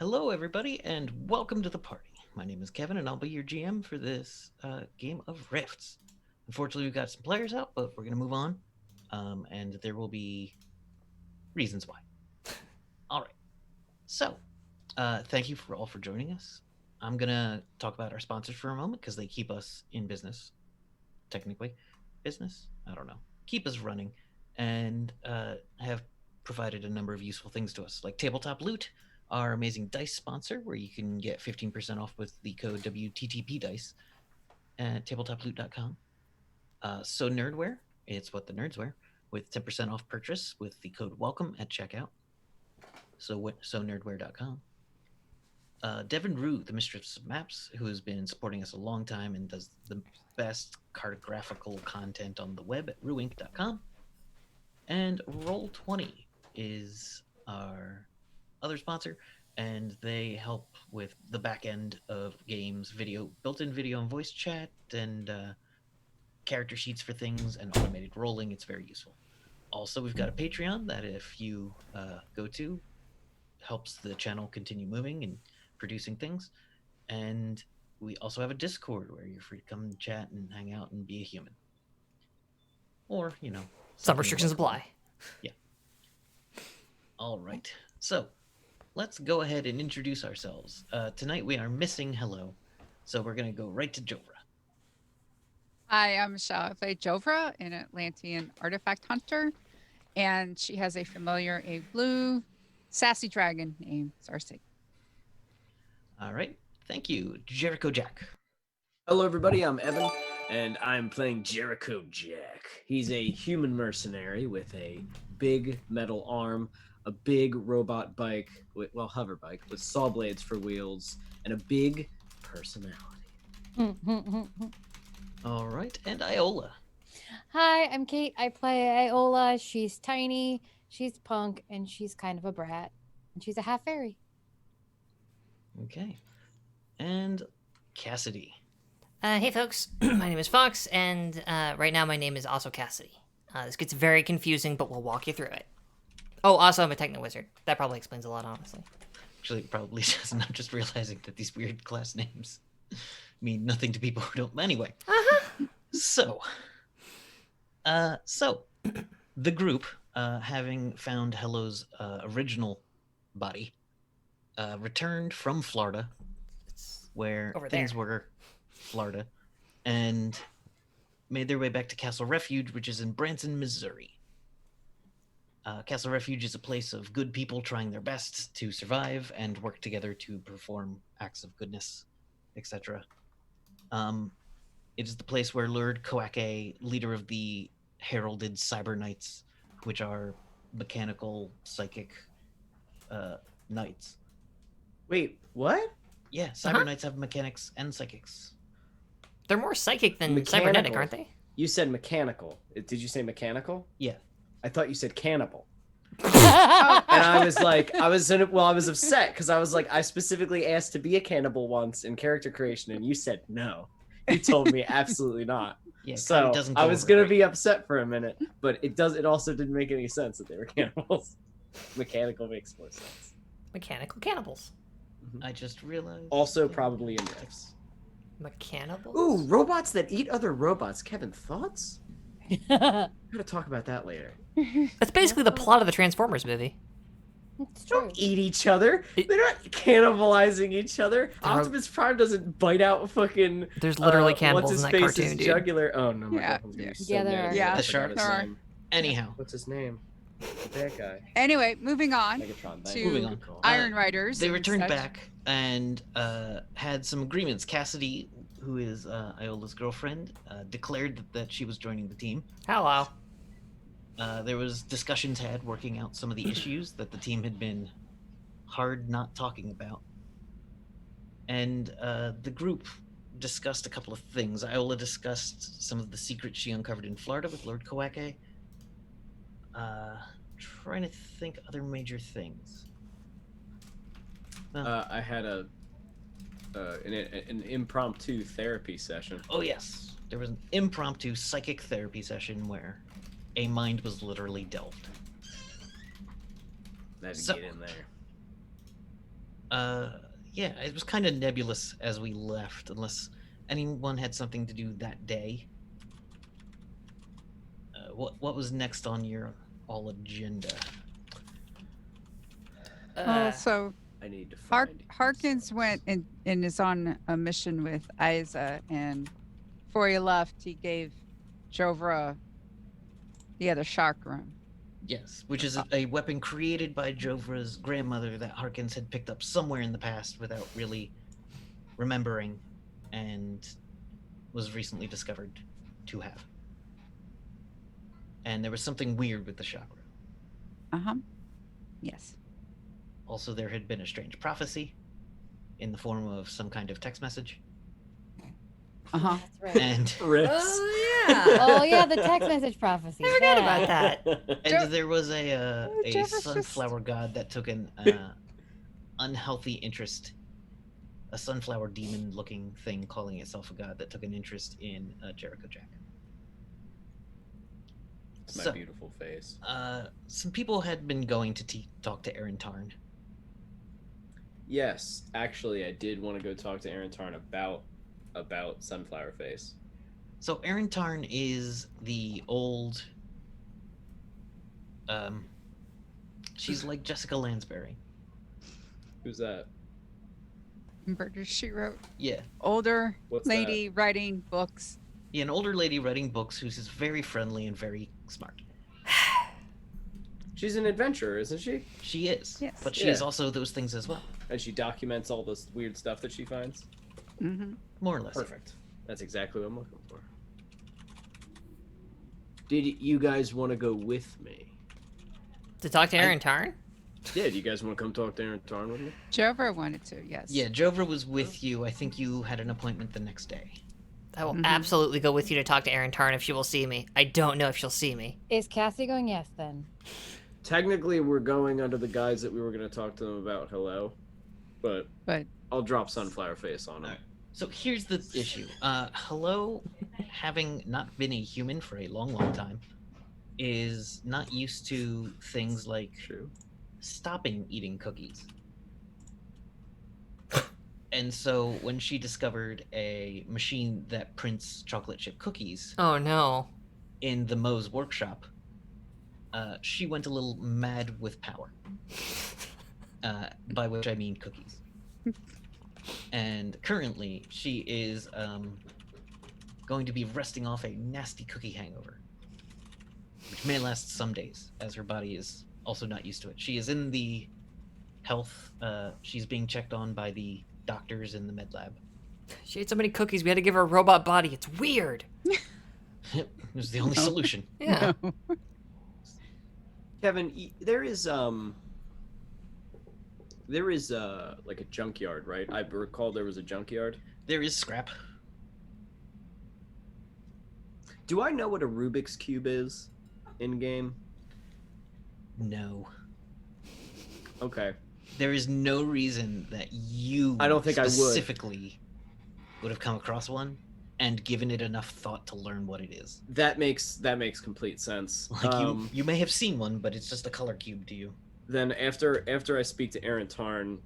Hello, everybody, and welcome to the party. My name is Kevin, and I'll be your GM for this game of Rifts. Unfortunately, we've got some players out, but we're going to move on, and there will be reasons why. All right. So, thank you for all for joining us. I'm going to talk about our sponsors for a moment because they keep us in business, technically. Business? I don't know. Keep us running and have provided a number of useful things to us, like Tabletop Loot, our amazing dice sponsor, where you can get 15% off with the code WTTPDICE at tabletoploot.com. So Nerdware, it's what the nerds wear, with 10% off purchase with the code WELCOME at checkout. So nerdware.com. Devin Rue, the Mistress of Maps, who has been supporting us a long time and does the best cartographical content on the web at ruinc.com. And Roll20 is our other sponsor, and they help with the back end of games, built-in video and voice chat, and character sheets for things, and automated rolling. It's very useful. Also, we've got a Patreon that if you go to, helps the channel continue moving and producing things. And we also have a Discord where you're free to come and chat and hang out and be a human. Or, some restrictions apply. Yeah. All right. So, let's go ahead and introduce ourselves. Tonight we are missing Hello, so we're going to go right to Jovra. Hi, I'm Michelle. I play Jovra, an Atlantean artifact hunter, and she has a blue sassy dragon named Sarsig. All right. Thank you. Jericho Jack. Hello, everybody. I'm Evan, and I'm playing Jericho Jack. He's a human mercenary with a big metal arm, a big robot bike, hover bike, with saw blades for wheels, and a big personality. All right. And Iola. Hi, I'm Kate. I play Iola. She's tiny, she's punk, and she's kind of a brat. And she's a half fairy. Okay. And Cassidy. Hey, folks. My name is Fox, and right now my name is also Cassidy. This gets very confusing, but we'll walk you through it. Oh, also, I'm a techno-wizard. That probably explains a lot, honestly. Actually, it probably doesn't. I'm just realizing that these weird class names mean nothing to people who don't. Anyway. Uh-huh. So, the group, having found Hello's original body, returned from Florida, where things were Florida, and made their way back to Castle Refuge, which is in Branson, Missouri. Castle Refuge is a place of good people trying their best to survive and work together to perform acts of goodness, etc. It is the place where Lord Koake, leader of the heralded Cyber Knights, which are mechanical, psychic knights. Wait, what? Yeah, Cyber Knights have mechanics and psychics. They're more psychic than cybernetic, aren't they? You said mechanical. Did you say mechanical? Yeah. I thought you said cannibal. And I was upset because I was like, I specifically asked to be a cannibal once in character creation, and you said no. You told me absolutely not. Yeah, so I was gonna be upset for a minute, but it also didn't make any sense that they were cannibals. Mechanical makes more sense. Mechanical cannibals. I just realized. Also, probably in Rifts. Mechanical? Ooh, robots that eat other robots. Kevin, thoughts? We're gonna talk about that later. That's basically the plot of the Transformers movie. It's They true. don't eat each other. They're not cannibalizing each other. Optimus Prime doesn't bite out fucking. There's literally cannibals in that cartoon, dude. Jugular. Oh no, my Yeah. God, I'm Yeah, there are. Yeah, the shark. Anyhow, What's his name? The bad guy. Anyway, moving on Megatron. to Moving on. Iron Riders. they and returned such. back and had some agreements. Cassidy, who is Iola's girlfriend, declared that she was joining the team. Hello. There was discussions had working out some of the issues that the team had been hard not talking about. And the group discussed a couple of things. Iola discussed some of the secrets she uncovered in Florida with Lord Koake. Trying to think other major things. I had an impromptu therapy session. Oh yes, there was an impromptu psychic therapy session where a mind was literally delved. I had to So- get in there. Yeah, it was kind of nebulous as we left, unless anyone had something to do that day. What was next on your all agenda? So I need to Hark- find. Harkins went and is on a mission with Isa, and before he left, he gave Jovra the other chakram. Yes, which is a weapon created by Jovra's grandmother that Harkins had picked up somewhere in the past without really remembering, and was recently discovered to have. And there was something weird with the chakra. Yes. Also, there had been a strange prophecy in the form of some kind of text message. That's right. And Rips. Oh yeah. Oh yeah, the text message prophecy. I forgot about that. and there was a Jovra's just- sunflower god that took an unhealthy interest, a sunflower demon-looking thing calling itself a god that took an interest in Jericho Jack. It's my So, beautiful face. some people had been going to talk to Aaron Tarn. Yes, actually, I did want to go talk to Aaron Tarn about Sunflower Face. So Aaron Tarn is the old. She's like Jessica Lansbury. Who's that? Murder She Wrote. Yeah, Older What's lady writing books. yeah, an older lady writing books who's just very friendly and very smart. She's an adventurer, isn't she? She is, Yes. but she is Yeah. also those things as well, And she documents all this weird stuff that she finds. Mm-hmm. more or less. Perfect. That's exactly what I'm looking for. Did you guys want to go with me? To talk to Aaron Tarn? Yeah, do you guys want to come talk to Aaron Tarn with me? Jovra wanted to, yes. Yeah, Jovra was with you. I think you had an appointment the next day. I will Mhm. absolutely go with you to talk to Aaron Tarn if she will see me. I don't know if she'll see me. Is Cassie going? Yes, then. Technically, we're going under the guise that we were going to talk to them about hello, but I'll drop Sunflower Face on them. Alright. So here's the issue. Hello, having not been a human for a long, long time, is not used to things like True. stopping eating cookies. And so when she discovered a machine that prints chocolate chip cookies Oh no. in the Moe's workshop, she went a little mad with power. By which I mean cookies. And currently, she is going to be resting off a nasty cookie hangover, which may last some days, as her body is also not used to it. She is in the health. She's being checked on by the doctors in the med lab. She ate so many cookies, we had to give her a robot body. It's weird. It was the only solution. Yeah. Kevin, there is like a junkyard, right? I recall there was a junkyard. There is scrap. Do I know what a Rubik's Cube is in game? No. Okay. There is no reason that you I don't think I would. specifically would have come across one and given it enough thought to learn what it is. That makes complete sense. Like you may have seen one, but it's just a color cube to you. Then after I speak to Aaron Tarn,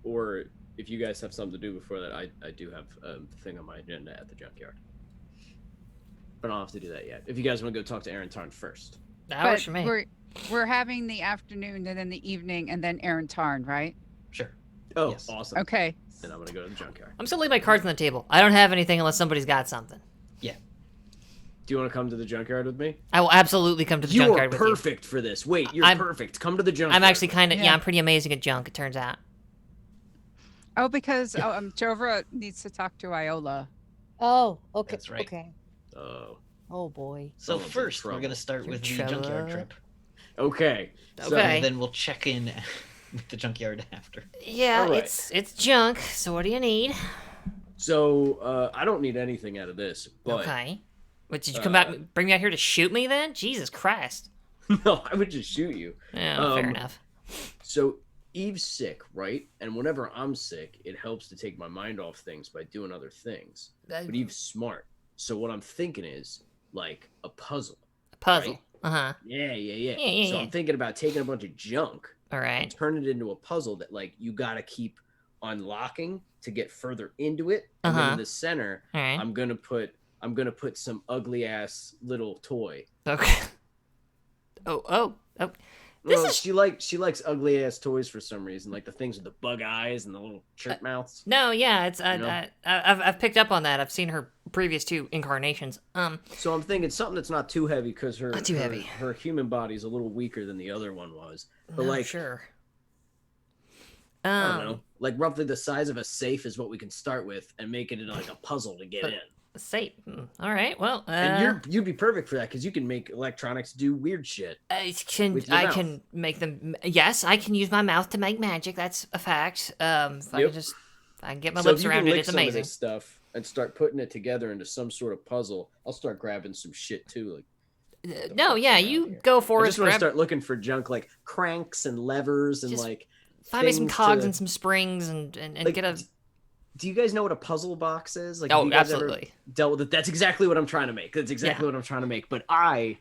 or if you guys have something to do before that, I do have a thing on my agenda at the junkyard. But I don't have to do that yet. If you guys want to go talk to Aaron Tarn first. That works for me. We're having the afternoon and then the evening and then Aaron Tarn, right? Sure. Oh, Yes. awesome. Okay. Then I'm gonna go to the junkyard. I'm just gonna leave my cards on the table. I don't have anything unless somebody's got something. Do you want to come to the junkyard with me? I will absolutely come to the You are junkyard with you. perfect for this. Wait, you're I'm- perfect. Come to the junkyard. I'm actually kind of, Yeah. I'm pretty amazing at junk, it turns out. Oh, because Jovra needs to talk to Iola. Oh, okay. That's right. Okay. Oh. Oh boy. So Someone's in first, we're trouble. going to start You're with the trouble. junkyard trip. Okay. So- Okay. And then we'll check in with the junkyard after. Yeah, All right. it's junk, so what do you need? So I don't need anything out of this, but Okay. What, did you come back, bring me out here to shoot me then? Jesus Christ. no, I would just shoot you. Yeah, fair Um, enough. So Eve's sick, right? And whenever I'm sick, it helps to take my mind off things by doing other things. But Eve's smart. So what I'm thinking is like a puzzle. Puzzle. right? Uh-huh. Yeah. Yeah, So yeah. I'm thinking about taking a bunch of junk All and right. turning it into a puzzle that like you gotta keep unlocking to get further into it, and then in the center, All right. I'm gonna put some ugly ass little toy. Okay. Oh. This Well, is she likes ugly ass toys for some reason, like the things with the bug eyes and the little shirt mouths. no, yeah. It's know? I've picked up on that. I've seen her previous 2 incarnations. So I'm thinking something that's not too heavy because Not too heavy. her human body's a little weaker than the other one was. But no, like, sure. I don't know, like roughly the size of a safe is what we can start with, and make it into like a puzzle to get in. Safe. All right. Well, And you'd be perfect for that because you can make electronics do weird shit. I with your mouth. can make them. Yes, I can use my mouth to make magic. That's a fact. If I can get my So lips if you around can it, lick it's some of amazing. this stuff and start putting it together into some sort of puzzle, I'll start grabbing some shit too. Like, No, fuck's yeah, around you here? go for I it. just want to Grab, start looking for junk like cranks and levers and Just like. find me some things cogs to- and some springs and like, get a. Do you guys know what a puzzle box is? Like, have Oh, you guys ever absolutely. dealt with it? That's exactly what I'm trying to make. That's exactly what I'm trying to make. But I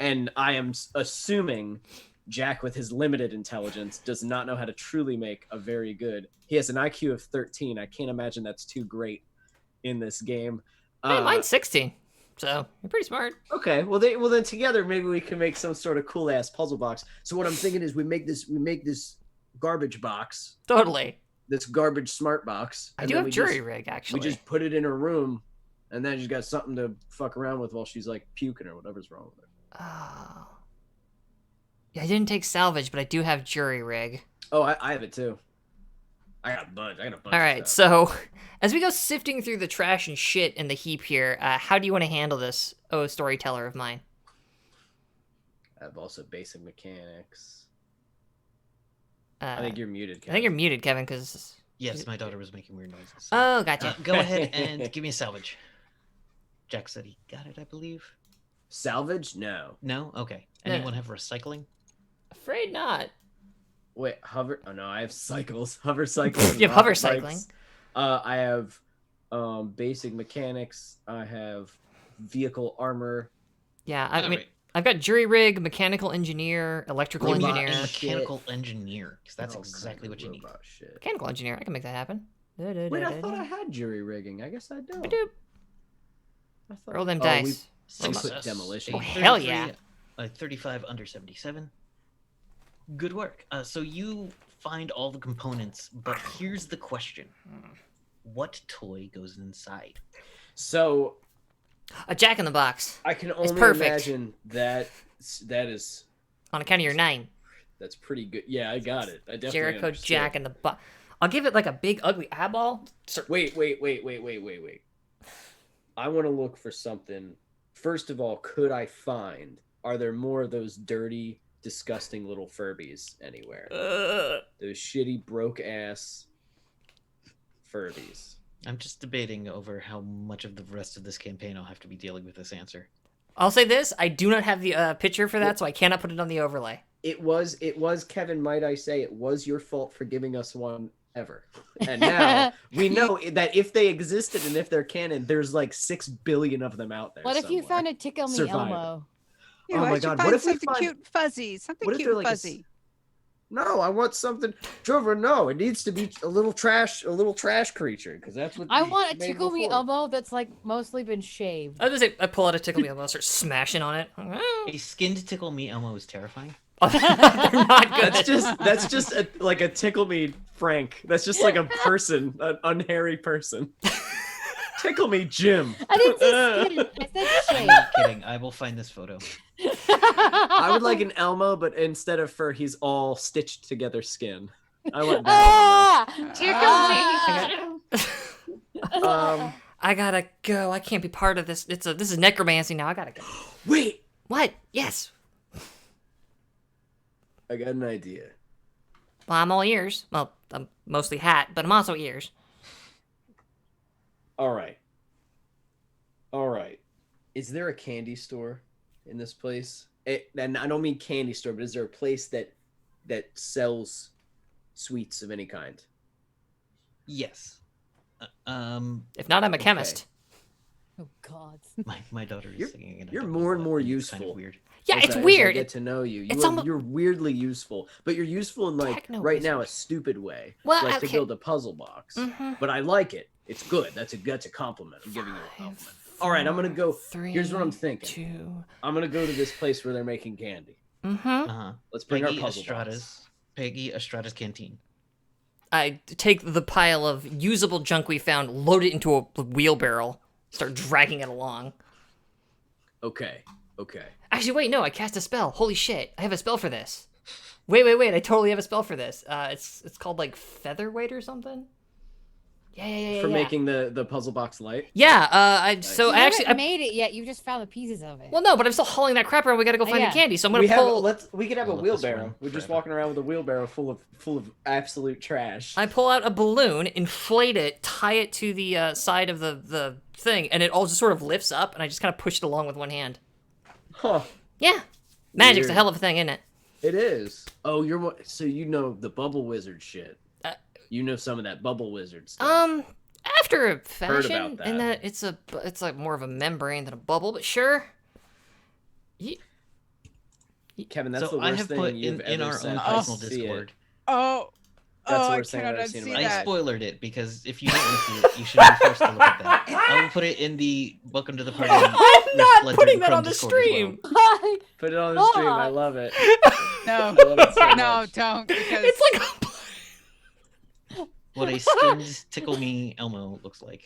am assuming Jack, with his limited intelligence, does not know how to truly make a very good. He has an IQ of 13. I can't imagine that's too great in this game. Hey, mine's 16, so you're pretty smart. Okay, well then together maybe we can make some sort of cool ass puzzle box. So what I'm thinking is we make this garbage box, Totally. this garbage smart box. I and do then have we jury just- rig actually. We just put it in her room, and then she's got something to fuck around with while she's like puking or whatever's wrong with her. Oh. Yeah, I didn't take salvage, but I do have jury rig. Oh, I have it too. I got a bunch. Of All right, stuff. so as we go sifting through the trash and shit in the heap here, how do you want to handle this, oh storyteller of mine? I have also basic mechanics. Uh, I think you're muted. I think you're muted, Kevin, because... Yes, my daughter was making weird noises. So. Oh, gotcha. Go ahead and give me a salvage. Jack said he got it, I believe. Salvage? No. No? Okay. No. Anyone have recycling? Afraid not. Wait, hover. Oh no, I have cycles. Hover cycles. You have hover bikes. cycling. I have basic mechanics. I have vehicle armor. Yeah, I mean, Alright. I've got jury rig, mechanical engineer, electrical Robot engineer. and mechanical engineer, because that's All exactly kinds what of Oh, you need. robot Shit. Mechanical engineer, I can make that happen. Wait, I thought I had jury rigging. I guess I don't. Doop. I thought... Roll them Oh, dice. we put Success. demolition. A Oh, hell 33, yeah. A 35 under 77. Good work. So you find all the components, but here's the question. What toy goes inside? So A jack in the box. I can only perfect. imagine that is On account of your 9. that's pretty good. Yeah, I got it. I definitely Jericho understood. Jack in the box. I'll give it like a big ugly eyeball. Wait. I want to look for something. First of all, are there more of those dirty, disgusting little Furbies anywhere? Those shitty, broke ass Furbies. I'm just debating over how much of the rest of this campaign I'll have to be dealing with this answer. I'll say this: I do not have the picture for that, so I cannot put it on the overlay. It was Kevin, might I say, it was your fault for giving us one ever. And now we know that if they existed and if they're canon, there's like 6 billion of them out there. What if you somewhere. found a Tickle Me Survivor. Elmo? Yeah, Oh why my don't you God, find what if we something find- cute and fuzzy? Something what if cute they're and like a fuzzy. No, I want something. Drover, no, it needs to be a little trash creature, because that's what I you want a made Tickle Me before. Elmo that's like mostly been shaved. I was gonna say, I pull out a tickle me elbow, and start smashing on it. A skinned Tickle Me Elmo is terrifying. They're not good. That's just like a tickle me Frank. That's just like a person, an unhairy person. Tickle me Jim. I didn't say skin. I said I'm shaved. not kidding. I will find this photo. I would like an Elmo, but instead of fur, he's all stitched together skin. I want that. Ah! Um, I gotta go. I can't be part of this. This is necromancy now. I gotta go. wait, What? Yes. I got an idea. Well, I'm all ears. Well, I'm mostly hat, but I'm also ears. All right. Is there a candy store in this place? And I don't mean candy store, but is there a place that sells sweets of any kind? Yes. If not, I'm a chemist. Oh God. My daughter is You're- singing. And I you're don't more know and what, more and it's kind useful. of weird. Yeah, as it's I weird. get to know you. It's almo- You're weirdly useful, but you're useful in like right now a Techno-wizard. stupid way, Well, like to okay. build a puzzle box. Mhm. But I like it. It's good. That's a compliment. I'm giving you a compliment. All right, I'm gonna go. Here's what I'm thinking. 2. I'm gonna go to this place where they're making candy. Mm-hmm. Uh-huh. Let's bring Peggy our puzzle Estrada's canteen. I take the pile of usable junk we found, load it into a wheelbarrow, start dragging it along. box. Okay. Okay. Actually, wait, no, I cast a spell. Holy shit, I have a spell for this. Wait, I totally have a spell for this. It's called like Featherweight or something. Yeah. For making the puzzle box light. Yeah, I You haven't made it yet. You just found the pieces of it. well, no, but I'm still hauling that crap around. We gotta go find yeah. the candy, so I'm gonna pull. We could have a I'll let this wheelbarrow. run We're just forever. walking around with a wheelbarrow full of absolute trash. I pull out a balloon, inflate it, tie it to the side of the thing, and it all just sort of lifts up, and I just kind of push it along with one hand. Huh. Yeah, magic's a Weird. hell of a thing, isn't it? It is. Oh, so you know the bubble wizard shit. Uh, You know some of that bubble wizard stuff. After a fashion, about that. in that it's like more of a membrane than a bubble, but sure. Kevin, that's So the I worst have thing put you've in ever our said. own I personal see it. Discord. Oh, That's the I worst thing I've cannot ever seen in unsee my I life. that. spoiled it because if you don't want to see it, you should be forced to look at that. I will put it in the Welcome to the Party. I'm Rift not Ledger putting that Chrome on the Discord as well. stream. Put it on the stream. I love it. No, I love it so no, much. don't because It's like What a skinned Tickle Me Elmo looks like.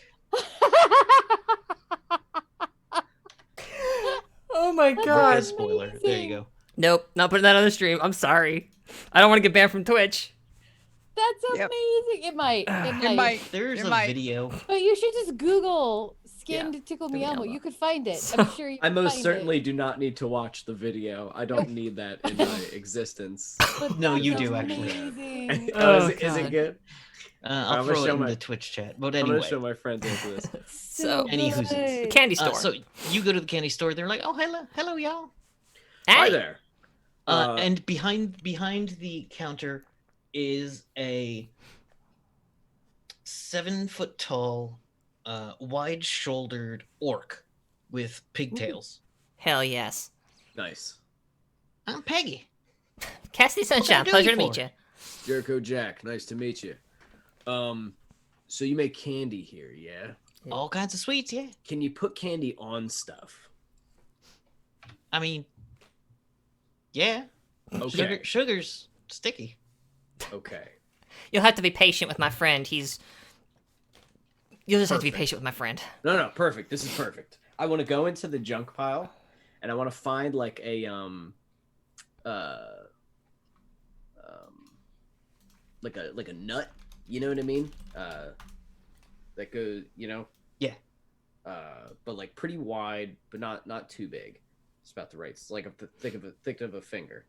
oh my Broken god. spoiler. There you go. Nope, not putting that on the stream. I'm sorry. I don't want to get banned from Twitch. That's Yep. amazing. It might. it might. There's It a might. video. But you should just Google skinned Tickle Me Elmo. You could find it. I'm sure you I can most find certainly it. do not need to watch the video. I don't need that in my existence. But No, that's you do, actually. amazing. Oh, is it God. good? I'll I'm gonna throw it show in my- the Twitch chat. But I'm anyway. gonna show my friends after this. So, Any good. whoosies. candy store. So you go to the candy store. They're like, "Oh, hello, y'all." Hi Hey. there. And behind the counter is a 7-foot tall, wide-shouldered orc with pigtails. Hell yes. Nice. I'm Peggy. Cassidy Sunshine, do pleasure you to meet for? you. Jericho Jack, nice to meet you. So you make candy here, yeah? All kinds of sweets, yeah. Can you put candy on stuff? I mean, yeah. Okay. Sugar's sticky. Okay. You'll have to be patient with my friend. You'll just have to be patient with my friend. No, perfect. This is perfect. I want to go into the junk pile, and I want to find like a like a nut. You know what I mean? That goes, Yeah. But like pretty wide, but not too big. It's about the right. It's like thick of a finger.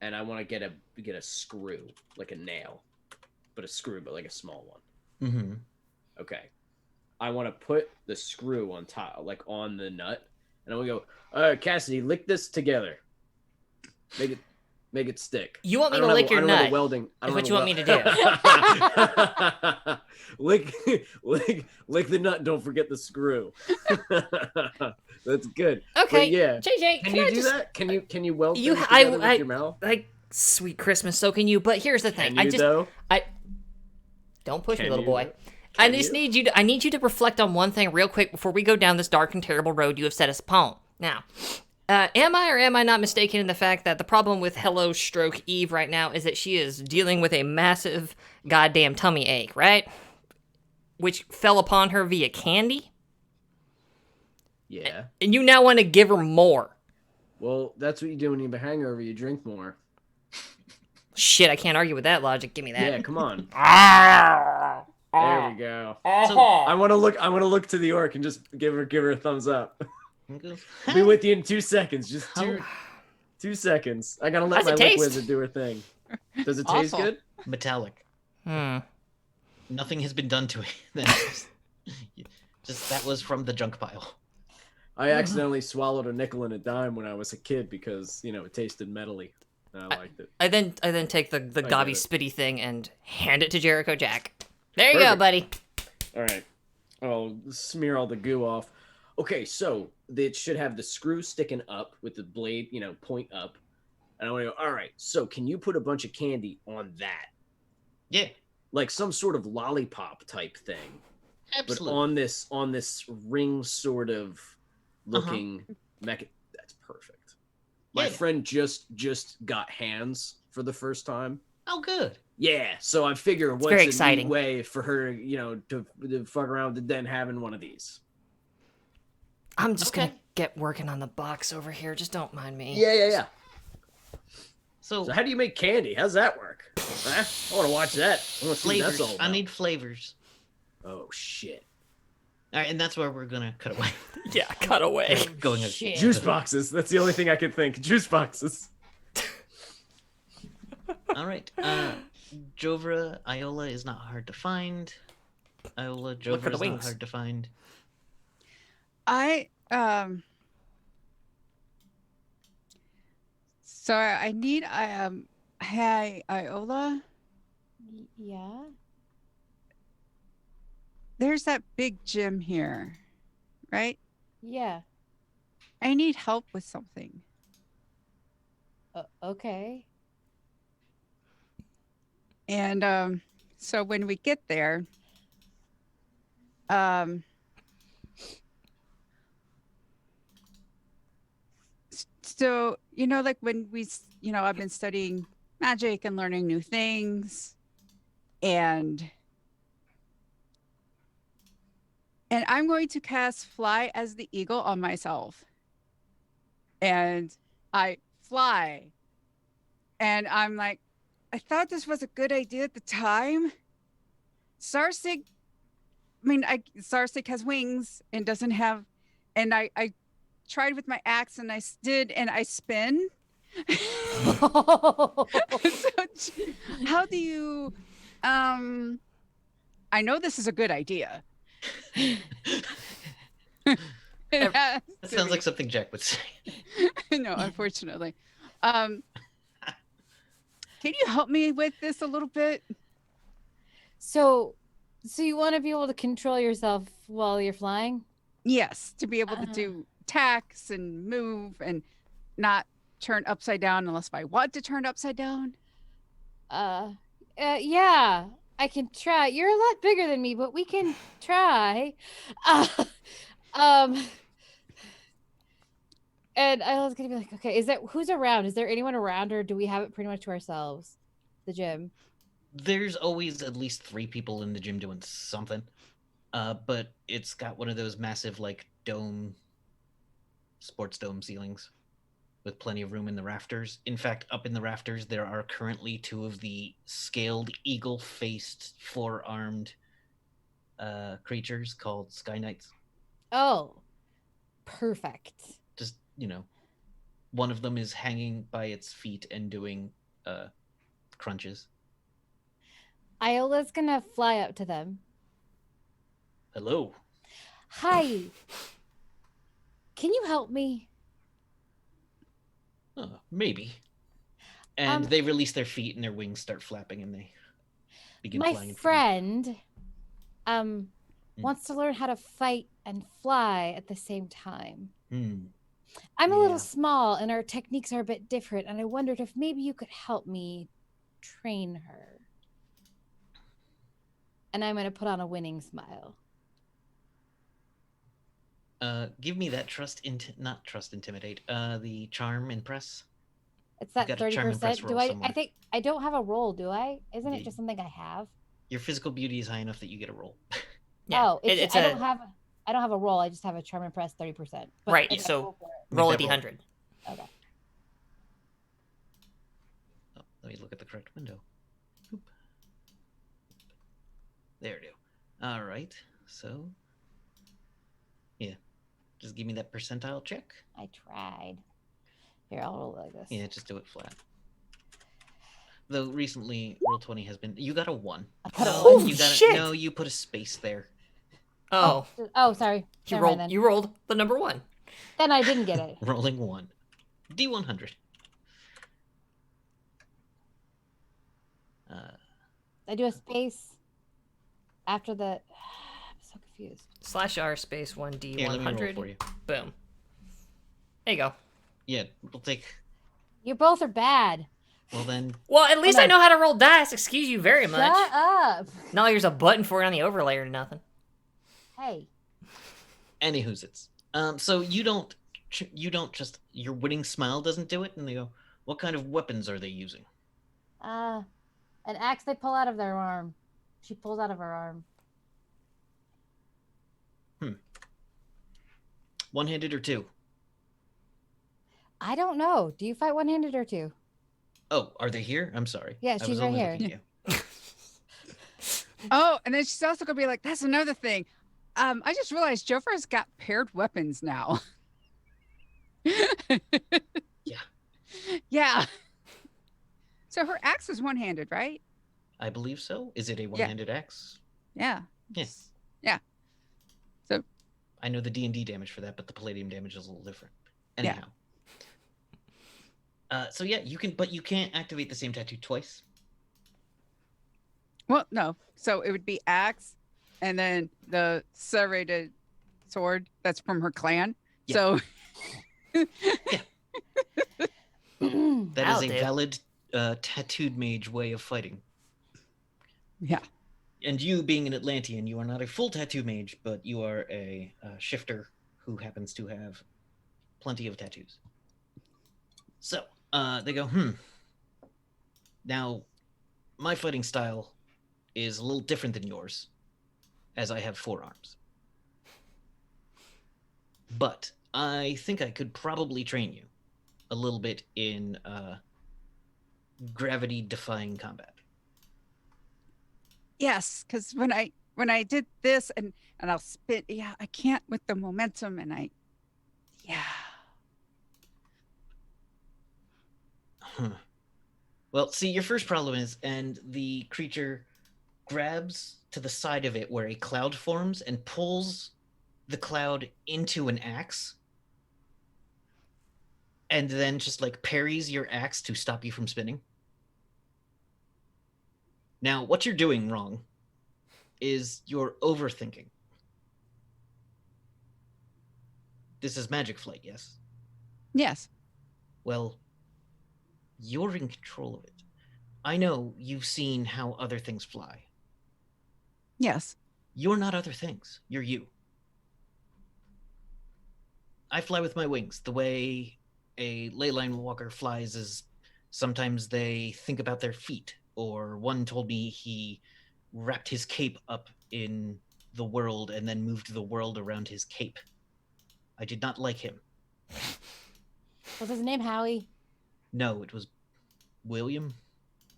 And I want to get a screw, like a nail, but a screw, but like a small one. Mm-hmm. Okay. I want to put the screw on top, like on the nut, and I want to go, Cassidy, lick this together. Make it stick. You want me I to don't lick have- your I don't have a nut? welding. I is don't what have you a want me to do. lick the nut. Don't forget the screw. That's good. Okay. But yeah. JJ, Can I you do just, that? Can you weld You- things I- together with your mouth? Like, sweet Christmas, so can you. But here's the thing. Can you though? Don't push me, Can little you, boy. though? I Can just you? need you to. I need you to reflect on one thing real quick before we go down this dark and terrible road you have set us upon. Now, am I or am I not mistaken in the fact that the problem with Hello Stroke Eve right now is that she is dealing with a massive goddamn tummy ache, right? Which fell upon her via candy, Yeah. and you now want to give her more. Well, that's what you do when you have a hangover. You drink more. Shit, I can't argue with that logic. Give me that. Yeah, come on. Ah! There we go. So I want to look to the orc and just give her a thumbs up. I'll be with you in 2 seconds. Just two seconds. I gotta let How's it my lick taste? wizard do her thing. Does it taste Awful. good? metallic. Hmm. Nothing has been done to it. Then just that was from the junk pile. I accidentally swallowed a nickel and a dime when I was a kid because it tasted metally. And I liked it. I then take the get gobby it. spitty thing and hand it to Jericho Jack. There you go, Perfect. buddy. All right. I'll smear all the goo off. Okay, so it should have the screw sticking up with the blade, point up. And I want to go, all right, so can you put a bunch of candy on that? Yeah, Like some sort of lollipop type thing. absolutely. But on this ring sort of looking that's perfect. My Yeah. friend just got hands for the first time. Oh, good. Yeah, so I'm figuring It's what's very a exciting. neat way for her, to fuck around with then having one of these. I'm just Okay. gonna get working on the box over here. Just don't mind me. Yeah. So, So how do you make candy? How's that work? Huh? I want to watch that. I want to see what that's flavors. all about. I need flavors. Oh shit! All right, and that's where we're gonna cut away. Yeah, cut away. Going shit. Juice boxes. That's the only thing I could think. Juice boxes. All right. Jovra, Iola is not hard to find. Iola, Look for Jovra the is not wings. hard to find. So I need hey Iola. Yeah. There's that big gym here, right? Yeah. I need help with something. Okay. And so when we get there, so like when I've been studying magic and learning new things, and I'm going to cast Fly as the Eagle on myself. And I fly. And I'm like, I thought this was a good idea at the time. Sarsig has wings and doesn't have, and I tried with my axe and I spin. So how do you, I know this is a good idea. That sounds like something Jack would say. No, unfortunately. Can you help me with this a little bit? So you want to be able to control yourself while you're flying? Yes, to be able to do tacks and move and not turn upside down unless I want to turn upside down. Yeah, I can try. You're a lot bigger than me, but we can try. And I was gonna be like, okay, who's around? Is there anyone around, or do we have it pretty much to ourselves? The gym. There's always at least 3 people in the gym doing something. But it's got one of those massive sports dome ceilings with plenty of room in the rafters. In fact, up in the rafters there are currently 2 of the scaled eagle-faced 4-armed creatures called Sky Knights. Oh, perfect. Just, one of them is hanging by its feet and doing crunches. Iola's gonna fly up to them. Hello. Hi. Can you help me? Maybe. And they release their feet and their wings start flapping and they begin flying. My friend wants to learn how to fight and fly at the same time. I'm a little small and our techniques are a bit different, and I wondered if maybe you could help me train her. And I'm going to put on a winning smile. Give me that not trust intimidate. The charm impress. It's that Got a charm impress 30%. roll Do I somewhere. I think I don't have a roll, do I? Isn't Yeah. it just something I have? Your physical beauty is high enough that you get a roll. Yeah, Oh, I don't have a roll. I just have a charm impress 30%. But Right, okay, so roll for it. roll a Make that d100. Okay. Oh, let me look at the correct window. Oop. There it is. All right. So, yeah, just give me that percentile check. I tried. Here, I'll roll it like this. Yeah, just do it flat. Though recently, Roll20 has been. You got a 1. I got a No, one. you got Shit! No, you put a space there. Oh, Oh, sorry. you Never rolled. mind then. You rolled the number 1. Then I didn't get it. Rolling 1. D100. I do a space after the. I'm so confused. /r space 1D100. Here, let me roll for you. Boom. There you go. Yeah, we'll take. You both are bad. Well then. Well, at least I know how to roll dice. Excuse you very much. Shut up. Not like there's a button for it on the overlay or nothing. Hey. Anywho's it's. So you don't just your winning smile doesn't do it, and they go, "What kind of weapons are they using?" An axe they pull out of their arm. She pulls out of her arm. One-handed or two? I don't know. Do you fight one-handed or two? Oh, are they here? I'm sorry. Yeah, I she's was right only here. looking at you. Oh, and then she's also gonna be like, "That's another thing. I just realized Joffre's got paired weapons now." Yeah. Yeah. So her axe is one-handed, right? I believe so. Is it a one-handed axe? Yeah. Yes. Yeah. So I know the D&D damage for that, but the Palladium damage is a little different. Anyhow. So yeah, you can't activate the same tattoo twice. well, no. So it would be axe, and then the serrated sword that's from her clan. Yeah. So That That'll is a do. valid tattooed mage way of fighting. yeah. And you, being an Atlantean, you are not a full tattoo mage, but you are a shifter who happens to have plenty of tattoos. So they go, Now, my fighting style is a little different than yours, as I have 4 arms. But I think I could probably train you a little bit in gravity-defying combat. Yes, because when I did this and I'll spin, yeah, I can't with the momentum, and yeah. Well, see, your first problem is, and the creature grabs to the side of it where a cloud forms and pulls the cloud into an axe, and then just like parries your axe to stop you from spinning. Now, what you're doing wrong is you're overthinking. This is magic flight, yes? Yes. Well, you're in control of it. I know you've seen how other things fly. Yes. You're not other things. You're you. I fly with my wings. The way a ley line walker flies is sometimes they think about their feet, or one told me he wrapped his cape up in the world and then moved the world around his cape. I did not like him. Was his name Howie? No, it was William.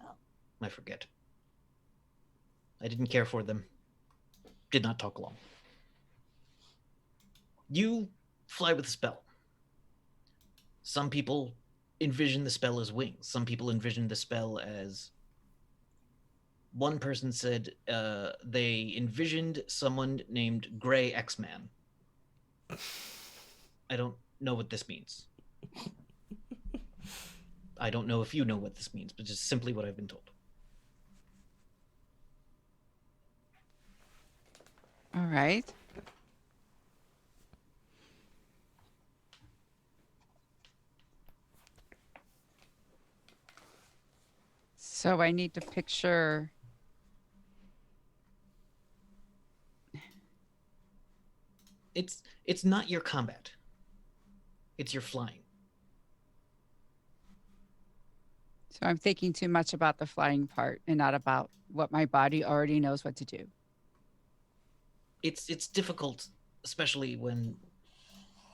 Oh. I forget. I didn't care for them. Did not talk long. You fly with a spell. Some people envision the spell as wings. Some people envision the spell as... One person said they envisioned someone named Gray X-Man. I don't know what this means. I don't know if you know what this means, but just simply what I've been told. All right. So I need to picture. It's not your combat. It's your flying. So I'm thinking too much about the flying part and not about what my body already knows what to do. It's difficult, especially when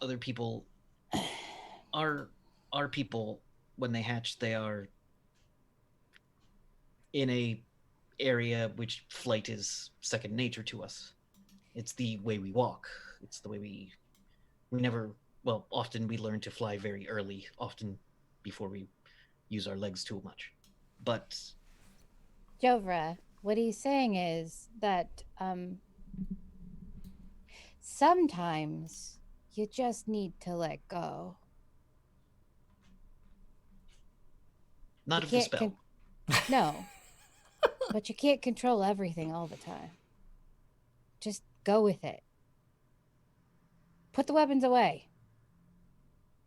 other people are people. When they hatch, they are in a area which flight is second nature to us. It's the way we walk. It's the way we never, well, often we learn to fly very early, often before we use our legs too much. But Jovra, what he's saying is that sometimes you just need to let go. not You of the can't spell. No, but you can't control everything all the time. Just go with it. Put the weapons away.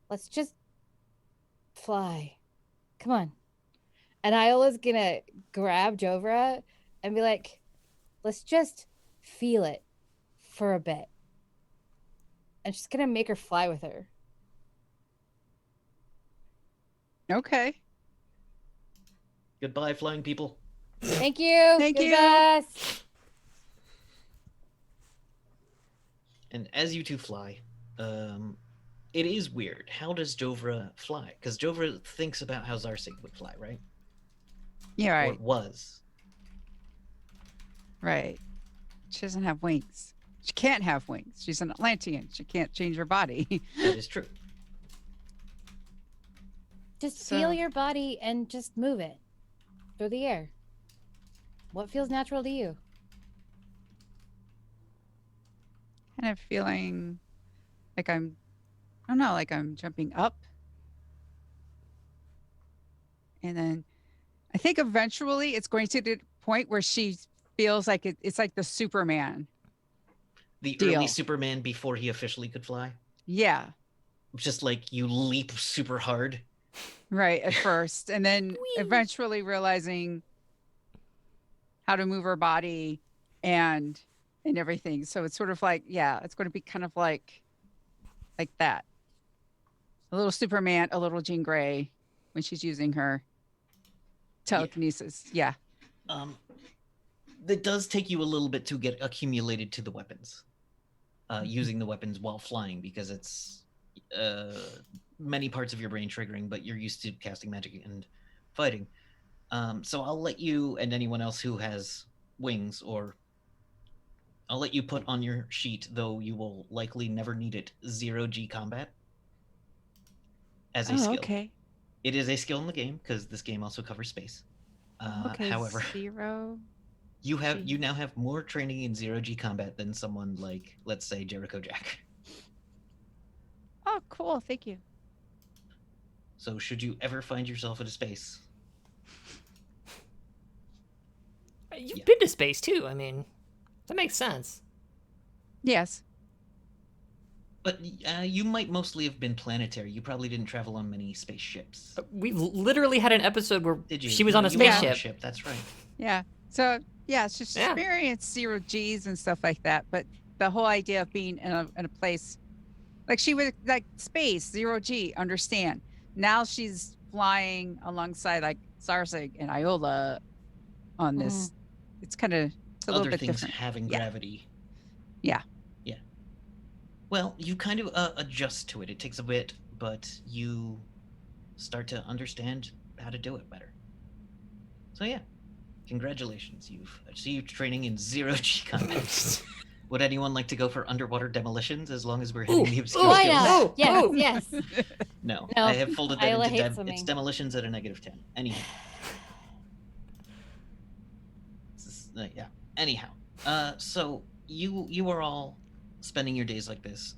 Let's just fly. Come on. And Iola's gonna grab Jovra and be like, let's just feel it for a bit. And she's gonna make her fly with her. Okay. Goodbye, flying people. Thank you. Thank You're you. the best. And as you two fly, it is weird. How does Jovra fly? Because Jovra thinks about how Zarsig would fly, right? Yeah, Or right. it was. Right. She doesn't have wings. She can't have wings. She's an Atlantean. She can't change her body. That is true. Just So- feel your body and just move it through the air. What feels natural to you? Kind of feeling like I don't know, like I'm jumping up. And then I think eventually it's going to the point where she feels like it's like the Superman. The Deal. early Superman before he officially could fly. Yeah, Just like you leap super hard. right at first. And then eventually realizing how to move her body and everything. So it's sort of like, yeah, it's going to be kind of like that. A little Superman, a little Jean Grey when she's using her telekinesis. Yeah. That does take you a little bit to get accumulated to the weapons. Using the weapons while flying, because it's many parts of your brain triggering, but you're used to casting magic and fighting. So I'll let you and anyone else who has wings, or I'll let you put on your sheet, though you will likely never need it, 0G combat as a skill. Okay. It is a skill in the game, because this game also covers space. Okay. However, 0. you now have more training in 0G combat than someone like, let's say, Jericho Jack. Oh, cool. Thank you. So should you ever find yourself in a space, You've Yeah. been to space too. I mean, that makes sense. Yes. but you might mostly have been planetary. You probably didn't travel on many spaceships. We literally had an episode where Did you? she was on a You were spaceship. ship. That's right. Yeah. So yeah, it's just Yeah. experienced 0Gs and stuff like that. But the whole idea of being in a place like she was like space 0G, understand. Now she's flying alongside like Zarsig and Iola on this. It's kind of a little Other bit things different. having Yeah. gravity. Yeah. Yeah. Well, you kind of adjust to it. It takes a bit, but you start to understand how to do it better. So yeah, congratulations. You've achieved training in 0G combat. Would anyone like to go for underwater demolitions as long as we're hitting Ooh, the obscure ooh, Why skills? not? Ooh, Yes, ooh. yes. No, No, I have folded that Isla into hates swimming. it's demolitions at a -10. Anyhow. Yeah. Anyhow. So you are all spending your days like this,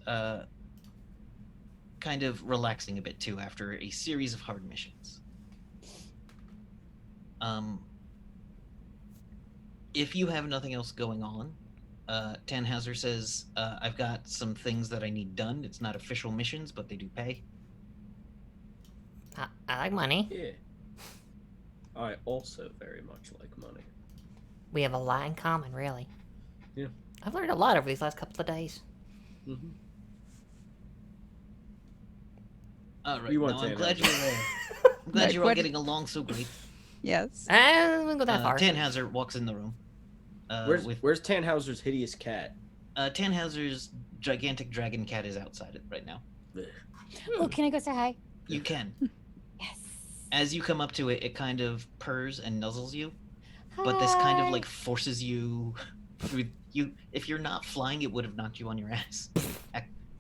kind of relaxing a bit too after a series of hard missions. If you have nothing else going on, Tannhauser says, I've got some things that I need done. It's not official missions, but they do pay. I like money. Yeah. I also very much like money. We have a lot in common, really. Yeah. I've learned a lot over these last couple of days. Mm-hmm. All right. You want No, I'm Tannhauser. glad you're I'm glad Like, you're all what- getting along so great. Yes. I wouldn't go that far. Tannhauser walks in the room. Where's Tannhauser's hideous cat? Tannhauser's gigantic dragon cat is outside it right now. Ugh. Oh, can I go say hi? You can. Yes. As you come up to it, it kind of purrs and nuzzles you, but this kind of Hi. like forces you through you. If you're not flying, it would have knocked you on your ass.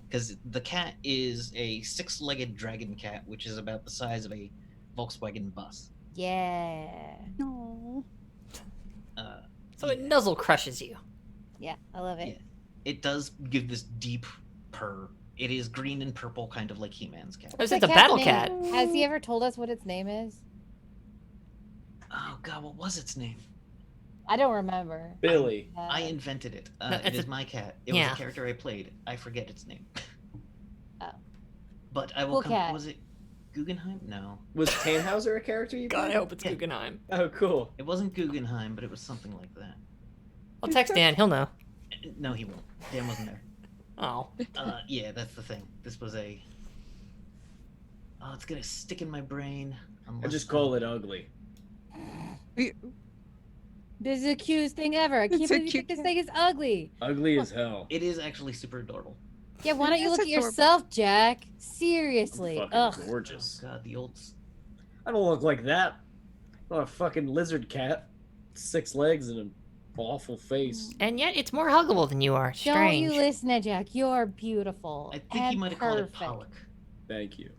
Because the cat is a 6-legged dragon cat, which is about the size of a Volkswagen bus. Yeah. No. So it nuzzle crushes you. Yeah, I love it. Yeah. It does give this deep purr. It is green and purple, kind of like He-Man's cat. It's The a cat's battle name- cat. Has he ever told us what its name is? Oh god, what was its name? I don't remember. Billy. I invented it. No, It it's is a- my cat. It yeah. was a character I played. I forget its name. Oh. But I will Cool come. cat. Was it Guggenheim? No, Was Tannhauser a character you God, I played? hope it's Yeah. Guggenheim. Oh, cool. it wasn't Guggenheim, but it was something like that. I'll text Dan. He'll know. No, he won't. Dan wasn't there. Oh. Yeah, that's the thing. This was a. Oh, it's gonna stick in my brain. I just call it ugly. This is the cutest thing ever. I can't It's a believe you cute think this cat. thing is ugly. Ugly as hell. It is actually super adorable. Yeah, why don't you It's look at adorable. yourself, Jack? Seriously. Fucking Ugh. gorgeous. Oh god, the old. I don't look like that. I'm a fucking lizard cat. 6 legs and an awful face. And yet, it's more huggable than you are. Don't Strange. you listen to Jack. You're beautiful. I think and you might have called it perfect. Pollock. Thank you.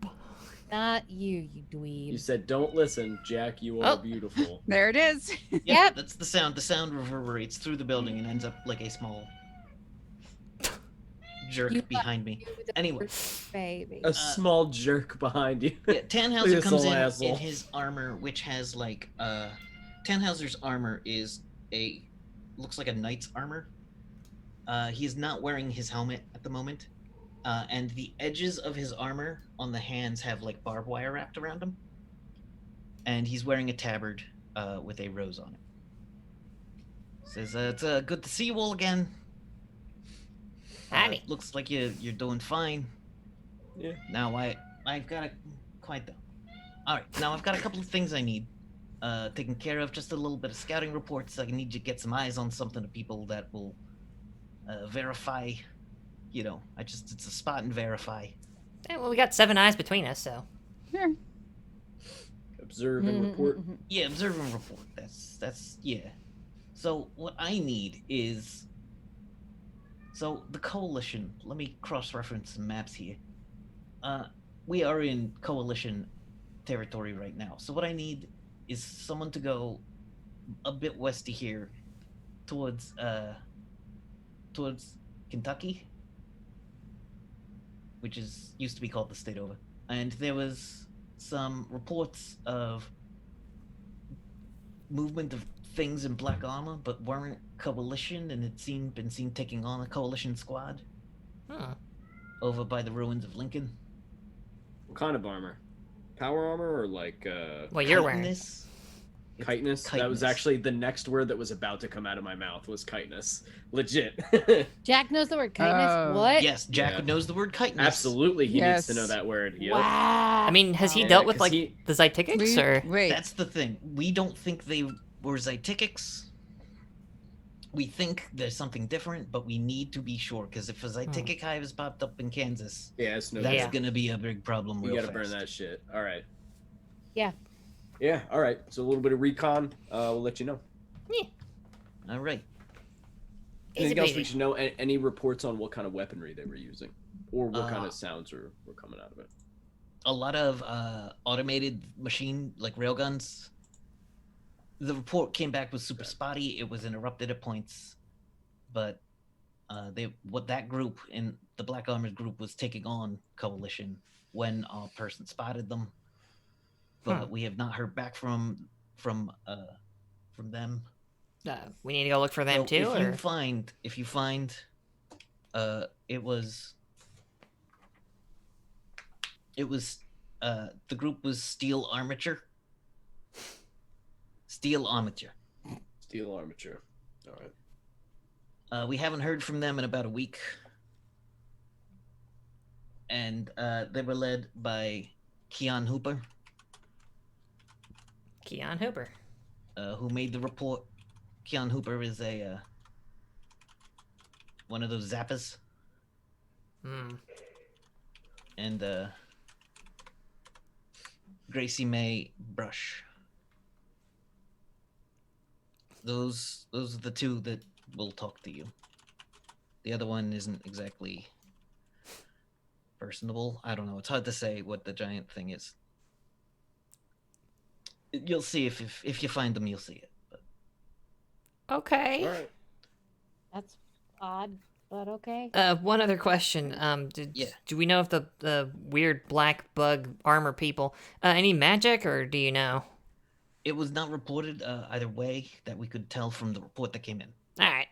Not you, you dweeb. You said don't listen, Jack. You are Oh. beautiful. There it is. Yep. That's the sound. The sound reverberates through the building and ends up like a small jerk You behind me. You the Anyway, baby. A small jerk behind you. yeah, Look at Tannhauser this comes little in asshole. his armor, which has like Tannhauser's armor is looks like a knight's armor. He's not wearing his helmet at the moment, and the edges of his armor on the hands have like barbed wire wrapped around him. And he's wearing a tabard with a rose on it. Says it's good to see you all again. Howdy. Looks like you're doing fine. Yeah. Now I've got a quite though. All right, now I've got a couple of things I need taken care of. Just a little bit of scouting reports. I need you to get some eyes on something of people that will verify. You know, it's a spot and verify. Yeah, well, we got 7 eyes between us, so. Here. Observe and report. Yeah, observe and report. That's yeah. So what I need is. So the coalition. Let me cross-reference some maps here. We are in coalition territory right now. So what I need is someone to go a bit west of here, towards Kentucky, which used to be called the state over. And there was some reports of movement of things in black armor, but weren't coalition, and it been seen taking on a coalition squad Hmm. over by the ruins of Lincoln. What kind of armor? Power armor or like What you're wearing. Chitinous? It's chitinous? That was chitinous. actually the next word that was about to come out of my mouth was chitinous. Legit. Jack knows the word kindness. Oh. What? Yes, Jack Yeah. knows the word chitinous. Absolutely, he needs to know Yes. that word. Yep. Wow. I mean, has he Yeah, dealt with, 'cause like, he- the Zytikics, or? Wait. That's the thing. We don't think they were Zytikics. We think there's something different, but we need to be sure, because if a Zytikic hive has popped up in Kansas, Yeah, it's no that's good. Yeah. gonna be a big problem We real gotta fast. burn that shit. All right. Yeah. Yeah. All right. So a little bit of recon. We'll let you know. All right. Easy Anything else we peasy. should know? Any reports on what kind of weaponry they were using, or what kind Uh, of sounds were coming out of it? A lot of automated machine, like railguns. The report came back was super Okay. spotty. It was interrupted at points, but that group in the Black Armored group was taking on Coalition when a person spotted them. But we have not heard back from them. We need to go look for them, So too, if you or? find it was the group was Steel Armature. Steel Armature. Steel armature. All right. We haven't heard from them in about a week. And they were led by Keon Hooper, Keon Hooper. who made the report. Keon Hooper is a one of those zappers, Hmm. and Gracie May Brush. Those are the two that will talk to you. The other one isn't exactly personable. I don't know. It's hard to say what the giant thing is. You'll see if you find them, you'll see it. But Okay. All right. That's odd, but okay. One other question. Yeah. Do we know if the weird black bug armor people any magic, or do you know? It was not reported either way that we could tell from the report that came in. All right.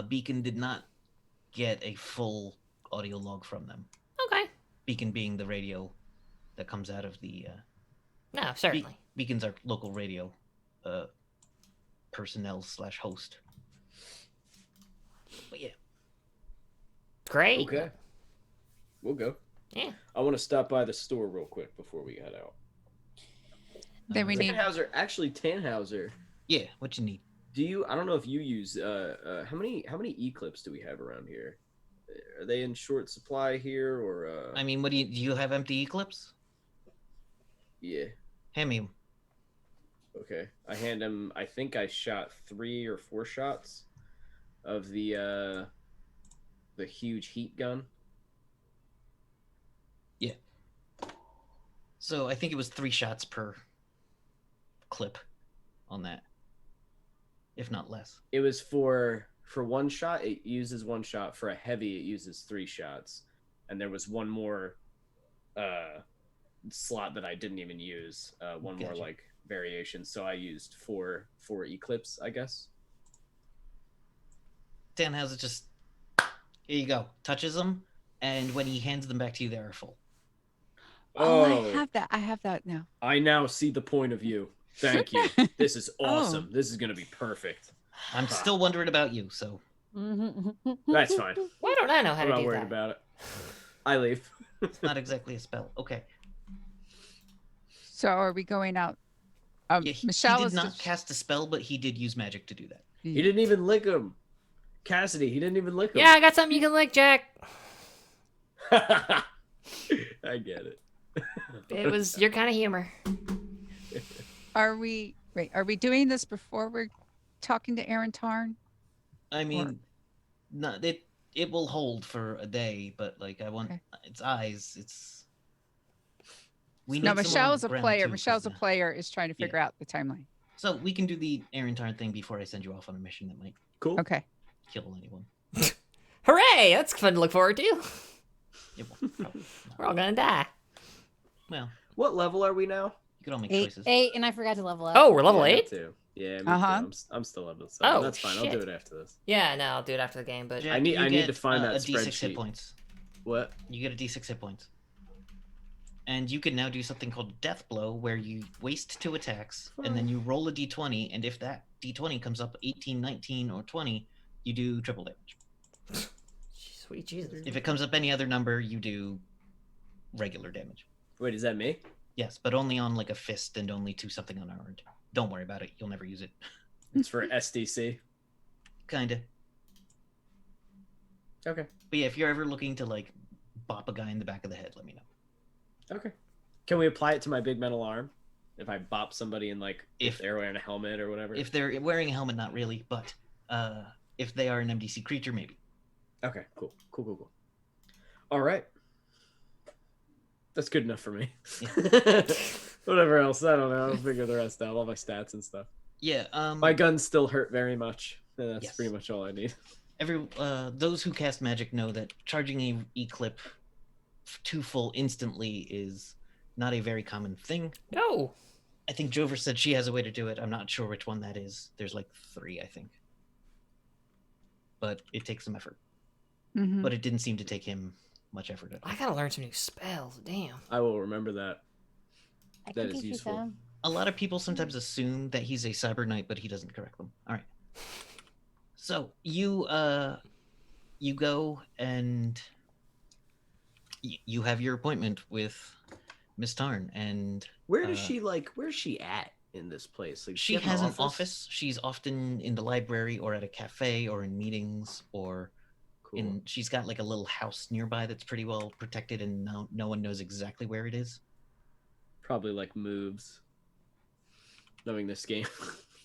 Beacon did not get a full audio log from them. Okay. Beacon being the radio that comes out of the. No, certainly. Beacon's our local radio personnel / host. But yeah. Great. Okay. We'll go. Yeah. I want to stop by the store real quick before we head out. Then we need. Tannhauser. Yeah, what you need? Do you? I don't know if you use. How many Eclipse do we have around here? Are they in short supply here, or? I mean, what do you have? Empty Eclipse? Yeah. Hand me 'em. Okay. I hand him. I think I shot 3 or 4 shots of the huge heat gun. Yeah. So I think it was 3 shots per clip on that, if not less. It was for 1 shot. It uses 1 shot. For a heavy, it uses 3 shots. And there was one more slot that I didn't even use. One more Gotcha. like variation. So I used 4 Eclipse, I guess. Tannhauser just, here you go, touches them, and when he hands them back to you, they are full. Oh, I have that. I have that now. I now see the point of view. Thank you. This is awesome. This is going to be perfect. I'm still wondering about you, so. That's fine. Why don't I know how I'm to not do worried that? about it. I leave. It's not exactly a spell. Okay. So are we going out? Yeah, Michelle he is did not cast a spell, but he did use magic to do that. He didn't even lick him. Cassidy, he didn't even lick him. Yeah, I got something you can lick, Jack. I get it. It was your kind of humor. Are we doing this before we're talking to Aaron Tarn? I mean, not it will hold for a day, but like I want its eyes. It's we No, need someone on Michelle's the a ground, player. too, Michelle's a 'cause, player is trying to figure out the timeline. So we can do the Aaron Tarn thing before I send you off on a mission that might Cool. Okay. kill anyone. Hooray! That's fun to look forward to. It won't, probably not. We're all gonna die. Well, What level are we now? you could all make 8. choices. 8, and I forgot to level up. Oh, we're level Yeah, me 8? too. Yeah, me Uh-huh. too. I'm still level 7. Oh, That's fine. I'll shit. do it after this. Yeah, no, I'll do it after the game, but Jack, I need- you I need get, to find that a D6 spreadsheet. hit points. What? You get a D6 hit points. And you can now do something called Death Blow, where you waste 2 attacks, and then you roll a D20, and if that D20 comes up 18, 19, or 20, you do triple damage. sweet Jesus. If it comes up any other number, you do regular damage. Wait, is that me? Yes, but only on like a fist and only to something unarmed. Don't worry about it. You'll never use it. It's for SDC. Kinda. Okay. But yeah, if you're ever looking to like bop a guy in the back of the head, let me know. Okay. Can we apply it to my big metal arm? If I bop somebody in like if If- they're wearing a helmet or whatever. If they're wearing a helmet, not really, but if they are an MDC creature, maybe. Okay, cool. All right. That's good enough for me. Whatever else, I don't know. I'll figure the rest out. All my stats and stuff. Yeah. My guns still hurt very much. And that's Yes. pretty much all I need. Those who cast magic know that charging a eclip to full instantly is not a very common thing. No. I think Jover said she has a way to do it. I'm not sure which one that is. There's like 3, I think. But it takes some effort. Mhm. But it didn't seem to take him much effort at all. I gotta learn some new spells. Damn. I will remember that. I That can is teach you useful. some. A lot of people sometimes assume that he's a cyber knight, but he doesn't correct them. All right. So you go and you have your appointment with Miss Tarn, and Where does where's she at in this place? Like, does she have has an office. She's often in the library or at a cafe or in meetings or Cool. she's got like a little house nearby that's pretty well protected, and no one knows exactly where it is. Probably like moves. Knowing this game,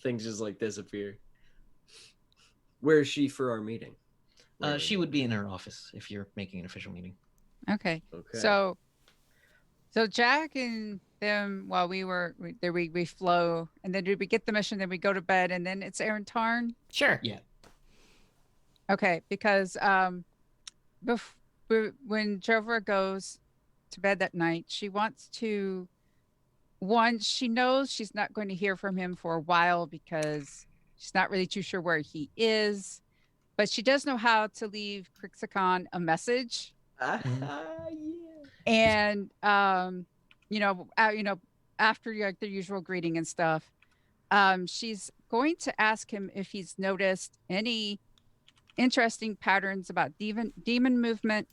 things just like disappear. Where is she for our meeting? Where She is would be in her office if you're making an official meeting. Okay. it? Okay. So Jack and them, while we flow, and then we get the mission, then we go to bed, and then it's Aaron Tarn. Sure. Yeah. Okay, because when Jover goes to bed that night, she wants to one, she knows she's not going to hear from him for a while because she's not really too sure where he is, but she does know how to leave Crixicon a message. Yeah. And after like the usual greeting and stuff, she's going to ask him if he's noticed any interesting patterns about demon movement,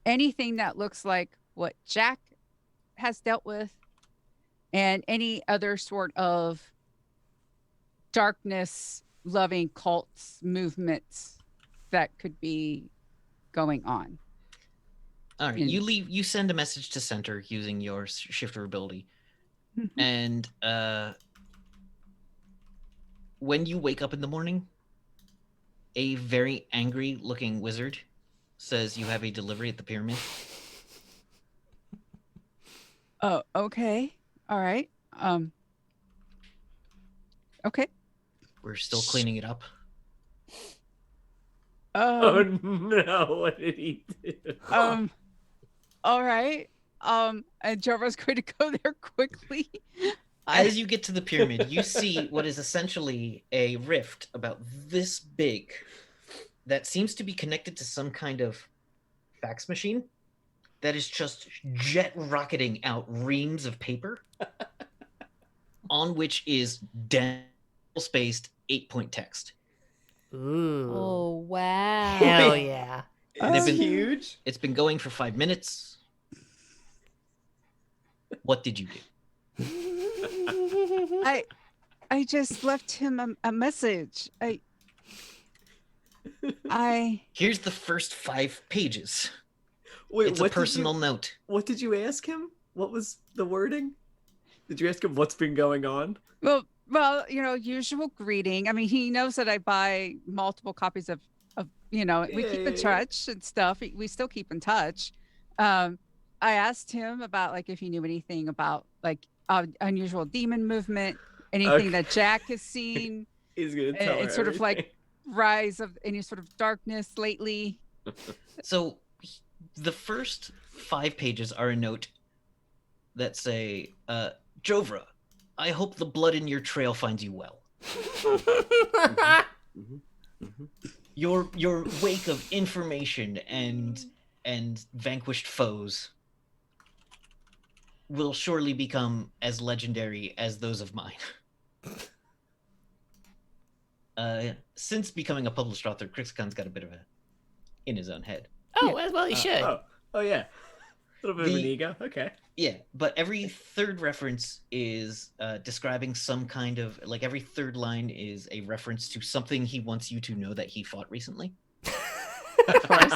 anything that looks like what Jack has dealt with, and any other sort of darkness loving cults movements that could be going on. All right, In- you send a message to center using your shifter ability, and when you wake up in the morning, a very angry looking wizard says you have a delivery at the pyramid. Oh, okay. All right. Okay. We're still cleaning it up. Oh no! What did he do? All right. And Jova's going to go there quickly. As you get to the pyramid, you see what is essentially a rift about this big that seems to be connected to some kind of fax machine that is just jet rocketing out reams of paper on which is spaced 8-point text. Ooh. Oh wow. Hell yeah. It's been- huge. It's been going for 5 minutes. What did you do? I just left him a message. Here's the first 5 pages. Wait, It's a personal note. What did you ask him? What was the wording? Did you ask him what's been going on? Well, usual greeting. I mean, he knows that I buy multiple copies of we keep in touch and stuff. We still keep in touch. I asked him about like if he knew anything about like unusual demon movement, anything that Jack has seen. He's gonna tell her It's sort of like everything. rise of any sort of darkness lately. So the first 5 pages are a note that say, Jovra, I hope the blood in your trail finds you well. Your wake of information and vanquished foes will surely become as legendary as those of mine. Since becoming a published author, Crixcon's got a bit of a in his own head. Oh, well, he should. Oh yeah. A little bit of an The- ego. Okay. Yeah, but every third reference is describing some kind of like every third line is a reference to something he wants you to know that he fought recently. Of course.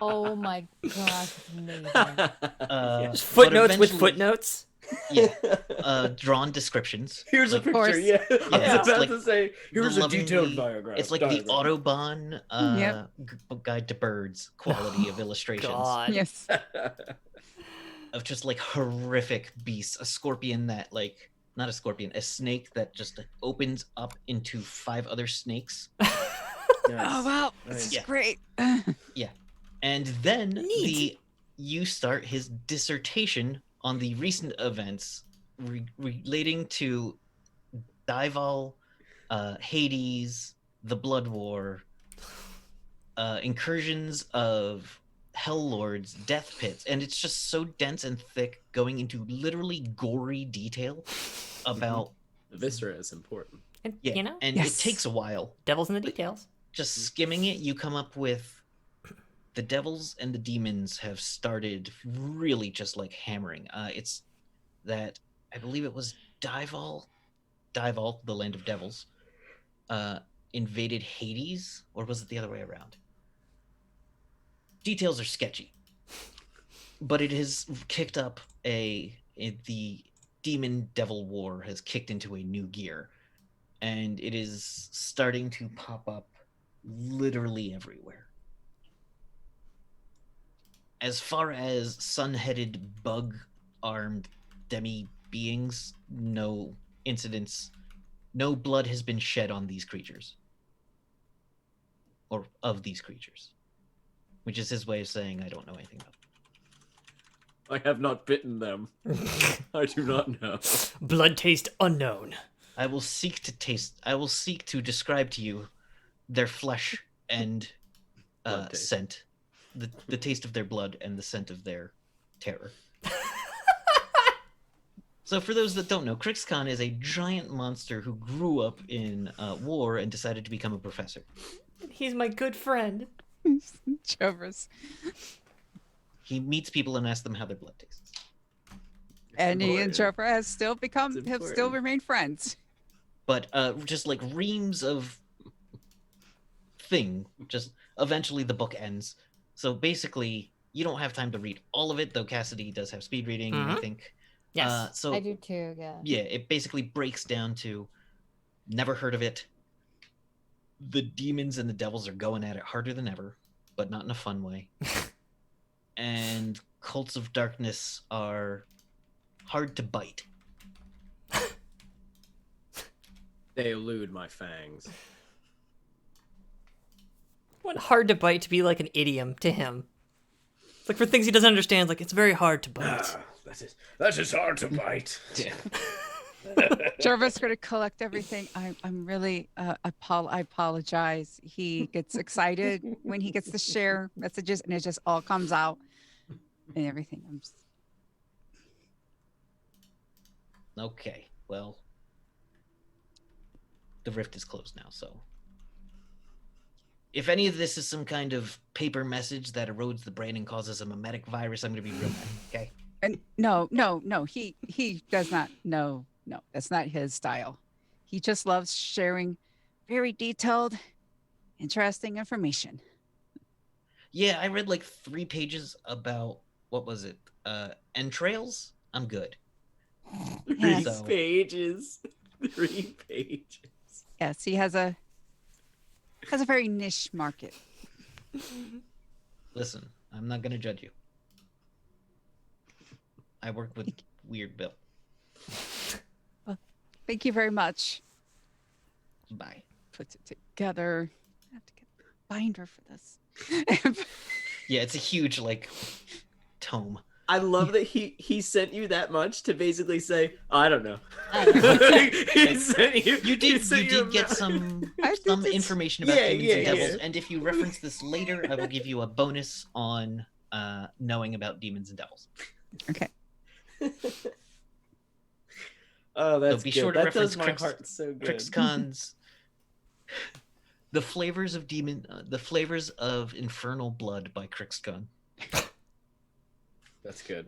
Oh my gosh, it's amazing. But Just footnotes with eventually- footnotes. Yeah, drawn descriptions. Here's a Like, picture. course. Yeah. I Yeah, was it's about like to say. Here's a detailed lovingly- diagram. It's like the Autobahn Yep. guide to birds quality of illustrations God. Yes. of just like horrific beasts. A scorpion that like not a scorpion, a snake that just opens up into 5 other snakes. Oh wow, this Nice. is Yeah. great. And then Neat. you start his dissertation on the recent events relating to Dival, Hades, the Blood War, incursions of Hell Lords, Death Pits, and it's just so dense and thick, going into literally gory detail about The viscera is important. And, yeah, you know, and Yes. it takes a while. devil's in the details. Just skimming it, you come up with the devils and the demons have started really just like hammering. It's that I believe it was Dival, the land of devils, invaded Hades, or was it the other way around? Details are sketchy, but it has kicked up the demon devil war has kicked into a new gear, and it is starting to pop up literally everywhere. As far as sun-headed, bug-armed demi-beings, no incidents, no blood has been shed on these creatures. Or of these creatures. Which is his way of saying, I don't know anything about them. I have not bitten them. I do not know. Blood taste unknown. I will seek to describe to you their flesh and Blood taste. scent, the taste of their blood and the scent of their terror. So for those that don't know, Crixcon is a giant monster who grew up in war and decided to become a professor. He's my good friend. Jover's. He meets people and asks them how their blood tastes. And he and important. Jover have still It's important. remained friends. But just like reams of thing, just eventually the book ends. So basically, you don't have time to read all of it, though Cassidy does have speed reading, I Mhm. think. Yes. So I do too. Yeah. yeah, it basically breaks down to never heard of it. The demons and the devils are going at it harder than ever, but not in a fun way. And cults of darkness are hard to bite. They elude my fangs. Want hard to bite to be like an idiom to him. It's like for things he doesn't understand, like it's very hard to bite. That is hard to bite. Yeah. Jarvis going to collect everything. I'm really I apologize. He gets excited when he gets to share messages, and it just all comes out and everything. I'm just, Okay, well, the rift is closed now, so if any of this is some kind of paper message that erodes the brain and causes a mimetic virus, I'm gonna be real mad. Okay. and no. He does not. No, that's not his style. He just loves sharing very detailed, interesting information. Yeah, I read like 3 pages about what was it? Entrails? I'm good. Yes. So- Pages. 3 pages. Yes, he has a very niche market. Listen, I'm not gonna judge you. I work with Weird Bill. Thank you very much. Bye. Puts it together. I have to get a binder for this. Yeah, it's a huge like tome. I love that he sent you that much to basically say, I don't know. I don't know. He sent You he did sent you a get map. some I did some this- information about Yeah, demons yeah, and devils, yeah. and if you reference this later, I will give you a bonus on knowing about demons and devils. Okay. Oh, that's be good. sure to That reference does my heart so good. Crixcon's the flavors of infernal blood by Crixcon. That's good.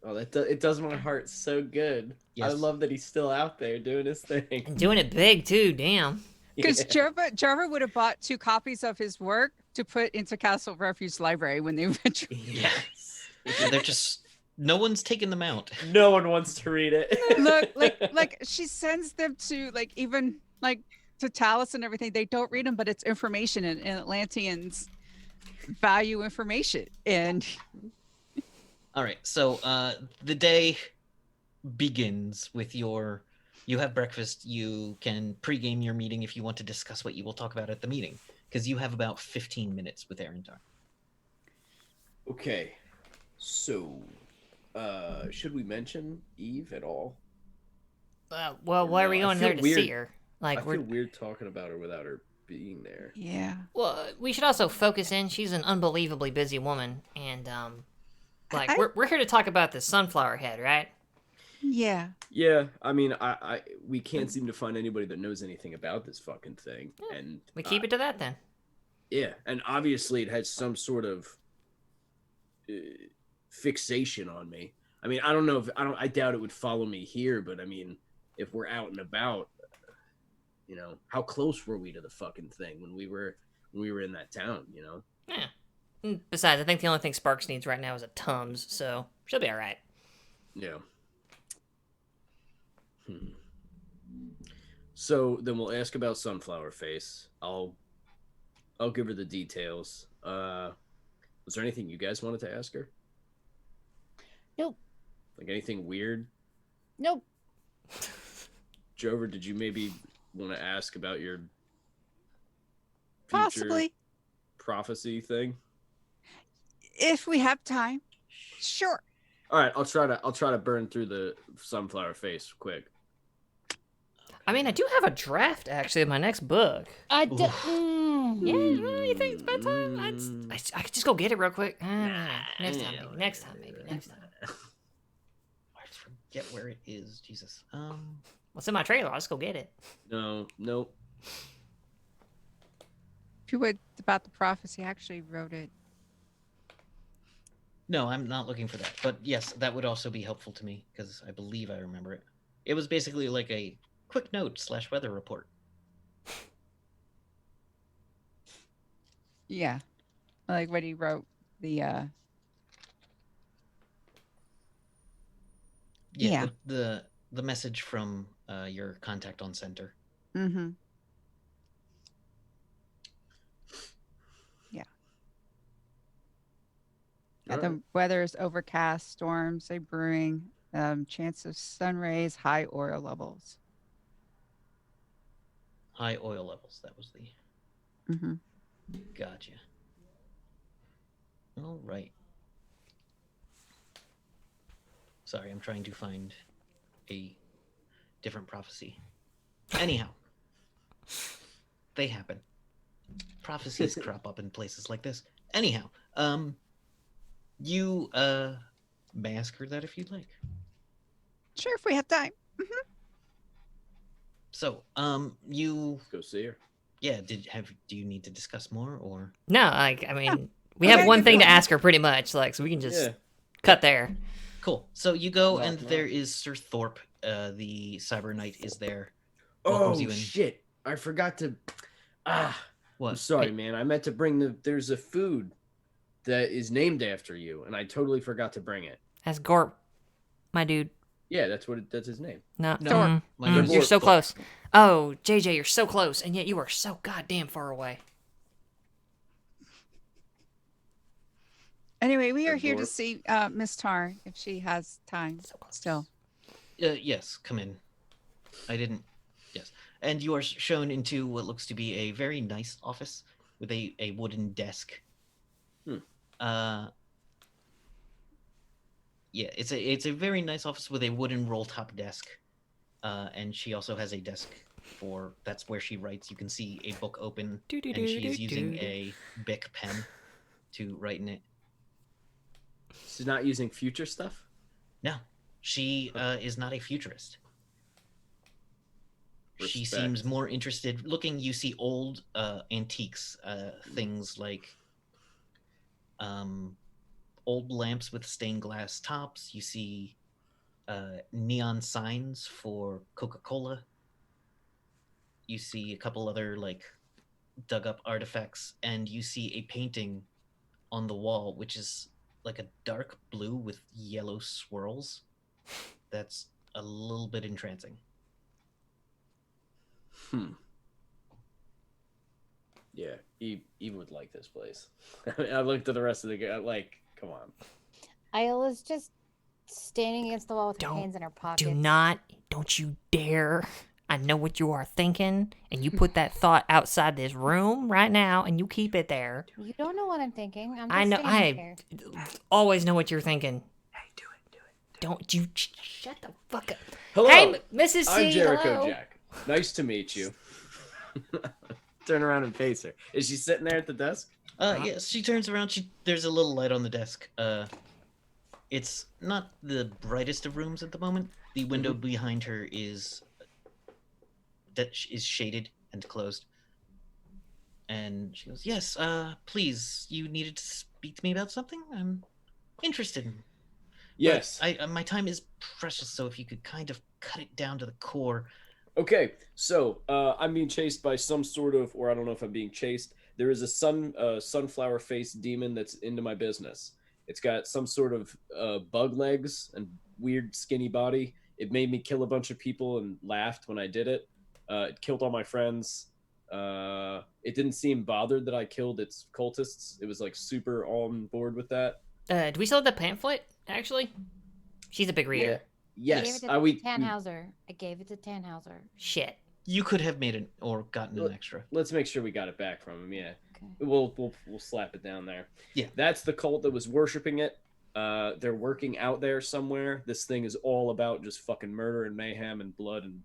Oh, it does my heart so good. I Yes. love that he's still out there doing his thing. And doing it big too, damn. Because Yeah. Java would have bought 2 copies of his work to put into Castle Refuge Library when they eventually. Yes. They're just no one's taking them out. No one wants to read it. Look, like she sends them to even to Talus and everything. They don't read them, but it's information, and Atlanteans value information. And All right, so the day begins with you have breakfast. You can pregame your meeting if you want to discuss what you will talk about at the meeting, because you have about 15 minutes with Arentar. Okay, so should we mention Eve at all? Well, why are we No, I going there feel to weird. see her? Like I we're feel weird talking about her without her being there. yeah, well, we should also focus in. She's an unbelievably busy woman, and like I- we're here to talk about the sunflower head, right? yeah. Yeah, I mean, we can't seem to find anybody that knows anything about this fucking thing, and We keep it to that then. yeah, and obviously it has some sort of fixation on me. I mean, I don't know if I doubt it would follow me here, but I mean, if we're out and about, you know, how close were we to the fucking thing when we were in that town, you know? Yeah. And besides, I think the only thing Sparks needs right now is a Tums, so she'll be all right. Yeah. So then we'll ask about Sunflower Face. I'll give her the details. Was there anything you guys wanted to ask her? Nope. Like anything weird? Nope. Jover, did you maybe want to ask about your future Possibly. prophecy thing? If we have time, sure. All right, I'll try to burn through the sunflower face quick. I mean, I do have a draft actually of my next book. I do. Yeah, you think it's bedtime? I could just go get it real quick. Next time, maybe. Next time. I just forget where it is. Jesus. What's in my trailer? I'll just go get it. No, nope. If you would about the prophecy, I actually wrote it. No, I'm not looking for that. But yes, that would also be helpful to me because I believe I remember it. It was basically like a quick note / weather report. Yeah, like what he wrote. Yeah. The message from your contact on center. Mm-hmm. Yeah. The weather is overcast, storms are brewing, chance of sun rays, high oil levels. High oil levels. That was the. Mm-hmm. Gotcha. All right. Sorry, I'm trying to find a different prophecy. Anyhow, they happen. Prophecies crop up in places like this. Anyhow, you may ask her that if you'd like. Sure, if we have time. So, you Go see her. yeah, do you need to discuss more or No, like, I mean, we Okay, have one good thing to point. ask her pretty much, like, so we can just Yeah. cut there. cool. So you go Knock and them there out. is Sir Thorpe, the Cyber Knight is there. Oh Welcomes you in. shit! I forgot to. I'm What? sorry, man. I meant to bring There's a food that is named after you, and I totally forgot to bring it. That's Gorp, my dude. Yeah, that's his name. No, No, my name's you're so Thorpe. close. Oh, JJ, you're so close, and yet you are so goddamn far away. Anyway, we are Good here to lord. see Miss Tar if she has time So close. still. Yes, come in. I didn't. Yes, and you are shown into what looks to be a very nice office with a wooden desk. Yeah, it's a very nice office with a wooden roll top desk, and she also has a desk that's where she writes. You can see a book open, and she is using a Bic pen to write in it. She's not using future stuff. No, she is not a futurist. She Respect. seems more interested. Looking, you see old antiques, things like old lamps with stained glass tops. You see neon signs for Coca-Cola. You see a couple other like dug up artifacts, and you see a painting on the wall, which is like a dark blue with yellow swirls. That's a little bit entrancing. Yeah, Eve would like this place. I looked at the rest of the guy. Like, come on. Iola's just standing against the wall with her hands in her pockets. Don't you dare. I know what you are thinking, and you put that thought outside this room right now, and you keep it there. You don't know what I'm thinking. I'm just I know. standing here. Always know what you're thinking. Hey, do it. Don't you shut the fuck up. Hello, Hey, Mrs. C. I'm Jericho hello. Jack. Nice to meet you. Turn around and face her. Is she sitting there at the desk? Yes, she turns around. There's a little light on the desk. It's not the brightest of rooms at the moment. The window behind her is shaded and closed. And she goes, "Yes, please. You needed to speak to me about something. I'm interested. Yes. My time is precious, so if you could kind of cut it down to the core." Okay, so I'm being chased by some sort of, or I don't know if I'm being chased. There is a sunflower face demon that's into my business. It's got some sort of bug legs and weird skinny body. It made me kill a bunch of people and laughed when I did it. It killed all my friends. It didn't seem bothered that I killed its cultists. It was like super on board with that. Do we still have the pamphlet, actually? She's a big reader. Yeah. I gave Yes. it to Tannhauser. I gave it to Tannhauser. Shit. You could have made it or gotten an extra. Let's make sure we got it back from him. Yeah, Okay. we'll slap it down there. Yeah. That's the cult that was worshiping it. They're working out there somewhere. This thing is all about just fucking murder and mayhem and blood and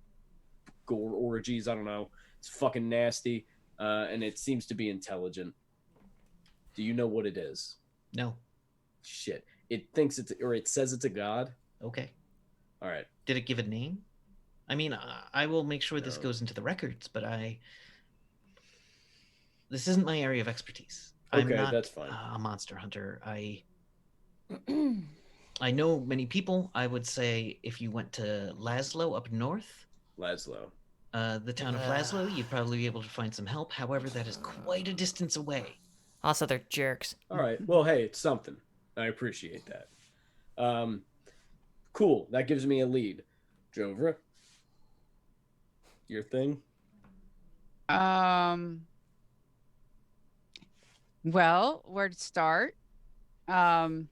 gore orgies. I don't know. It's fucking nasty, and it seems to be intelligent. Do you know what it is? No. Shit. It thinks it's, or it says it's a god. Okay. All right. Did it give a name? I mean, I will make sure this No. goes into the records, but this isn't my area of expertise. I'm Okay, not that's fine. a monster hunter. I know many people. I would say if you went to Laszlo up north, Laszlo. the town of Laszlo, you'd probably be able to find some help. However, that is quite a distance away. Also, they're jerks. All right. Well, hey, it's something. I appreciate that. Cool. That gives me a lead. Jovra, your thing? Well, where to start? Know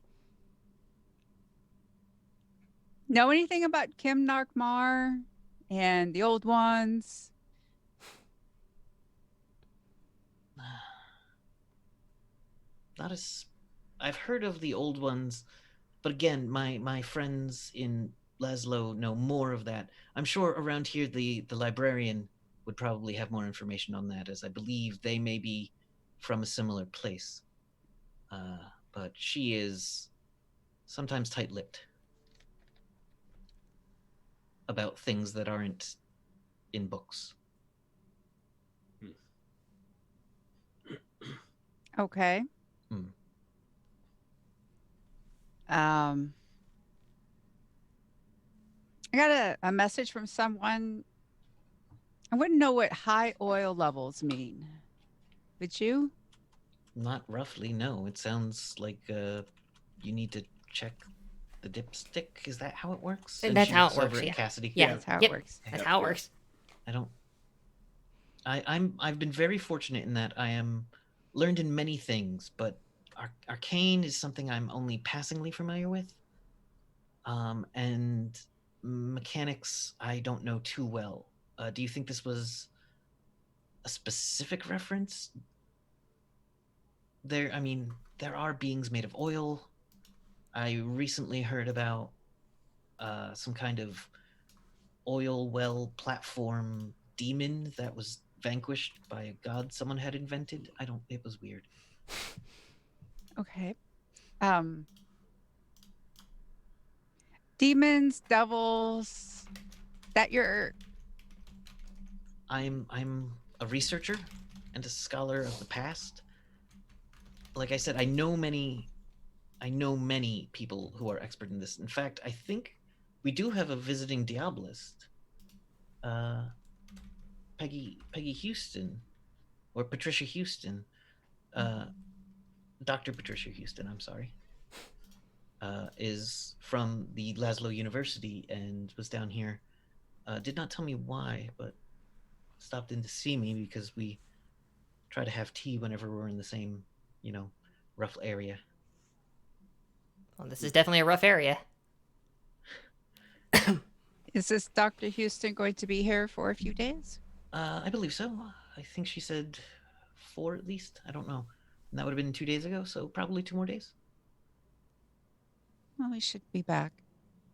anything about Kim Narkmar and the old ones? Not as I've heard of the old ones, but again, my friends in Laszlo know more of that. I'm sure around here the librarian would probably have more information on that, as I believe they may be from a similar place. But she is sometimes tight-lipped about things that aren't in books. Okay. Hmm. I got a message from someone. I wouldn't know what high oil levels mean. Would you? Not roughly, no. It sounds like you need to check the dipstick. Is that how it works? That's she how looks it works, over at yeah. Cassidy. Yeah. That's how Yep. it works. That's how it works. I don't. I've been very fortunate in that I am learned in many things, but arcane is something I'm only passingly familiar with. And mechanics I don't know too well. Do you think this was a specific reference? I mean, there are beings made of oil. I recently heard about some kind of oil well platform demon that was vanquished by a god someone had invented. It was weird. Okay. Demons, devils, that you're I'm a researcher and a scholar of the past. Like I said, I know many people who are expert in this. In fact, I think we do have a visiting Diabolist. Peggy Houston, or Patricia Houston, Dr. Patricia Houston, I'm sorry, is from the Laszlo University and was down here. Did not tell me why, but stopped in to see me because we try to have tea whenever we're in the same, rough area. Well, this is definitely a rough area. Is this Dr. Houston going to be here for a few days? I believe so. I think she said 4 at least. I don't know. And that would have been 2 days ago, so probably 2 more days. Well, we should be back.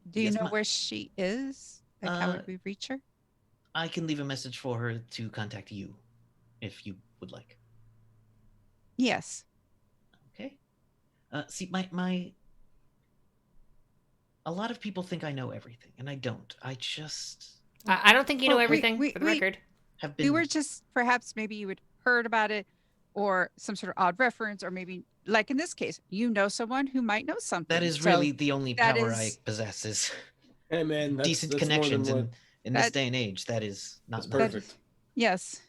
Do you Yes, know ma'am. where she is? Like, how would we reach her? I can leave a message for her to contact you, if you would like. Yes. Okay. See, a lot of people think I know everything, and I don't. I just I don't think you know Well, everything, we- for the record. have been. We were just perhaps maybe you had heard about it or some sort of odd reference, or maybe like in this case, you know someone who might know something. That is So really the only that power I is- possess is Hey, man, that's decent more than connections what- in this That- day and age. That is not That's nothing. perfect. Yes.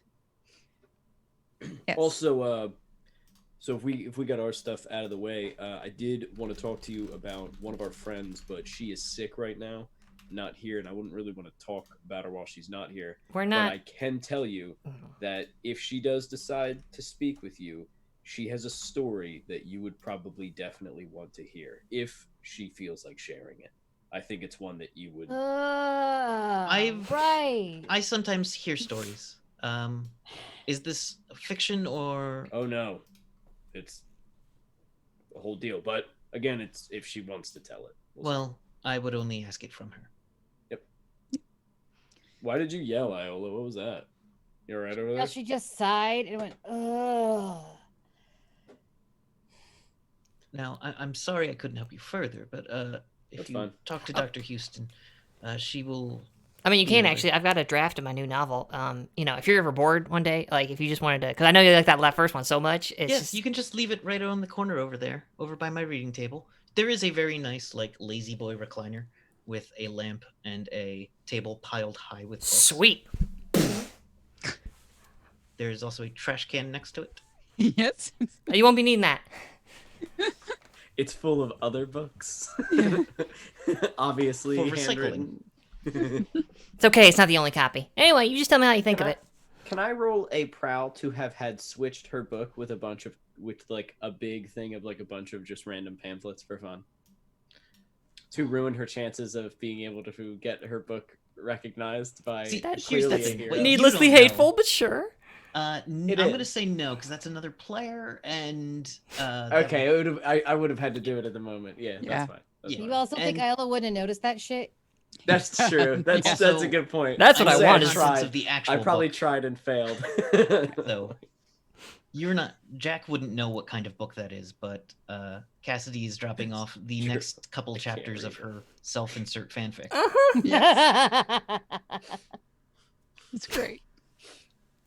Yes. Also, so if we got our stuff out of the way, I did want to talk to you about one of our friends, but she is sick right now, not here, and I wouldn't really want to talk about her while she's not here. We're But not. I can tell you that if she does decide to speak with you, she has a story that you would probably definitely want to hear if she feels like sharing it. I think it's one that you would. I right. I sometimes hear stories. Is this fiction or? Oh no, it's a whole deal. But again, it's if she wants to tell it. We'll see. Well, I would only ask it from her. Yep. Why did you yell, Iola? What was that? You all right over there? Well, she just sighed and went, ugh. Now, I'm sorry I couldn't help you further, but if That's you fine. talk to Dr. Houston, she will. I mean, you can Yeah. actually. I've got a draft of my new novel. If you're ever bored one day, like if you just wanted to, because I know you like that first one so much. It's Yes, just, you can just leave it right on the corner over there, over by my reading table. There is a very nice, like, lazy boy recliner with a lamp and a table piled high with books. sweet. There is also a trash can next to it. Yes. You won't be needing that. It's full of other books. Obviously, For recycling. handwritten. It's okay. It's not the only copy. Anyway, you just tell me how you think of it. Can I roll a prowl to have had switched her book with like a big thing of like a bunch of just random pamphlets for fun? To ruin her chances of being able to get her book recognized by See, clearly that's a hero. what you Needlessly don't know. hateful, but sure. I'm It going to is. say no, because that's another player, and... Okay, I would have had to do it at the my Yeah, Yeah. that's fine. That's Yeah. fine. You also think And- Isla wouldn't have noticed that shit? That's true. That's Yeah. that's a Also, good point. That's what I'd I say want I is- tried. Of the I actual probably book. tried and failed. So you're not Jack wouldn't know what kind of book that is, but Cassidy is dropping off the True. next couple I can't chapters of read it. her self-insert fanfic. It's great.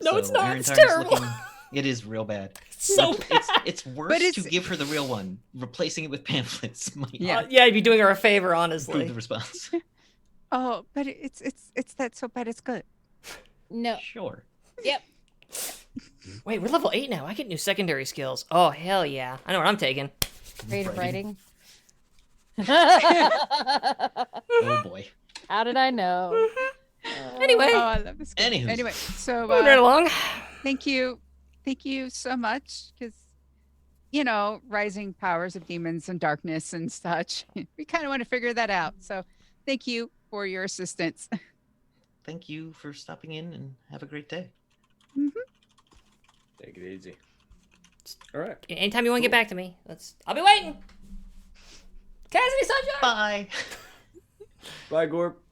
No, it's not. It's Aaron Tarn's terrible. It is real bad. So It's worse But it's- to give her the real one. Replacing it with pamphlets might Yeah. yeah, you'd be doing her a favor, improve honestly. the response. Oh, but it's that so bad it's good. No. Sure. Yep. Wait, we're level 8 now. I get new secondary skills. Oh, hell yeah. I know what I'm taking. Creative writing. Oh boy. How did I know? Anyway, Oh, I love this game. Anywho. Anyway, so moving right along. thank you so much, because rising powers of demons and darkness and such. We kind of want to figure that out. So thank you for your assistance. Thank you for stopping in and have a great day. Take it easy. All right. Anytime you want to get back to me, I'll be waiting. Cassidy Sunshine. Bye. Bye, Gorp.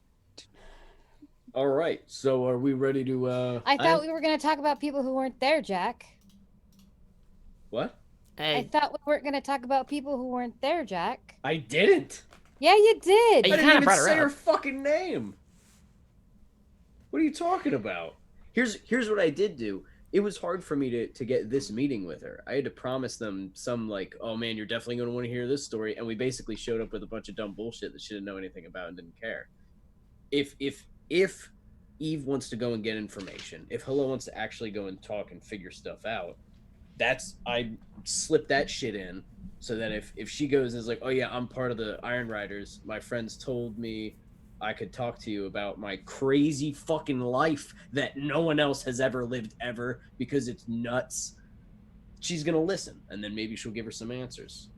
All right. So, are we ready to? I thought we were going to talk about people who weren't there, Jack. What? I Hey, thought we weren't going to talk about people who weren't there, Jack. I didn't. Yeah, you did. Hey, I you didn't kinda even brought her say her up. fucking name. What are you talking about? Here's what I did do. It was hard for me to get this meeting with her. I had to promise them some like, oh man, you're definitely going to want to hear this story, and we basically showed up with a bunch of dumb bullshit that she didn't know anything about and didn't care. If Eve wants to go and get information, if Hello wants to actually go and talk and figure stuff out, I slip that shit in so that if she goes and is like, oh yeah, I'm part of the Iron Riders, my friends told me I could talk to you about my crazy fucking life that no one else has ever lived ever because it's nuts. She's gonna listen, and then maybe she'll give her some answers.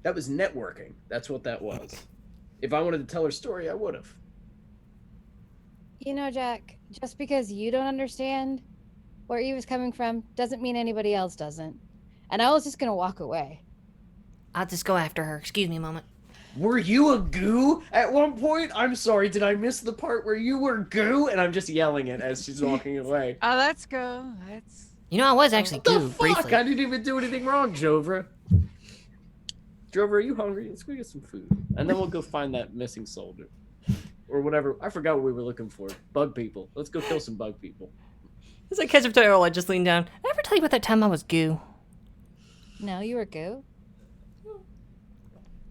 That was networking. That's what that was. If I wanted to tell her story, I would have. Jack, just because you don't understand where Eve is coming from doesn't mean anybody else doesn't. And I was just going to walk away. I'll just go after her. Excuse me a moment. Were you a goo at one point? I'm sorry, did I miss the part where you were goo? And I'm just yelling it as she's walking away. Oh, let's go. Let's. I was actually What the goo fuck? briefly. I didn't even do anything wrong, Jovra. Jovra, are you hungry? Let's go get some food. And then we'll go find that missing soldier. Or whatever. I forgot what we were looking for. Bug people. Let's go kill some bug people. As I catch up to Earl, I just lean down. Did I ever tell you about that time I was goo? No, you were goo.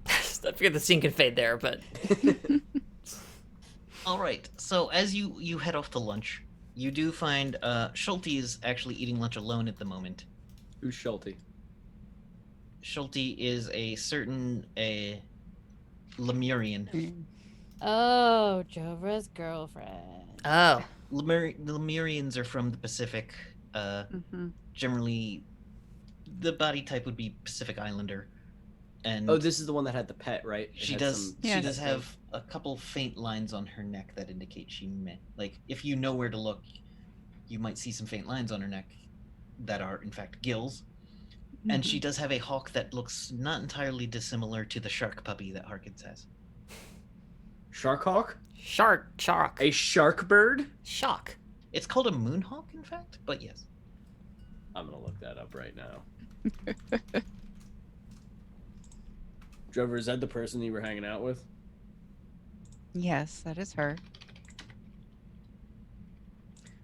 I figured the scene could fade there, but All right. So as you head off to lunch, you do find Schulte is actually eating lunch alone at the moment. Who's Schulte? Schulte is a certain Lemurian. Oh, Jovra's girlfriend. oh, The Lemurians are from the Pacific. Mhm. Generally, the body type would be Pacific Islander. And Oh, this is the one that had the pet, right? It she had does. some- She Yes. does have a couple faint lines on her neck that indicate she met. Like, if you know where to look, you might see some faint lines on her neck that are, in fact, gills. And she does have a hawk that looks not entirely dissimilar to the shark puppy that Harkins has. Shark hawk? Shark. A shark bird? Shock. It's called a moonhawk, in fact, but yes. I'm gonna look that up right now. Trevor, is that the person you were hanging out with? Yes, that is her.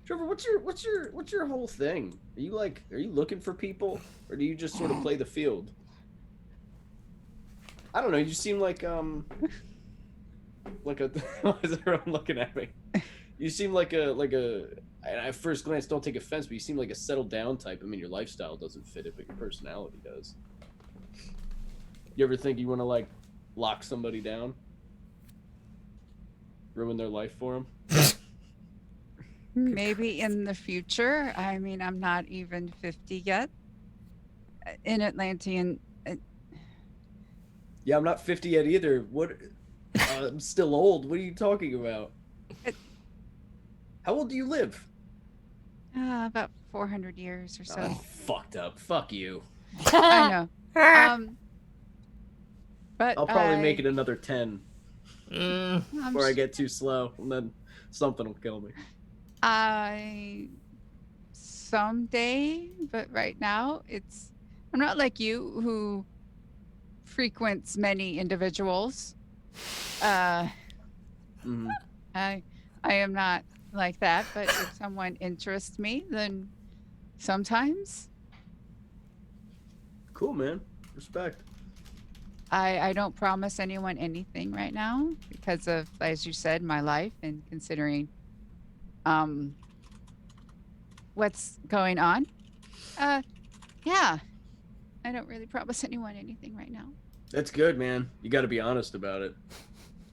Trevor, what's your whole thing? Are you looking for people, or do you just sort of play the field? I don't know. You seem like a. Why is everyone looking at me? You seem like a. And at first glance, don't take offense, but you seem like a settled down type. I mean, your lifestyle doesn't fit it, but your personality does. You ever think you want to like lock somebody down, ruin their life for them? Maybe in the future. I mean, I'm not even 50 yet. In Atlantean, Yeah, I'm not 50 yet either. What? I'm still old. What are you talking about? How old do you live? about 400 years or so. Oh, fucked up. Fuck you. I know. But I'll probably make it another 10 Mm, before I get too slow, and then something will kill me. Someday, but right now I'm not like you who frequents many individuals. Mhm. I am not like that, but if someone interests me, then sometimes Cool, man. Respect. I don't promise anyone anything right now because of, as you said, my life and considering what's going on. Yeah. I don't really promise anyone anything right now. That's good, man. You got to be honest about it.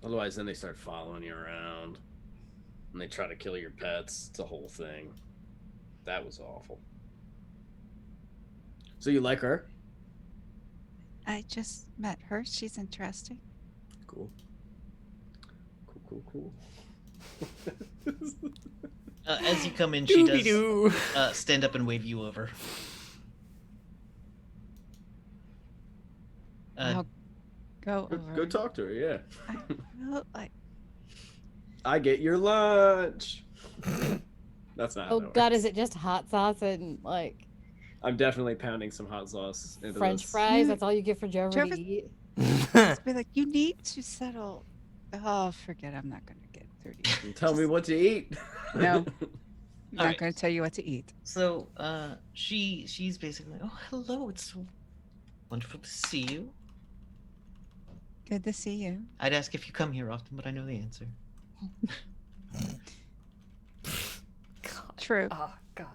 Otherwise, then they start following you around, and they try to kill your pets. It's a whole thing. That was awful. So you like her? I just met her. She's interesting. Cool. Cool. As you come in, she does Doo-be-doo. stand up and wave you over. I'll go over. Go talk to her, yeah. I will, I get your lunch. That's not how Oh that God, works. is it just hot sauce and like I'm definitely pounding some hot sauce into French this. fries? That's all you get for Joe Trevor- to eat. just be like, you need to settle. Oh, forget. I'm not going to get 30. Tell me what to eat. No. I'm not Alright. going to tell you what to eat. So, she's basically like, oh, hello, it's so wonderful to see you. Good to see you. I'd ask if you come here often, but I know the answer. God. True. Oh God.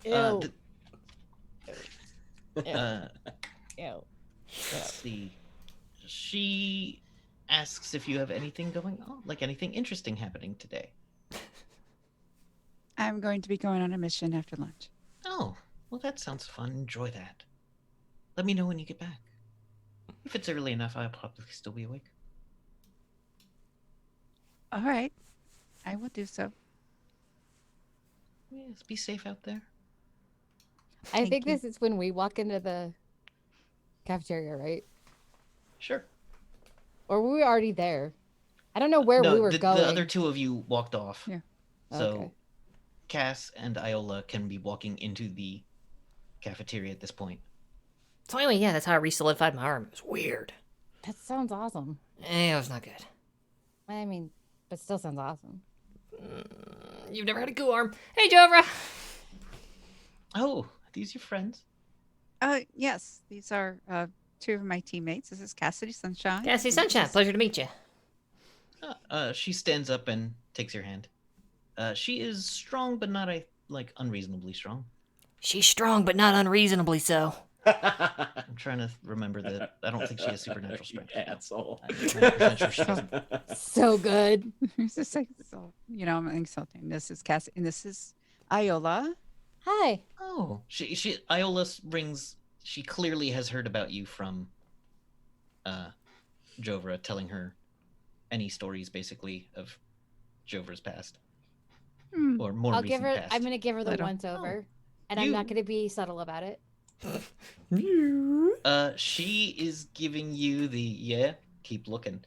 Ew. Ew. Let's see. She asks if you have anything going on, like anything interesting happening today. I'm going to be going on a mission after lunch. Oh, well, that sounds fun. Enjoy that. Let me know when you get back. If it's early enough, I'll probably still be awake. All right. I will do so. Yes, be safe out there. I Thank think you. this is when we walk into the cafeteria, right? Sure. Or were we already there? I don't know where no, we were the, going. the other two of you walked off. Yeah. So Okay. Cass and Iola can be walking into the cafeteria at this point. So anyway, yeah, that's how I re-solidified my arm. It was weird. That sounds awesome. It was not good. I mean, but still sounds awesome. You've never had a goo arm. Hey, Jovra. Oh, are these your friends? Yes. These are two of my teammates. This is Cassidy Sunshine. Cassie and Sunshine. this is- Pleasure to meet you. She stands up and takes your hand. She is strong, but not unreasonably strong. She's strong, but not unreasonably so. I'm trying to remember that. I don't think she has supernatural strength. You asshole. I'm 90% sure she doesn't. So good. It's just like, so, I'm insulting. This is Cassie, and this is Iola. Hi. Oh, Iola brings. She clearly has heard about you from Jovra, telling her any stories basically of Jovra's past Hmm. or more I'll recent give her. past. I'm gonna give her the Little. once over, and you- I'm not gonna be subtle about it. She is giving you the keep looking.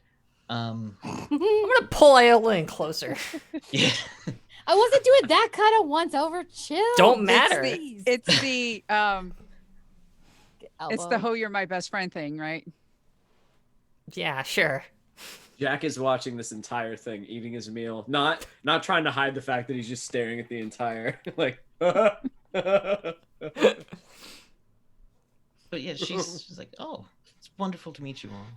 I'm gonna pull Iola in closer. Yeah. I wasn't doing that kind of once over. Chill. Don't matter. Please. It's the it's the Elbow. "ho, you're my best friend" thing, right? Yeah, sure. Jack is watching this entire thing, eating his meal, not trying to hide the fact that he's just staring at the entire like. But yeah, she's like, "Oh, it's wonderful to meet you all.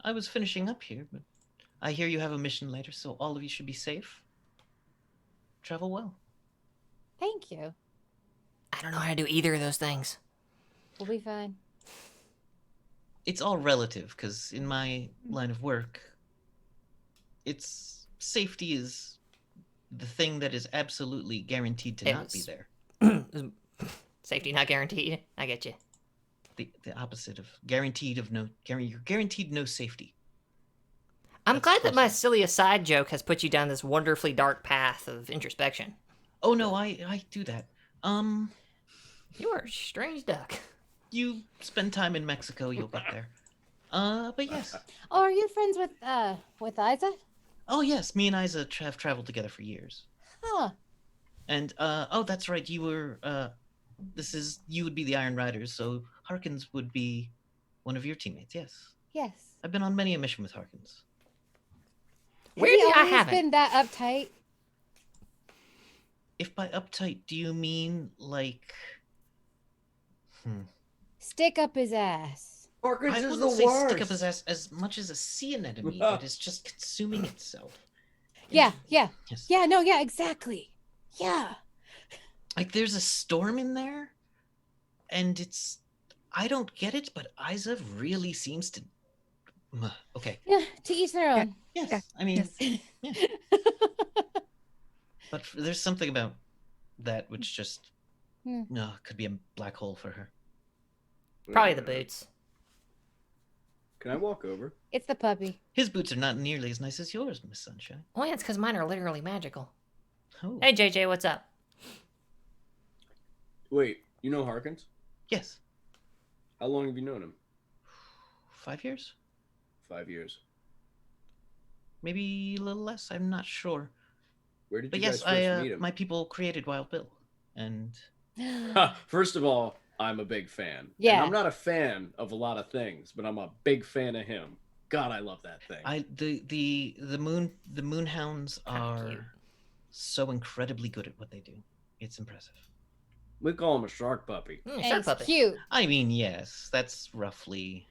I was finishing up here, but I hear you have a mission later, so all of you should be safe. Travel well." Thank you. I don't know how to do either of those things. We'll be fine. It's all relative, because in my line of work, it's safety is the thing that is absolutely guaranteed to It not be was- there. Safety not guaranteed. I get you. The opposite of guaranteed of no you're guaranteed no safety. I'm That's glad that my closer. silly aside joke has put you down this wonderfully dark path of introspection. Oh no, I do that. You are a strange duck. You spend time in Mexico, you'll get there. But yes. Oh, are you friends with Isa? Oh yes, me and Isa have traveled together for years. Huh. And oh, that's right. You were you would be the Iron Riders, so Harkins would be one of your teammates. Yes, Yes. I've been on many a mission with Harkins. Weirdly, Has he I always haven't. been that uptight? If by uptight do you mean like, Stick up his ass. Harkins I is wouldn't the say worst. stick up his ass as much as a sea anemone that is just consuming itself. Yeah, yeah, Yes. yeah. No, yeah, exactly. Yeah. Like there's a storm in there, and I don't get it, but Isa really seems to. Okay. Yeah. To each their Yeah. own. Yes. Yeah. I mean, Yes. but there's something about that which just Hmm. no could be a black hole for her. Probably the boots. Can I walk over? It's the puppy. His boots are not nearly as nice as yours, Miss Sunshine. Oh, yeah, it's because mine are literally magical. Oh. Hey, JJ, what's up? Wait, you know Harkins? Yes. How long have you known him? 5 years, 5 years. maybe a little less. I'm not sure. Where did But you yes, guys first meet him? my people created Wild Bill, and First of all, I'm a big fan. Yeah. And I'm not a fan of a lot of things, but I'm a big fan of him. God, I love that thing. the Moonhounds How are cute. so incredibly good at what they do. It's impressive. We call him a shark puppy. Shark And it's puppy. cute. I mean, yes, that's roughly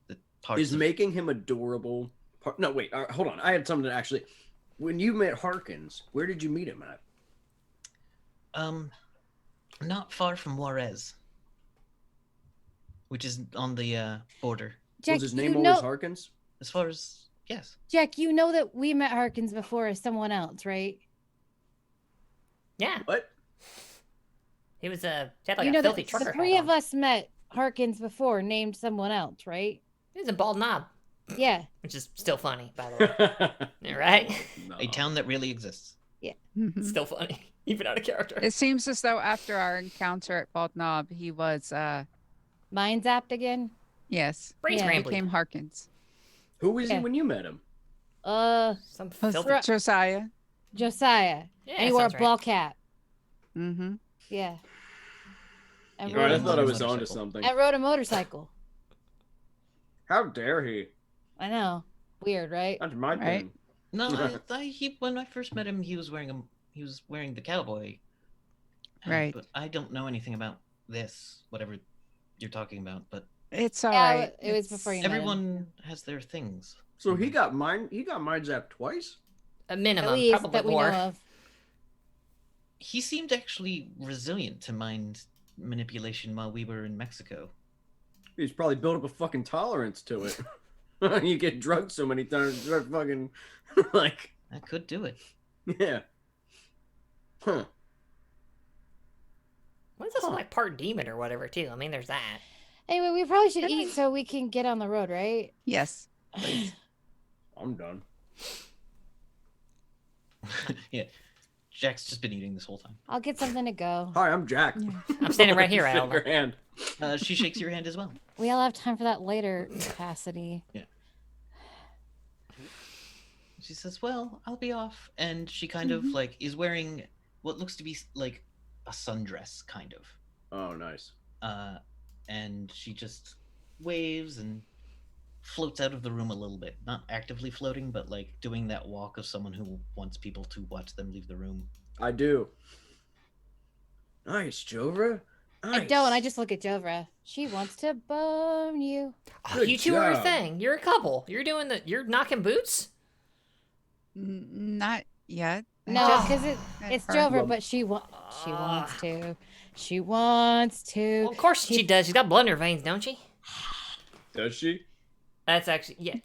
the parts. Is making him adorable. No, wait. Hold on. I had something to actually. When you met Harkins, where did you meet him at? Not far from Juarez, which is on the border. Jack, Was his name you always know, Harkins? As far as yes, Jack, you know that we met Harkins before as someone else, right? Yeah, What? he was he had like you a know filthy that trucker the hat three on. of us met Harkins before, named someone else, right? He was a bald knob, Yeah. which is still funny, by the way. Yeah, right? No. a town that really exists. Mhm. Still funny, even out of character. It seems as though after our encounter at Bald Knob, he was Mind zapped again. yes, Brain Yeah. scrambly. became Harkins. Who was he Yeah. when you met him? Some Was filthy. Josiah. Josiah. Yeah, And he wore a sounds right. ball cap. Mm-hmm. Yeah. And Yeah, All right, I Rode a thought I was motorcycle. onto something. and rode a motorcycle. How dare he? I know. Weird, right? That's my Right. thing. No, when I first met him, he was wearing the cowboy. hat, Right. But I don't know anything about this, whatever you're talking about. But It's all Yeah, right. it was before you met him. everyone has their things. So he got mine. He got mind zapped twice. A At minimum, least probably that we more. know of. He seemed actually resilient to mind manipulation while we were in Mexico. He's probably built up a fucking tolerance to it. You get drugged so many times, you start fucking like That could do it. yeah. Huh. What is this like part demon or whatever too? I mean, there's that. Anyway, we probably should Can eat I- so we can get on the road, right? Yes. I'm done. Yeah, Jack's just been eating this whole time. I'll get something to go. Hi, I'm Jack. Yeah. I'm standing right here, Shake Alva. your hand. She shakes your hand as well. We all have time for that later, Cassidy. She says, "Well, I'll be off," and she kind of like is wearing what looks to be like a sundress, kind of. Oh, nice. And she just waves and floats out of the room a little bit. Not actively floating, but like doing that walk of someone who wants people to watch them leave the room. I do. Nice, Jovra. Nice. I don't. I just look at Jovra. She wants to bone you. Oh, Good you two are a job. thing. You're a couple. You're knocking boots? Not yet. No, because it's her. Jovra, Well- but she wants to. She wants to. Well, of course she does. She's got blood in her veins, don't she? Does she? That's actually, yeah.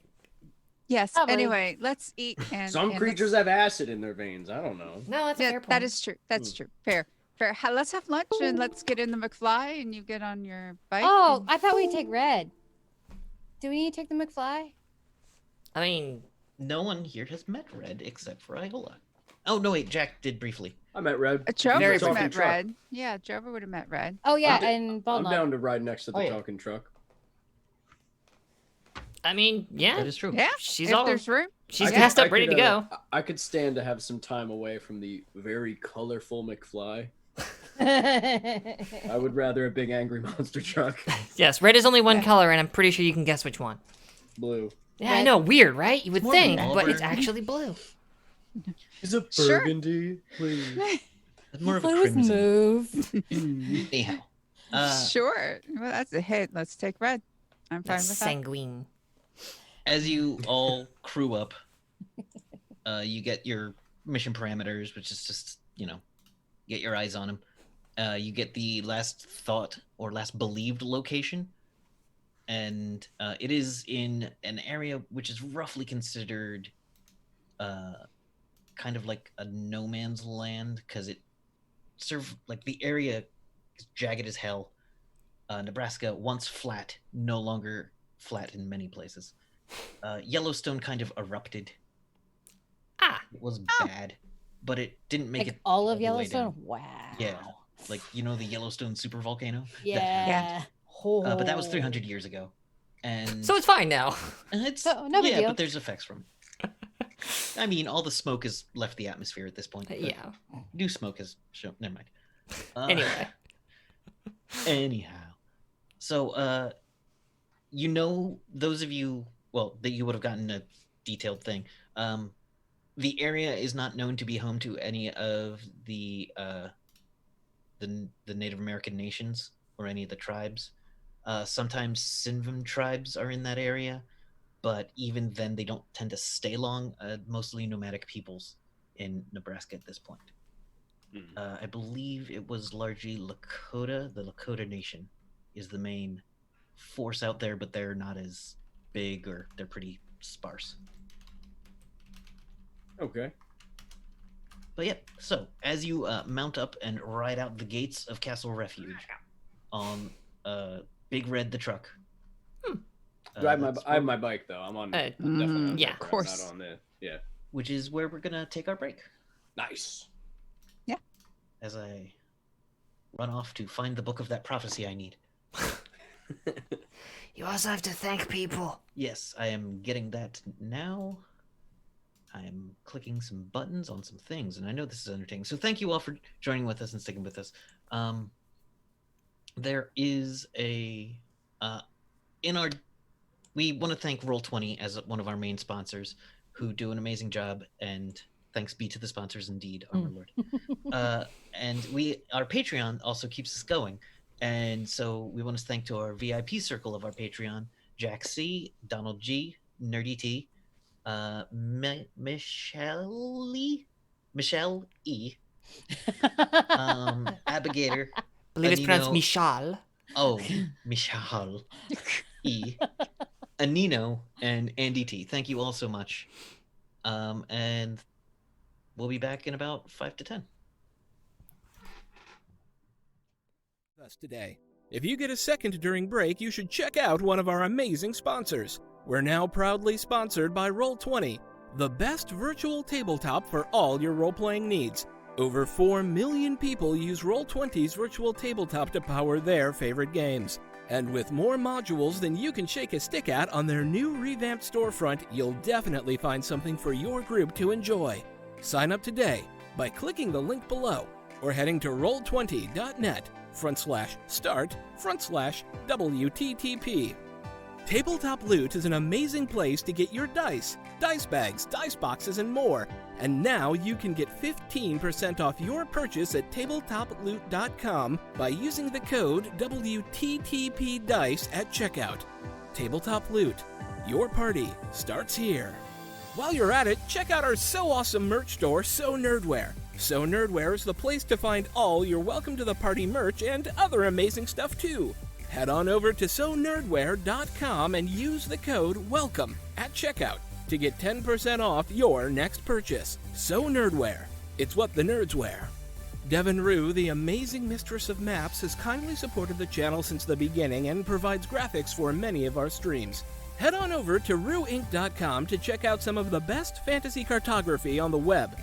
Yes. Probably. Anyway, let's eat. And Some and creatures let's- have acid in their veins. I don't know. No, that's a Yeah, fair point. that is true. That's true. Fair. Fair. Let's have lunch and let's get in the McFly and you get on your bike. Oh, and- I thought we'd take Red. Do we need to take the McFly? I mean, No one here has met Red except for Iola. Oh no, wait, Jack did briefly. I met Red. Jover Very would have talking met truck. Red. Yeah, Jover would have met Red. Oh yeah, I'm d- and I'm Baldnut. down to ride next to the Oh, yeah. talking truck. I mean, yeah. That is true. Yeah. She's if all, there's room. she's I gassed could- up, ready to could, go. I could stand to have some time away from the very colorful McFly. I would rather a big angry monster truck. Yes, red is only one Yeah. color, and I'm pretty sure you can guess which one. Blue. Yeah, I Red. know, weird, right? You would more of a think, but it's Auburn. actually blue. Is it Sure. burgundy, please? It's more of a If I was crimson. moved. Anyhow, Sure. Well, that's a hit. Let's take Red. I'm fine That's with that. sanguine. as you all crew up, you get your mission parameters, which is just get your eyes on him. You get the last thought or last believed location, and it is in an area which is roughly considered kind of like a no man's land because it like the area is jagged as hell. Nebraska, once flat, no longer flat in many places. Yellowstone kind of erupted. Ah, It was bad, but it didn't make Like it all of the way down. Yellowstone? Wow. Yeah, like the Yellowstone super volcano. Yeah. But that was Oh. 300 years ago, and so it's fine now. it's So, no big yeah, deal. but there's effects from it. I mean, all the smoke has left the atmosphere at this point. but Yeah. new smoke has shown. Never mind. Anyway. Anyhow, so those of you that you would have gotten a detailed thing. The area is not known to be home to any of the Native American nations or any of the tribes. Sometimes Sinvam tribes are in that area, but even then they don't tend to stay long. Mostly nomadic peoples in Nebraska at this point. I believe it was largely Lakota. The Lakota Nation is the main force out there, but they're not as big, or they're pretty sparse. Okay. But yeah, so as you mount up and ride out the gates of Castle Refuge on Big Red the truck. I have that's I have where- my bike though. I'm on. Uh, I'm definitely on yeah. bike Of ride, course. Not on the. Yeah. which is where we're gonna take our break Nice. as I run off to find the book of that prophecy I need. You also have to thank people. Yes, I am getting that now. I am clicking some buttons on some things, and I know this is entertaining. So thank you all for joining with us and sticking with us. There is a we want to thank Roll20 as one of our main sponsors, who do an amazing job, and thanks be to the sponsors indeed, Armor Lord. And our Patreon also keeps us going, and so we want to thank to our VIP circle of our Patreon: Jack C, Donald G, Nerdy T, Michelle E, Abigator. I believe it's pronounced Anino- Michal. Oh, Michelle E, Anino, and Andy T. Thank you all so much. And we'll be back in about 5 to 10. Us today. If you get a second during break, you should check out one of our amazing sponsors. We're now proudly sponsored by Roll20, the best virtual tabletop for all your role-playing needs. Over 4 million people use Roll20's virtual tabletop to power their favorite games. And with more modules than you can shake a stick at on their new revamped storefront, you'll definitely find something for your group to enjoy. Sign up today by clicking the link below or heading to roll20.net/start/WTTP. Tabletop Loot is an amazing place to get your dice bags, dice boxes, and more. And now you can get 15% off your purchase at tabletoploot.com by using the code WTTPDICE at checkout. Tabletop Loot. Your party starts here. While you're at it, check out our so awesome merch store, So Nerdware. So Nerdware is the place to find all your Welcome to the Party merch and other amazing stuff too. Head on over to sonerdware.com and use the code WELCOME at checkout to get 10% off your next purchase. So Nerdware. It's what the nerds wear. Devin Rue, the amazing mistress of maps, has kindly supported the channel since the beginning and provides graphics for many of our streams. Head on over to rueinc.com to check out some of the best fantasy cartography on the web.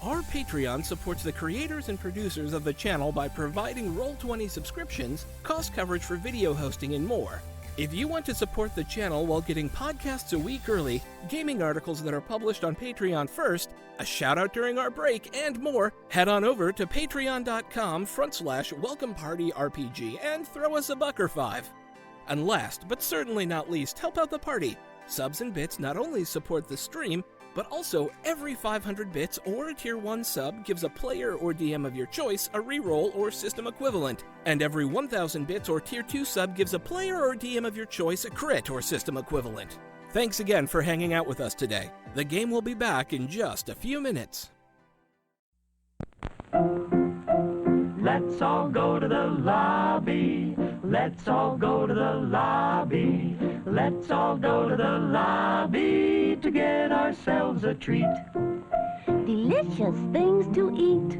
Our Patreon supports the creators and producers of the channel by providing Roll20 subscriptions, cost coverage for video hosting, and more. If you want to support the channel while getting podcasts a week early, gaming articles that are published on Patreon first, a shout out during our break, and more, head on over to patreon.com/welcomepartyrpg and throw us a buck or $5. And last, but certainly not least, help out the party. Subs and bits not only support the stream, but also every 500 bits or a tier 1 sub gives a player or DM of your choice a reroll or system equivalent, and every 1000 bits or tier 2 sub gives a player or DM of your choice a crit or system equivalent. Thanks again for hanging out with us today. The game will be back in just a few minutes. Let's all go to the lobby. Let's all go to the lobby. Let's all go to the lobby to get ourselves a treat. Delicious things to eat.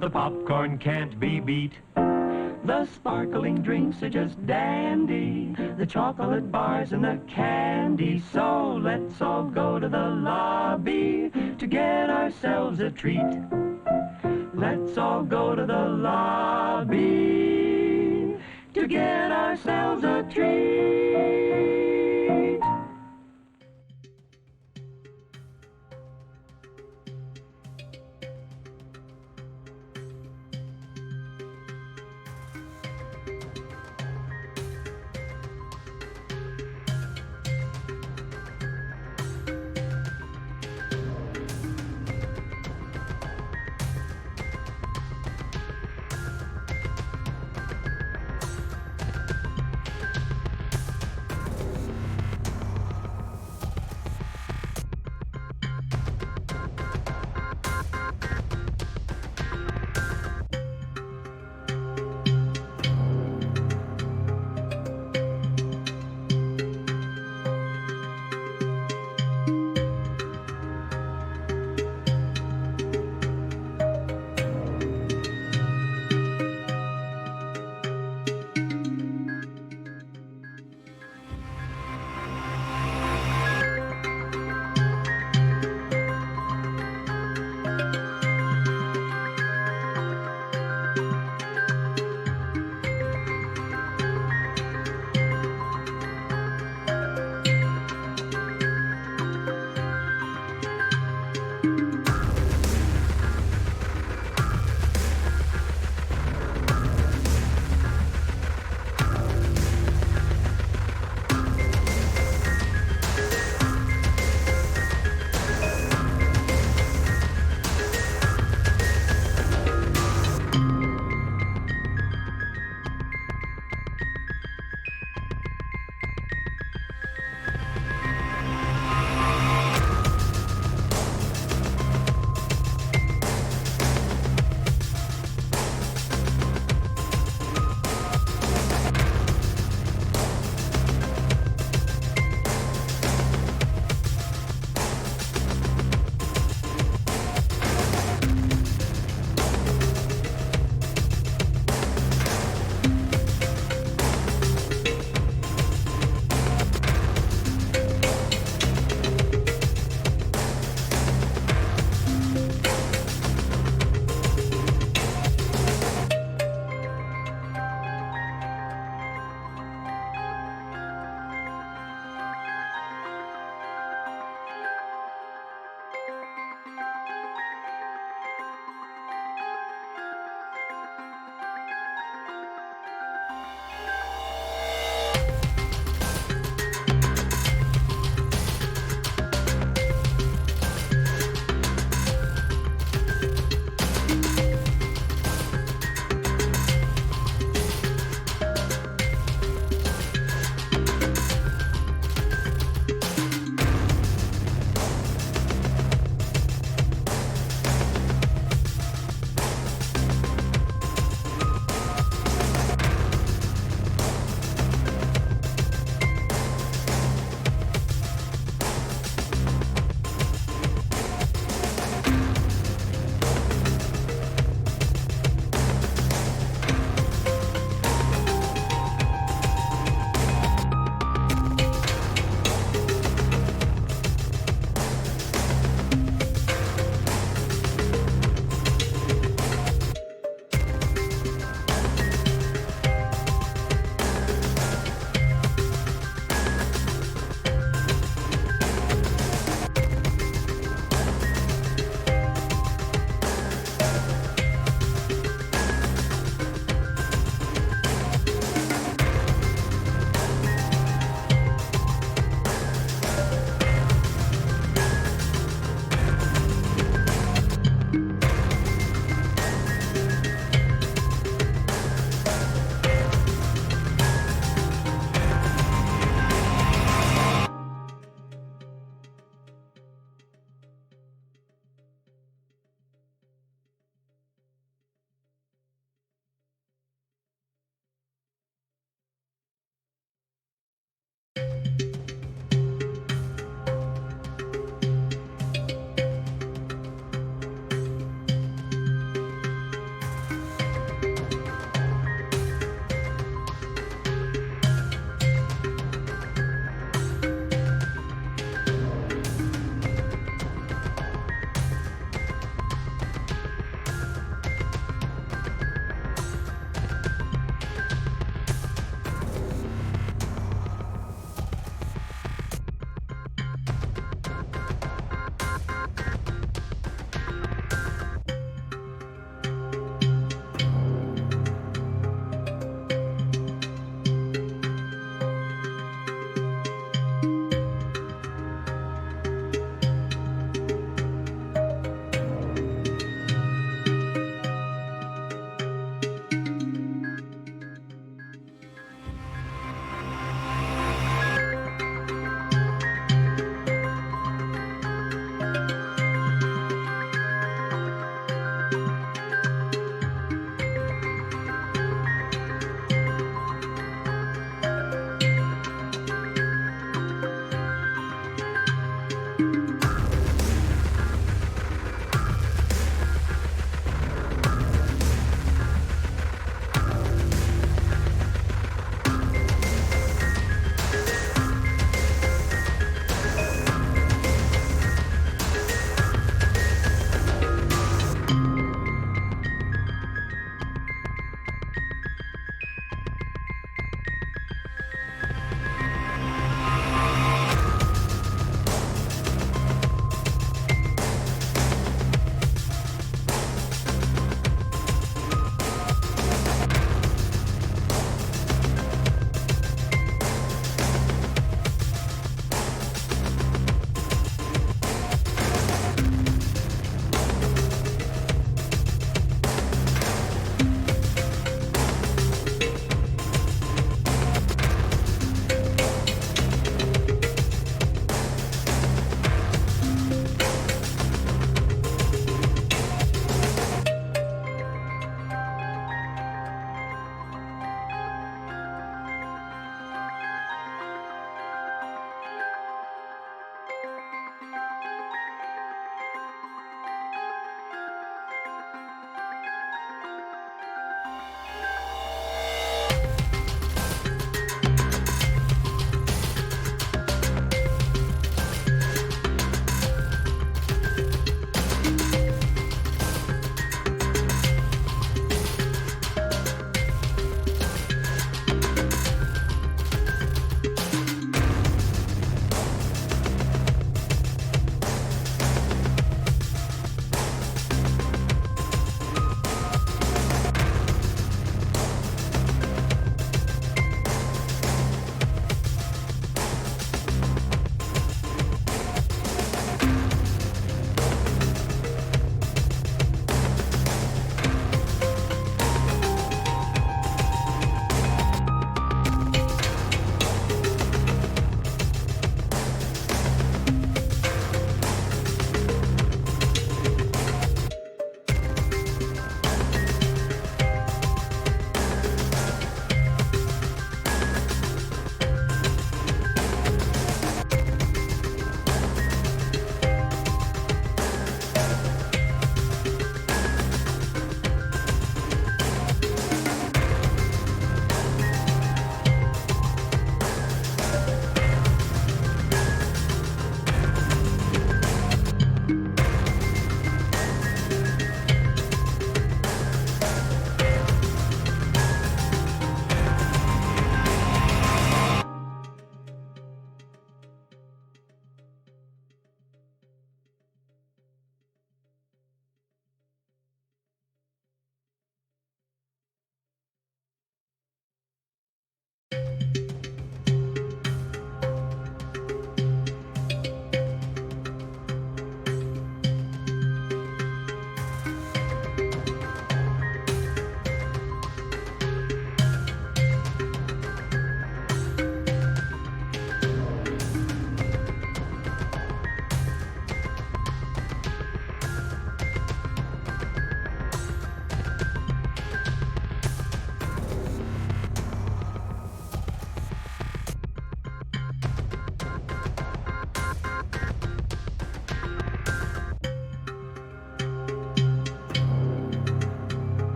The popcorn can't be beat. The sparkling drinks are just dandy. The chocolate bars and the candy. So let's all go to the lobby to get ourselves a treat. Let's all go to the lobby to get ourselves a treat.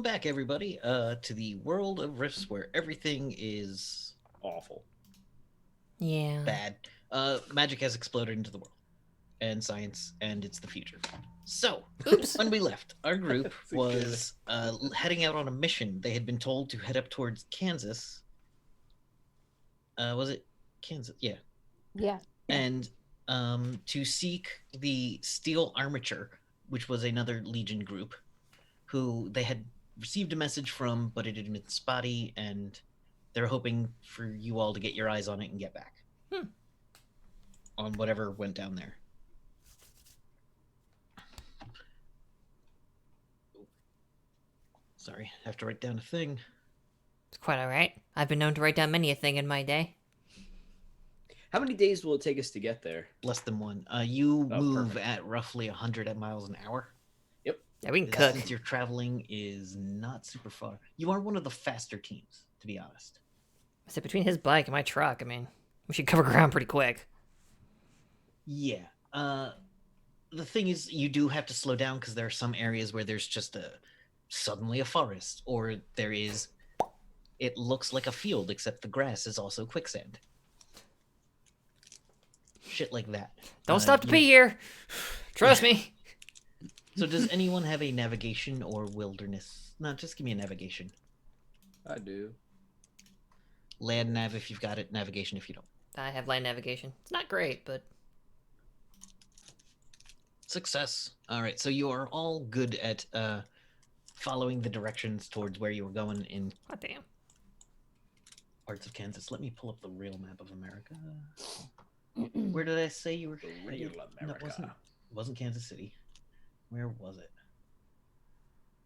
back, everybody, to the world of Rifts where everything is Awful. Yeah. bad. Magic has exploded into the world, and science, and it's the future. So, Oops. when we left, our group That's a was heading out on a mission. They had been told to head up towards Kansas. Was it Kansas? Yeah. Yeah. And to seek the Steel Armature, which was another Legion group, who they had received a message from, but it had been spotty, and they're hoping for you all to get your eyes on it and get back on whatever went down there. Sorry, I have to write down a thing. It's quite all right. I've been known to write down many a thing in my day. How many days will it take us to get there? Less than one. You Oh, move perfect. at roughly 100 miles an hour. Yeah, we can The cook. distance you're traveling is not super far. You are one of the faster teams, to be honest. So between his bike and my truck, I mean, we should cover ground pretty quick. Yeah. The thing is, you do have to slow down because there are some areas where there's just suddenly a forest, or there is. It looks like a field, except the grass is also quicksand. Shit like that. Don't stop to you- pee here. Trust me. So, does anyone have a navigation or wilderness? No, just give me a navigation. I do. Land nav if you've got it. Navigation if you don't. I have land navigation. It's not great, but Success. All right, so you are all good at following the directions towards where you were going in god damn. parts of Kansas. Let me pull up the real map of America. Where did I say you were? The real No, America. it wasn't Kansas City. Where was it?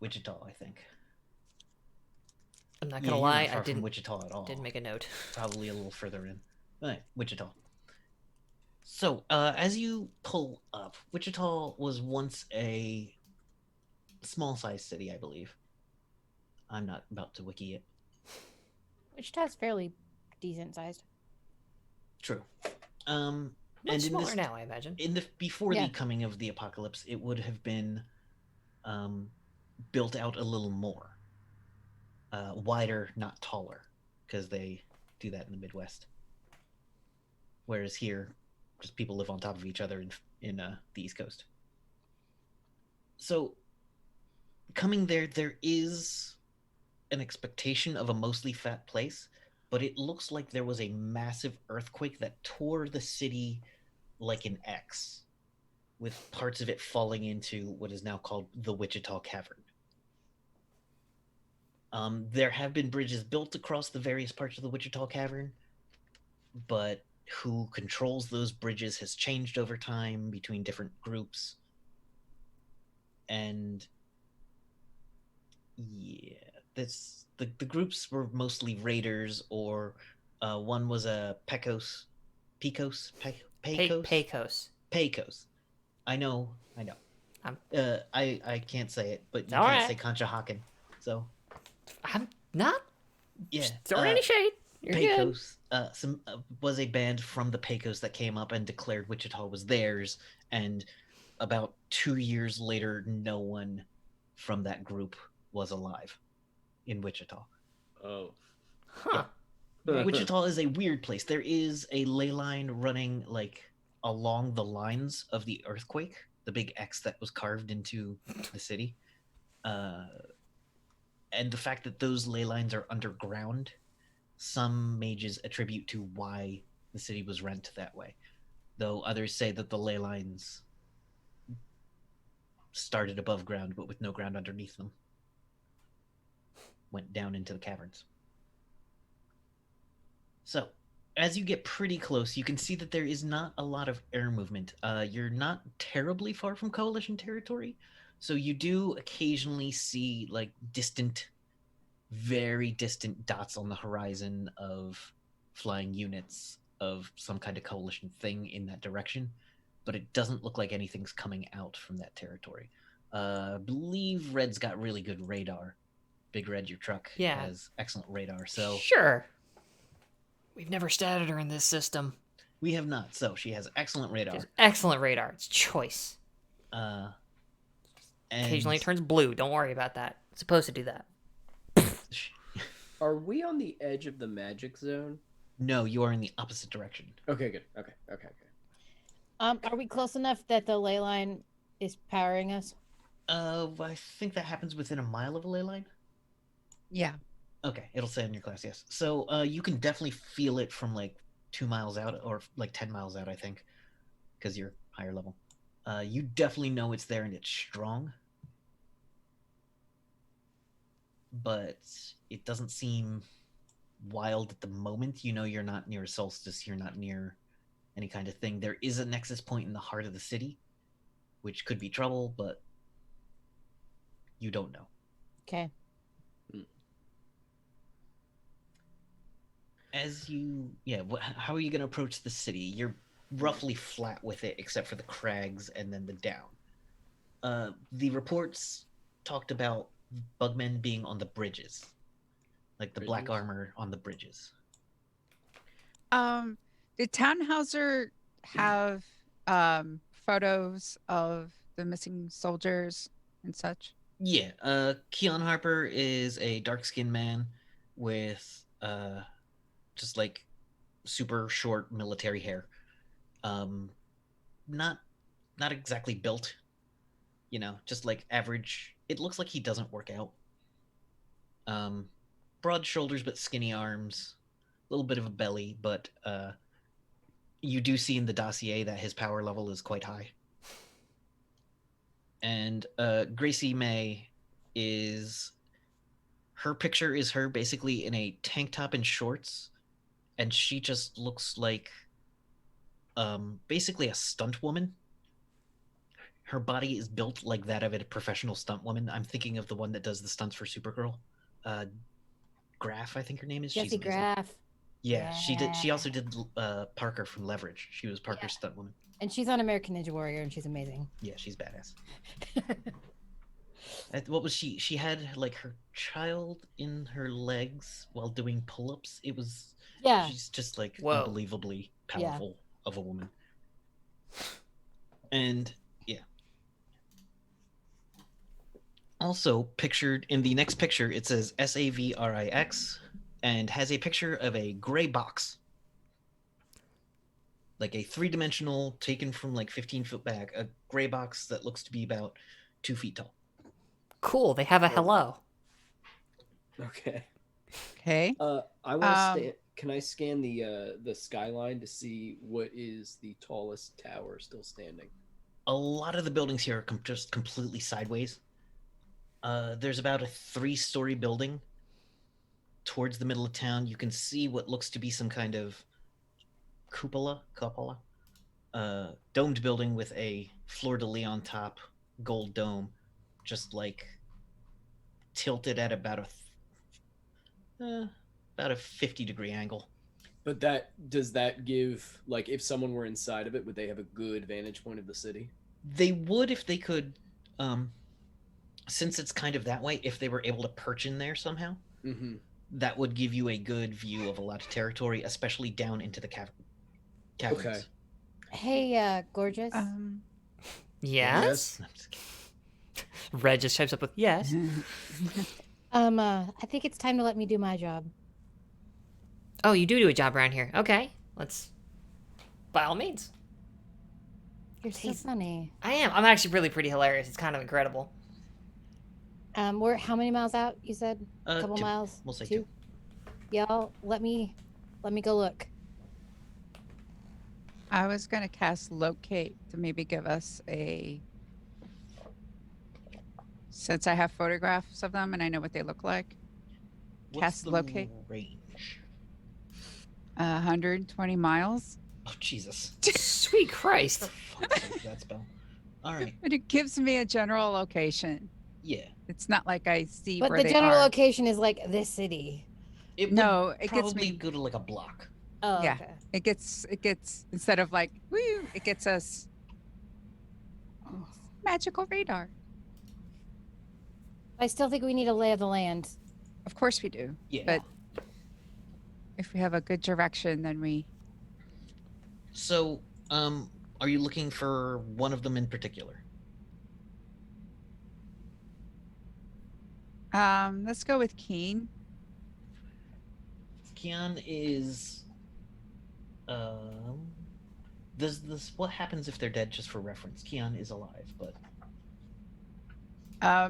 Wichita, I think. I'm not Yeah, gonna you're lie, not far I from didn't Wichita at all. make a note. Probably a little further in. Right, Wichita. So, as you pull up, Wichita was once a small-sized city, I believe. I'm not about to wiki it. Wichita's fairly decent sized. True. Much And in smaller this, now, I imagine. before Yeah. the coming of the apocalypse, it would have been built out a little more, wider, not taller, because they do that in the Midwest. Whereas here, just people live on top of each other in the East Coast. So, coming there is an expectation of a mostly fat place, but it looks like there was a massive earthquake that tore the city like an X, with parts of it falling into what is now called the Wichita Cavern. There have been bridges built across the various parts of the Wichita Cavern, but who controls those bridges has changed over time between different groups. And yeah, the groups were mostly raiders, or one was a Pecos. Pecos. I know. I can't say it, but you All can't right. say Conshohocken. So I'm not yeah, throwing any shade. You're good. Pecos was a band from the Pecos that came up and declared Wichita was theirs, and about 2 years later, no one from that group was alive in Wichita. Oh. Huh. Wichita is a weird place. There is a ley line running like along the lines of the earthquake, the big X that was carved into the city. And the fact that those ley lines are underground, some mages attribute to why the city was rent that way. Though others say that the ley lines started above ground but with no ground underneath them. Went down into the caverns. So, as you get pretty close, you can see that there is not a lot of air movement. You're not terribly far from Coalition territory, so you do occasionally see like distant, very distant dots on the horizon of flying units of some kind of Coalition thing in that direction, but it doesn't look like anything's coming out from that territory. I believe Red's got really good radar. Big Red, your truck, Yeah. has excellent radar, so Sure. We've never statted her in this system. we have not. So she has excellent radar. She has excellent radar. It's choice. And Occasionally it turns blue. Don't worry about that. supposed to do that. Are we on the edge of the magic zone? No, you are in the opposite direction. Okay, good. Okay. Are we close enough that the ley line is powering us? I think that happens within a mile of a ley line. Yeah. Okay, it'll say in your class, yes. So you can definitely feel it from like 2 miles out, or like 10 miles out, I think, because you're higher level. You definitely know it's there and it's strong, but it doesn't seem wild at the moment. You know, you're not near a solstice, you're not near any kind of thing. There is a nexus point in the heart of the city, which could be trouble, but you don't know. Okay. As you, yeah, how are you going to approach the city? You're roughly flat with it, except for the crags and then the down. The reports talked about bugmen being on the bridges, like the black armor on the bridges. Did Tannhauser have photos of the missing soldiers and such? Yeah, Keon Harper is a dark-skinned man with just like super short military hair. Not exactly built, you know, just like average. It looks like he doesn't work out. Broad shoulders but skinny arms, a little bit of a belly, but you do see in the dossier that his power level is quite high. And Gracie May is, her picture is her basically in a tank top and shorts, and she just looks like basically a stunt woman. Her body is built like that of a professional stunt woman. I'm thinking of the one that does the stunts for Supergirl. Graff, I think her name is. Jesse Graff. Yeah, she did. She also did Parker from Leverage. She was Parker's stunt woman. And she's on American Ninja Warrior, and she's amazing. Yeah, she's badass. What was she? She had like her child in her legs while doing pull-ups. It was. Yeah. She's just like Whoa. unbelievably powerful of a woman. And yeah. Also pictured in the next picture, it says SAVRIX and has a picture of a gray box. Like a 3-dimensional, taken from like 15 foot back, a gray box that looks to be about 2 feet tall. Cool. They have a hello. Okay. Okay. I want to can I scan the skyline to see what is the tallest tower still standing? A lot of the buildings here are just completely sideways. There's about a 3-story building towards the middle of town. You can see what looks to be some kind of cupola, domed building with a fleur-de-lis on top, gold dome, just like tilted at about a 50-degree angle. But does that give, like, if someone were inside of it, would they have a good vantage point of the city? They would if they could, since it's kind of that way, if they were able to perch in there somehow. Mm-hmm. That would give you a good view of a lot of territory, especially down into the caverns. Okay. Hey, gorgeous. Yes? I'm just kidding. Red just types up with yes. I think it's time to let me do my job. Oh, you do a job around here. Okay. Let's. By all means. You're so funny. I am. I'm actually really pretty hilarious. It's kind of incredible. We're how many miles out? You said a couple 2. miles. We'll say 2. 2. Y'all, let me go look. I was going to cast locate to maybe give us a. Since I have photographs of them and I know what they look like. What's Cast the locate. range? 120 miles. Oh Jesus! Sweet Christ! Fuck's sake, that spell. All right. But it gives me a general location. Yeah. It's not like I see But where the they general are. location is like this city. It No, would it gets probably me. go to like a block. Oh, Yeah. okay. It gets instead of like woo, it gets us magical radar. I still think we need a lay of the land. Of course we do. Yeah. But if we have a good direction, then we. So, are you looking for one of them in particular? Let's go with Keen. Keon is. Um, this what happens if they're dead? Just for reference, Keon is alive, but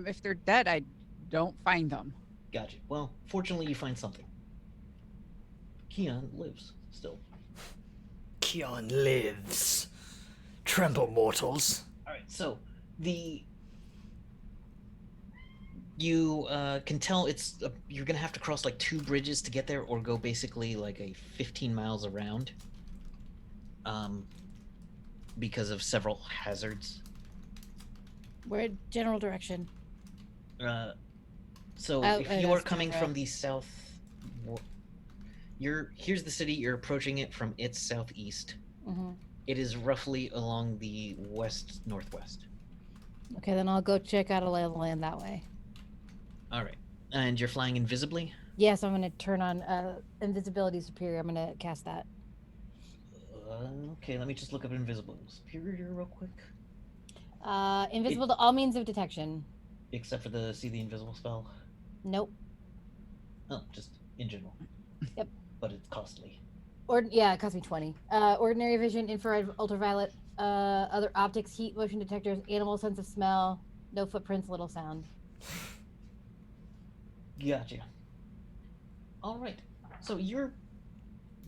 If they're dead, I don't find them. gotcha. Well, fortunately, you find something. Keon lives still. Keon lives. Tremble, mortals. All right, so you can tell you're gonna have to cross like 2 bridges to get there, or go basically like a 15 miles around. Because of several hazards. We're general direction. So Oh, if oh, you're that's coming general. from the south, here's the city. You're approaching it from its southeast. Hmm. It is roughly along the west northwest. Okay, then I'll go check out a lay of the land that way. All right, and you're flying invisibly. Yes, I'm gonna turn on invisibility superior. I'm gonna cast that. Okay, let me just look up invisible superior real quick. Invisible to all means of detection. Except for the see the invisible spell. Nope. Oh, just in general. Yep. But it's costly. Yeah, it cost me 20. Ordinary vision, infrared, ultraviolet, other optics, heat, motion detectors, animal sense of smell, no footprints, little sound. Gotcha. All right. So you're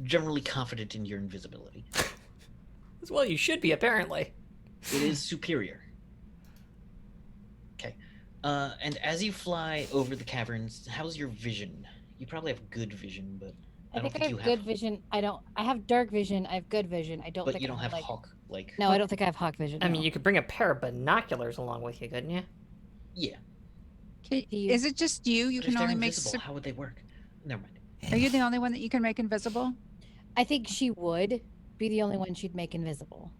generally confident in your invisibility. Well, you should be, apparently. It is superior. Okay. And as you fly over the caverns, how's your vision? You probably have good vision, but I think I have good vision. I have dark vision. I have good vision. I don't But think you don't I have like hawk like. No, I don't think I have hawk vision. I mean, no. you could bring a pair of binoculars along with you, couldn't you? Yeah. Is it just you? You But can if they're only make. invisible, how would they work? Never mind. Are you the only one that you can make invisible? I think she would be the only one she'd make invisible.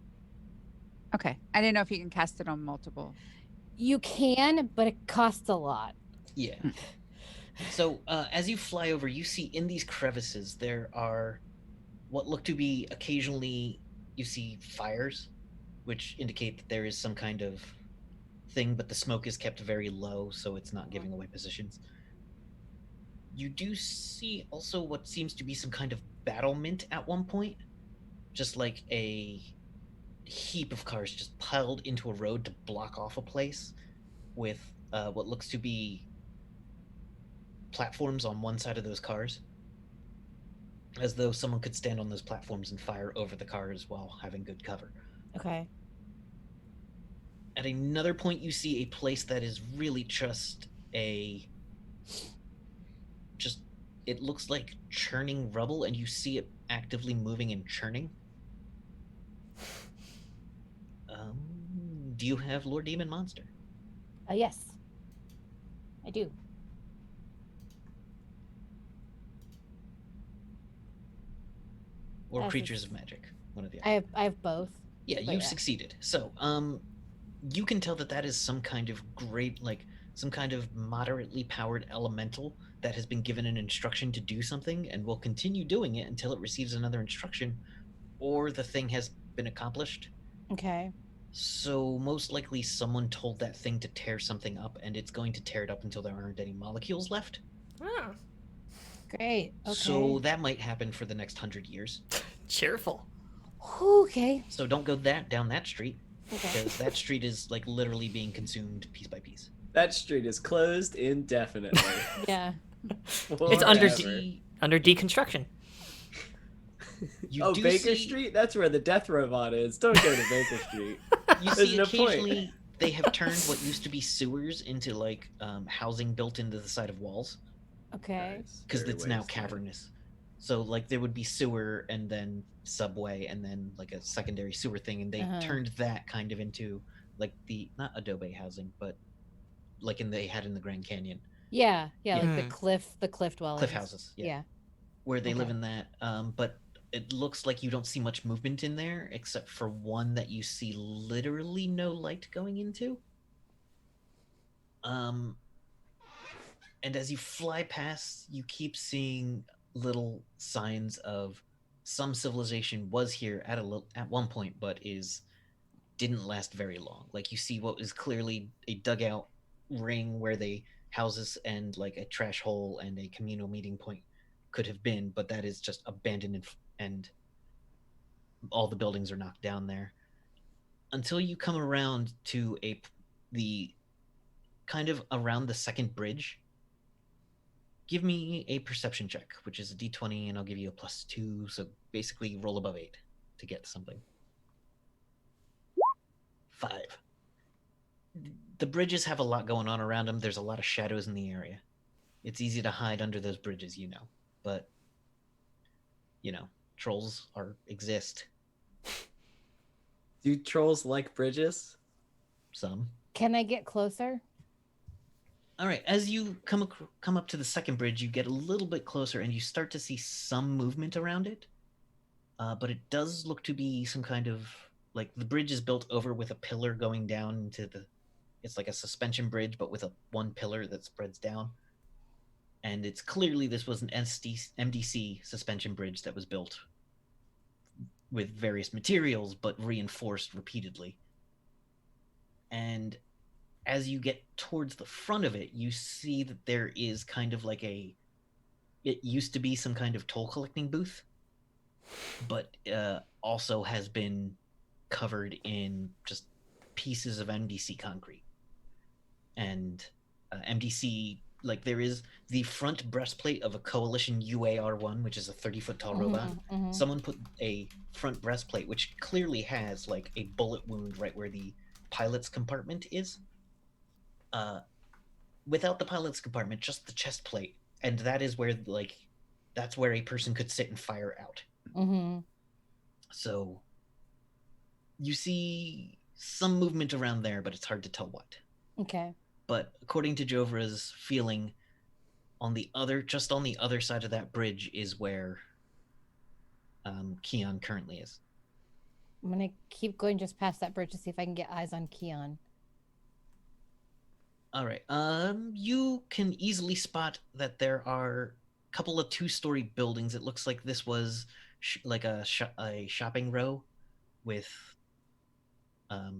Okay. I didn't know if you can cast it on multiple. You can, but it costs a lot. Yeah. So as you fly over, you see in these crevices there are what look to be occasionally you see fires, which indicate that there is some kind of thing, but the smoke is kept very low, so it's not giving away positions. You do see also what seems to be some kind of battlement at one point, just like a heap of cars just piled into a road to block off a place with what looks to be platforms on one side of those cars, as though someone could stand on those platforms and fire over the cars while having good cover. Okay. At another point, you see a place that is really just it looks like churning rubble, and you see it actively moving and churning. Do you have Lord Demon Monster? Yes. I do. Or As Creatures is- of Magic? One of the I have both. Yeah, but you've succeeded. So, you can tell that is some kind of some kind of moderately powered elemental that has been given an instruction to do something and will continue doing it until it receives another instruction, or the thing has been accomplished. Okay. So most likely someone told that thing to tear something up, and it's going to tear it up until there aren't any molecules left. Oh. Great. Okay. So that might happen for the next 100 years. Cheerful. Okay. So don't go down that street, Okay. because that street is like literally being consumed piece by piece. That street is closed indefinitely. Yeah. It's under Forever. under deconstruction. You do Baker see- Street? That's where the death robot is. Don't go to Baker Street. You There's see no point. occasionally they have turned what used to be sewers into like housing built into the side of walls, Okay. because Very it's now wasted. cavernous. So like there would be sewer and then subway and then like a secondary sewer thing, and they Uh-huh. turned that kind of into like the not adobe housing, but like they had in the Grand Canyon, Yeah. Yeah. Yeah. Like the cliff dwellings. cliff houses, Yeah. where they live Okay. in that. But it looks like you don't see much movement in there, except for one that you see literally no light going into. And as you fly past, you keep seeing little signs of some civilization was here at one point, but didn't last very long. Like you see what is clearly a dugout ring where they houses and like a trash hole and a communal meeting point could have been, but that is just abandoned and all the buildings are knocked down there. Until you come around to the kind of around the second bridge. Give me a perception check, which is a d20, and I'll give you a +2. So basically, roll above 8 to get something. 5. The bridges have a lot going on around them. There's a lot of shadows in the area. It's easy to hide under those bridges, but trolls exist. Do trolls like bridges? Some. Can I get closer? All right, as you come up to the second bridge, you get a little bit closer and you start to see some movement around it. But it does look to be some kind of, like, the bridge is built over with a pillar going down into it's like a suspension bridge, but with one pillar that spreads down. And it's clearly this was an MDC suspension bridge that was built with various materials, but reinforced repeatedly. And as you get towards the front of it, you see that there is kind of like it used to be some kind of toll collecting booth, but also has been covered in just pieces of MDC concrete. And MDC, like, there is the front breastplate of a Coalition UAR-1, which is a 30-foot tall robot. Someone put a front breastplate, which clearly has, like, a bullet wound right where the pilot's compartment is. Without the pilot's compartment, just the chest plate, and that is where, like, that's where a person could sit and fire out. So you see some movement around there, but it's hard to tell what. Okay. But according to Jovra's feeling, just on the other side of that bridge is where Keon currently is. I'm gonna keep going just past that bridge to see if I can get eyes on Keon. All right. You can easily spot that there are a couple of 2-story buildings. It looks like this was like a shopping row with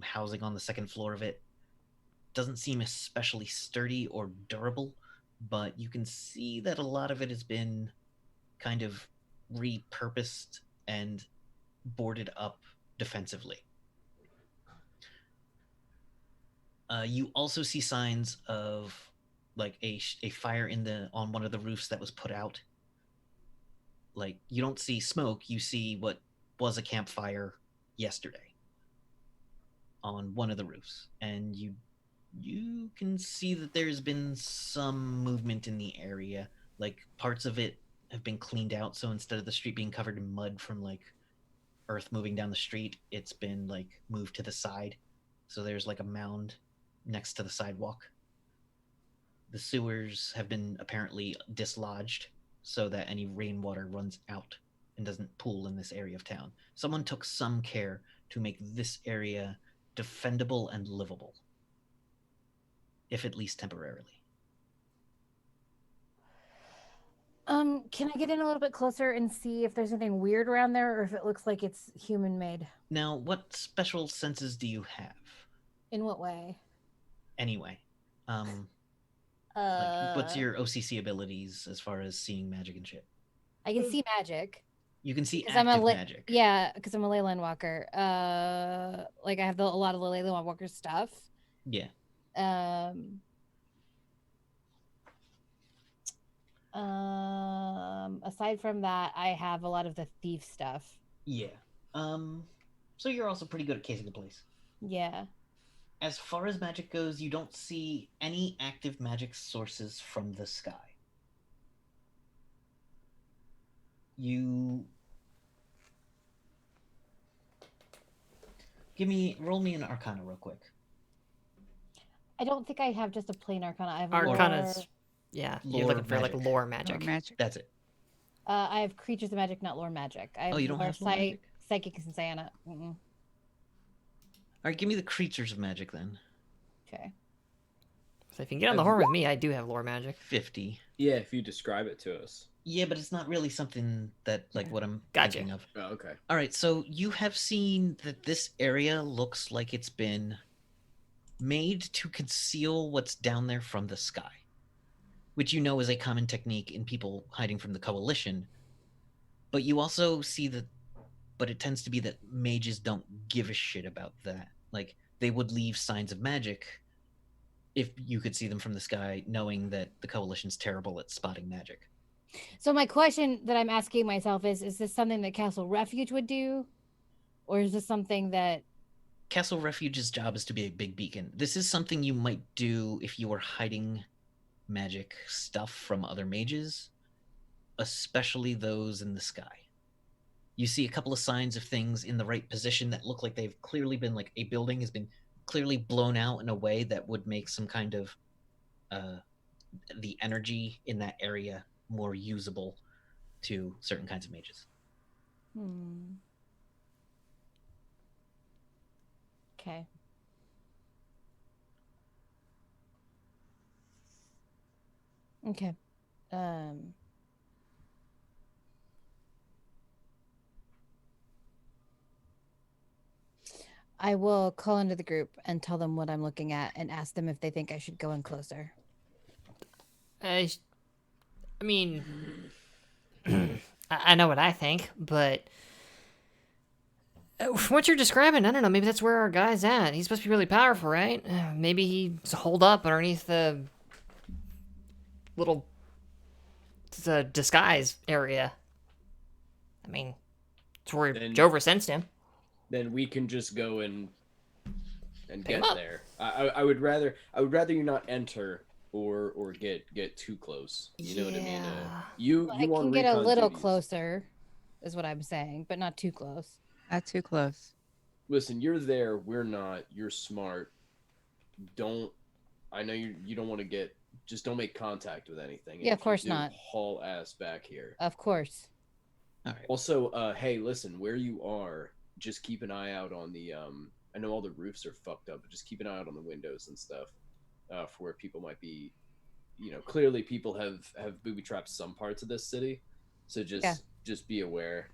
housing on the second floor of it. Doesn't seem especially sturdy or durable, but you can see that a lot of it has been kind of repurposed and boarded up defensively. You also see signs of, like, a fire on one of the roofs that was put out. Like, you don't see smoke, you see what was a campfire yesterday on one of the roofs, and you can see that there's been some movement in the area. Like, parts of it have been cleaned out, so instead of the street being covered in mud from, like, earth moving down the street, it's been, like, moved to the side. So there's, like, a mound next to the sidewalk. The sewers have been apparently dislodged so that any rainwater runs out and doesn't pool in this area of town. Someone took some care to make this area defendable and livable, if at least temporarily. Can I get in a little bit closer and see if there's anything weird around there or if it looks like it's human made? Now, what special senses do you have? In what way? Anyway, like, what's your OCC abilities as far as seeing magic and shit? I can see magic. You can see 'Cause active magic. Yeah, because I'm a Leyland Walker. Like, I have a lot of the Leyland Walker stuff. Yeah. Aside from that, I have a lot of the thief stuff. Yeah. So you're also pretty good at casing the place. Yeah. As far as magic goes, you don't see any active magic sources from the sky. Roll me an Arcana real quick. I don't think I have just a plain Arcana. I have Arcana's, yeah, you're Lore looking for like magic. lore magic. Lore magic. That's it. I have creatures of magic, not lore magic. I have you don't have lore magic? Psychic and Sciana. All right, give me the creatures of magic then. Okay. So if you can get on the horn with me, I do have lore magic. 50. Yeah, if you describe it to us. Yeah, but it's not really something that, like, what I'm Gotcha. thinking of. Oh, okay. All right, so you have seen that this area looks like it's been made to conceal what's down there from the sky. which you know is a common technique in people hiding from the coalition. But you also see that, but it tends to be that mages don't give a shit about that. Like, they would leave signs of magic if you could see them from the sky, knowing that the coalition's terrible at spotting magic. So my question that I'm asking myself is this something that Castle Refuge would do? Or is this something that... Castle Refuge's job is to be a big beacon. This is something you might do if you were hiding magic stuff from other mages, especially those in the sky. You see a couple of signs of things in the right position that look like they've clearly been, like, a building has been clearly blown out in a way that would make some kind of the energy in that area more usable to certain kinds of mages. Okay. Okay. I will call into the group and tell them what I'm looking at and ask them if they think I should go in closer. I mean, I know what I think, but from what you're describing, I don't know. Maybe that's where our guy's at. He's supposed to be really powerful, right? Maybe he's holed up underneath the little disguise area. I mean, it's where Jover sensed him. Then we can just go and Pick get him up. there. I would rather you not enter or get too close. You know what I mean? You I on can get a recon little duties. closer, is what I'm saying, but not too close. Not too close. Listen, you're there. We're not. You're smart. I know you don't want to get. Just don't make contact with anything. Yeah, of If you course do, not. Haul ass back here. Of course. All right. Also, hey, listen, where you are, just keep an eye out on the. I know all the roofs are fucked up, but just keep an eye out on the windows and stuff, for where people might be. You know, clearly people have booby trapped some parts of this city, so just be aware.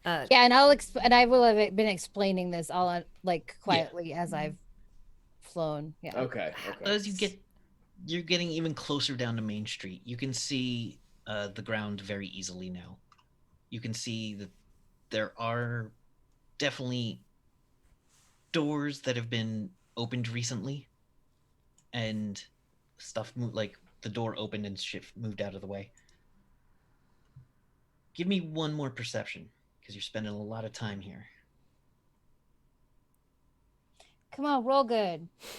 Yeah, and I will have been explaining this all like quietly as I've flown. Yeah. Okay. As you're getting even closer down to Main Street, you can see the ground very easily now. You can see that there are definitely doors that have been opened recently, and stuff like the door opened and shit moved out of the way. Give me one more perception, because you're spending a lot of time here. Come on, roll good. 15,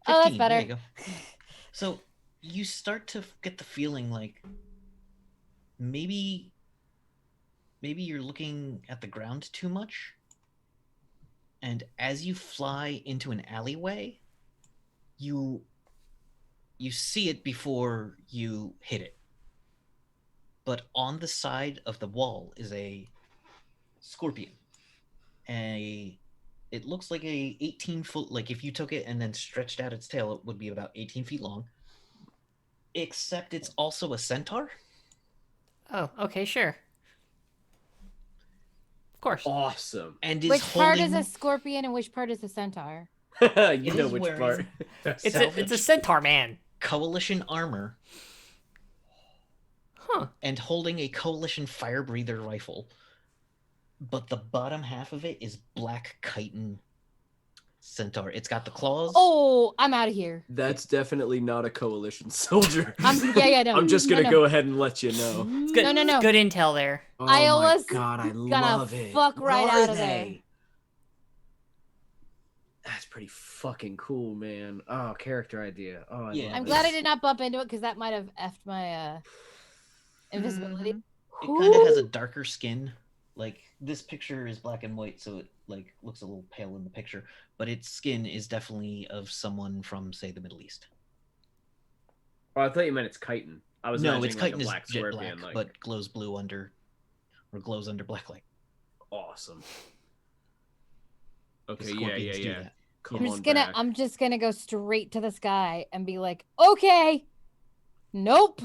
Oh, that's better. There you go. So you start to get the feeling like maybe you're looking at the ground too much, and as you fly into an alleyway, you see it before you hit it. But on the side of the wall is a scorpion. It looks like a 18-foot, like if you took it and then stretched out its tail, it would be about 18 feet long. Except it's also a centaur. Oh, okay, sure. Of course. Awesome. And Which part is a scorpion and which part is a centaur? You know which part. It's a centaur man. Coalition armor. Huh. And holding a coalition fire breather rifle. But the bottom half of it is black chitin centaur. It's got the claws. Oh, I'm out of here. That's definitely not a coalition soldier. No. I'm just gonna go ahead and let you know. It's good, No. Good intel there. Oh Iola's my god, I gonna love it. fuck right Are out of they? That's pretty fucking cool, man. Oh, character idea. Oh, I love I'm it. glad I did not bump into it because that might have effed my invisibility. It kind of has a darker skin. Like, this picture is black and white, so it like looks a little pale in the picture, but its skin is definitely of someone from, say, the Middle East. Oh, I thought you meant it's chitin. I was No, it's imagining like chitin a is black jet scorpion, black, like but glows blue under, or glows under black light. awesome. The Okay, scorpions do yeah. that. Come on back. I'm just gonna go straight to the sky and be like, okay, nope.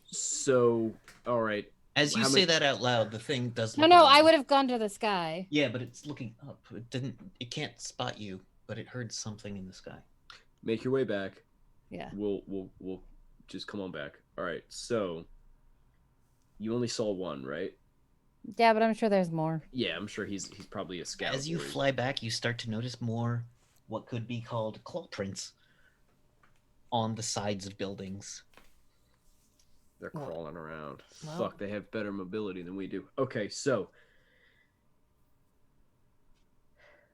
So, all right. As you How say many- that out loud, the thing does. No, look no, around. I would have gone to the sky. Yeah, but it's looking up. It can't spot you, but it heard something in the sky. Make your way back. Yeah. We'll just come on back. All right. So you only saw one, right? Yeah, but I'm sure there's more. Yeah, I'm sure he's probably a scout. As you or he's- fly back, you start to notice more what could be called claw prints on the sides of buildings. They're Well- crawling around. well- Fuck, they have better mobility than we do. Okay, so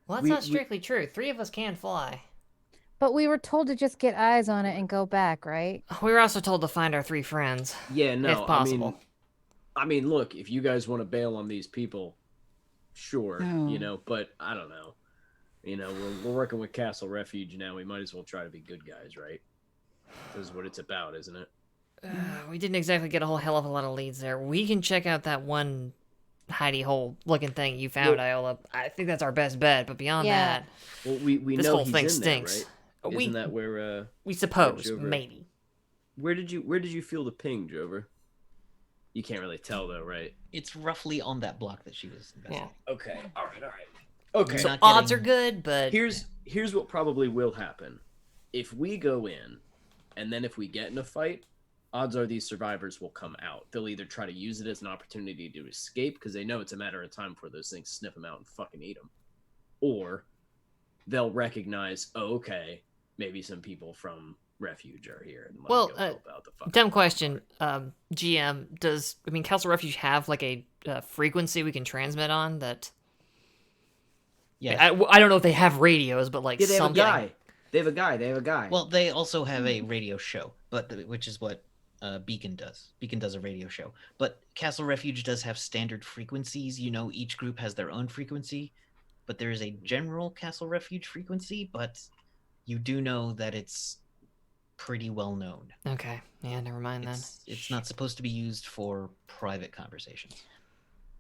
Well, that's We- not we- strictly true. 3 of us can fly. But we were told to just get eyes on it and go back, right? We were also told to find our 3 friends. yeah, no, If possible. I mean, look, if you guys want to bail on these people, sure, No. but I don't know. We're working with Castle Refuge now. We might as well try to be good guys, right? This is what it's about, isn't it? We didn't exactly get a whole hell of a lot of leads there. We can check out that one hidey hole looking thing you found, Well- Iola. I think that's our best bet. But beyond Yeah. that, Well, we this know whole he's thing in stinks. there, right? We Isn't that where we suppose Jover- maybe. where did you feel the ping, Jover? You can't really tell though, right? It's roughly on that block that she was investigating. Okay. All right. Okay. So not odds getting- are good, but Here's what probably will happen. If we go in, and then if we get in a fight, odds are these survivors will come out. They'll either try to use it as an opportunity to escape because they know it's a matter of time before those things sniff them out and fucking eat them, or they'll recognize, oh, okay, maybe some people from Refuge are here. And let me Well, go help out the fucking dumb question. GM, Castle Refuge have like a frequency we can transmit on that? Yes. I don't know if they have radios, but like Yeah, they have something. a guy. They have a guy. Well, they also have a radio show, which is what Beacon does. Beacon does a radio show, but Castle Refuge does have standard frequencies. Each group has their own frequency, but there is a general Castle Refuge frequency. But you do know that it's pretty well known. Okay, yeah, never mind then. It's not supposed to be used for private conversations.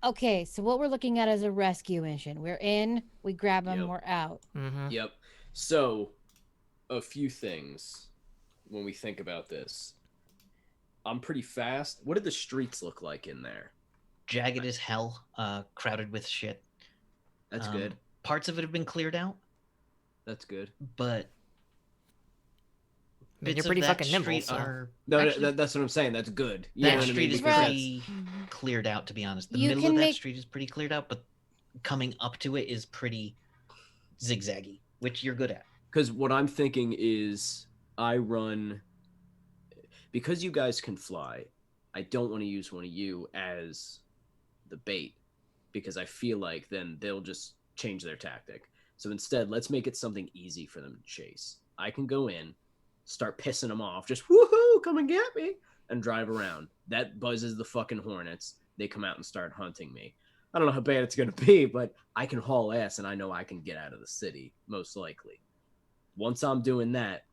Okay, so what we're looking at is a rescue mission. We're in, we grab them, Yep. we're out. Mm-hmm. Yep. So, a few things when we think about this. I'm pretty fast. What did the streets look like in there? Jagged as hell, crowded with shit. That's good. Parts of it have been cleared out, That's good. but I mean, bits you're of pretty that fucking nimble. street So. are No, actually, that's what I'm saying. That's good. You know that what I street mean? is Because pretty cleared out, to be honest. The You middle can of that make- street is pretty cleared out, but coming up to it is pretty zigzaggy, which you're good at. Because what I'm thinking is I run because you guys can fly. I don't want to use one of you as the bait because I feel like then they'll just change their tactic. So instead, let's make it something easy for them to chase. I can go in, start pissing them off, just woohoo, come and get me, and drive around. That buzzes the fucking hornets. They come out and start hunting me. I don't know how bad it's going to be, but I can haul ass and I know I can get out of the city, most likely. Once I'm doing that,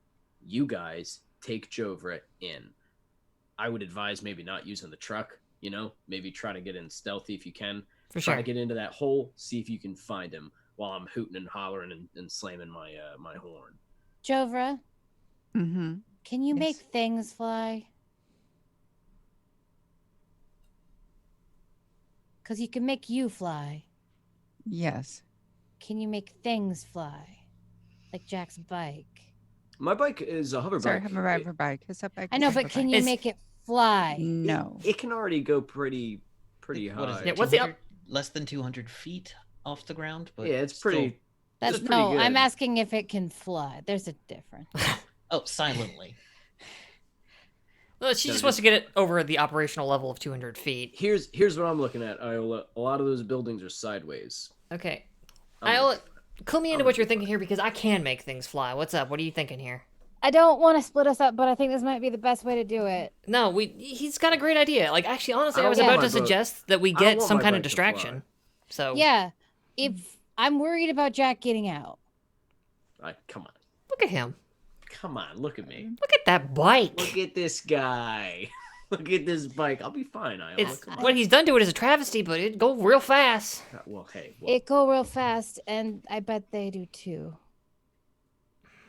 you guys take Jovret in. I would advise maybe not using the truck, maybe try to get in stealthy if you can. For Try sure. to get into that hole, see if you can find him while I'm hooting and hollering and slamming my my horn. Jovra, Mm-hmm. can you Yes. make things fly? Because you can make you fly. Yes. Can you make things fly? Like Jack's bike. My bike is a hover Sorry, bike. I'm a rider bike. It's up. I know, but can you It's- make it fly? No. It can already go pretty What is high. it? Yeah, what's the 200 less than 200 feet off the ground? But Yeah, it's still- pretty. That's pretty no, I'm good. asking if it can fly. There's a difference. Oh, silently. Well, she No, just wants to get it over the operational level of 200 feet. Here's what I'm looking at, Iola. A lot of those buildings are sideways. Okay. I'm Iola, gonna- clue me into I'm what you're gonna thinking here because I can make things fly. What's up? What are you thinking here? I don't want to split us up, but I think this might be the best way to do it. No, he's got a great idea. Like, actually, honestly, I I was don't want about to my boat- suggest that we I don't get want some my kind of bike to fly. distraction. So, Yeah, if I'm worried about Jack getting out. Come on. look at him. Come on, look at me. Look at that bike. Look at this guy. Look at this bike. I'll be fine, Iola. It's Come on. what he's done to it is a travesty, but it'd go real fast. Well, hey. Well, It go real fast, and I bet they do too.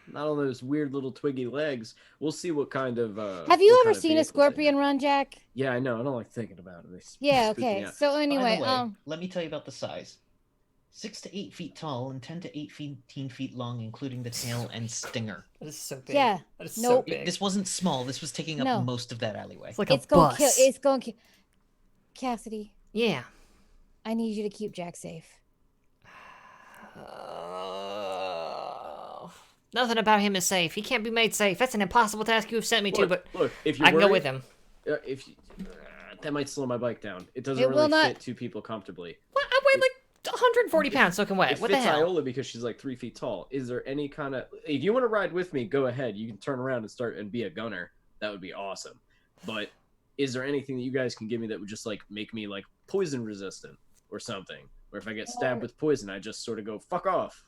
not on those weird little twiggy legs. We'll see what kind of. Have you what ever kind of seen a vehicles they scorpion have. run, Jack? Yeah, I know. I don't like thinking about it. They Yeah. spook me Okay. out. So By anyway, the way, let me tell you about the size. 6 to 8 feet tall and 10 to 18 feet long, including the tail and stinger. That is so big. Yeah. That is Nope. so big. This wasn't small. This was taking up No. most of that alleyway. It's like It's a gonna bus. kill. It's gonna kill. Cassidy, Yeah. I need you to keep Jack safe. Nothing about him is safe. He can't be made safe. That's an impossible task you have sent me to, but Look, if you're I can go worried, with him. If you, that might slow my bike down. It doesn't It will really not- fit two people comfortably. What? I weigh like 140 pounds soaking wet. It What the fits hell? Iola because she's like 3 feet tall. Is there any kind of? If you want to ride with me, go ahead. You can turn around and start and be a gunner. That would be awesome. But is there anything that you guys can give me that would just like make me like poison resistant or something? Or if I get stabbed with poison, I just sort of go fuck off.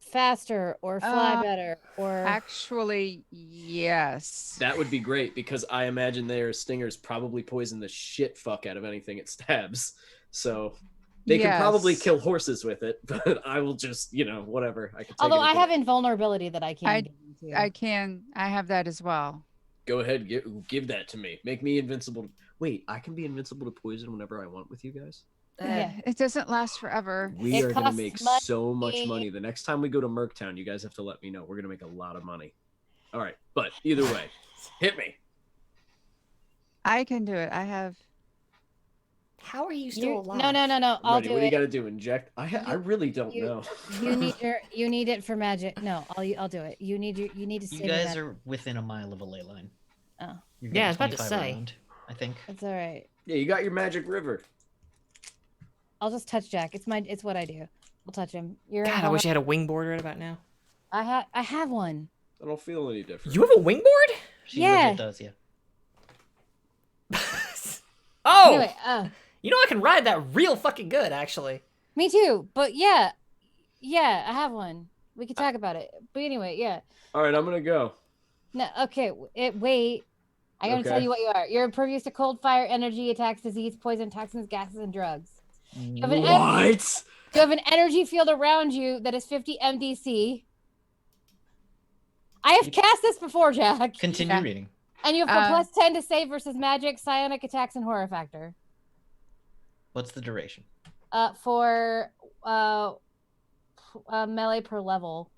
Faster or fly Uh, better or Actually, yes. That would be great because I imagine their stingers probably poison the shit fuck out of anything it stabs. So they can probably Yes. kill horses with it, but I will just, whatever. I can take although it I if have it- invulnerability that I can I- give you to. I can. I have that as well. Go ahead, give that to me. Make me invincible. Wait, I can be invincible to poison whenever I want with you guys? Yeah, it doesn't last forever. We It are going to costs make money. so much money. The next time we go to Merktown, you guys have to let me know. We're going to make a lot of money. All right, but either way, hit me. I can do it. I have. How are you still You- alive? no. I'm I'll ready. do What do you it. got to do? Inject? I really don't you- know. You need it for magic. No, I'll do it. You need to You save your guys magic. are within a mile of a ley line. Oh. You're Yeah, I getting was about to 25 say. around, I think. It's all right. Yeah, you got your magic river. I'll just touch Jack. It's what I do. I'll touch him. You're God, I wish I had a wingboard right about now. I have one. I don't feel any different. You have a wingboard? She Yeah. legit does, yeah. Oh! Anyway, You know I can ride that real fucking good, actually. me too. But yeah, I have one. We could talk about it. But anyway, yeah. All right, I'm going to go. No, okay. Wait. I'm gonna tell Okay. you what you are. You're impervious to cold, fire, energy, attacks, disease, poison, toxins, gases, and drugs. have an What? You have an energy field around you that is 50 MDC. I have cast this before, Jack. Continue Yeah. reading. And you have a plus 10 to save versus magic, psionic attacks, and horror factor. What's the duration? For melee per level.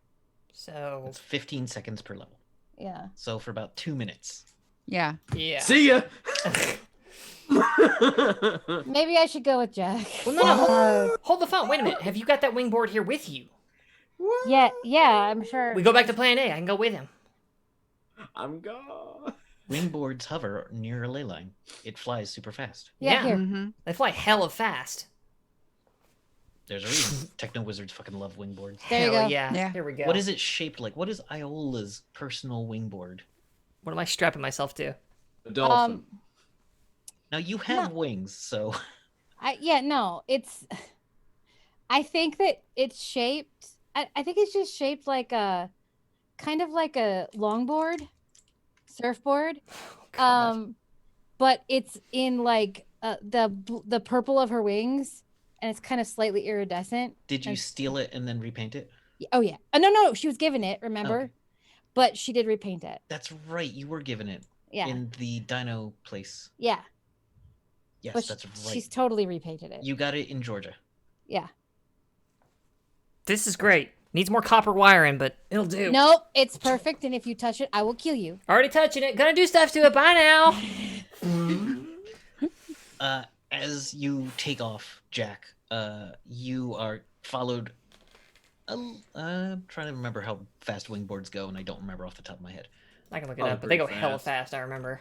So, It's 15 seconds per level. Yeah. So for about 2 minutes. Yeah. yeah. See ya. Maybe I should go with Jack. Well, no. Hold the phone. Wait a minute. Have you got that wingboard here with you? Yeah, I'm sure. We go back to plan A. I can go with him. I'm gone. Wingboards hover near a ley line. It flies super fast. Yeah, Yeah. here. Mm-hmm. They fly hella fast. There's a reason. Techno wizards fucking love wingboards. There you Hell go. yeah. Yeah. Here we go. What is it shaped like? What is Iola's personal wingboard? What am I strapping myself to? A dolphin. Now you have wings, so It's I think that it's shaped I think it's just shaped like a kind of like a longboard, surfboard. God. But it's in like the purple of her wings, and it's kind of slightly iridescent. did you And- steal it and then repaint it? Oh yeah. No, she was given it, remember? Okay. But she did repaint it. That's right. You were given it Yeah. in the dino place. Yeah. Yes, But that's right. she's totally repainted it. You got it in Georgia. Yeah. This is great. Needs more copper wiring, but it'll do. Nope, it's perfect, and if you touch it, I will kill you. Already touching it. Gonna do stuff to it. Bye now. As you take off, Jack, you are followed. I'm trying to remember how fast wingboards go, and I don't remember off the top of my head. I can look it Oh, up, but they go pretty hella fast. fast. I remember.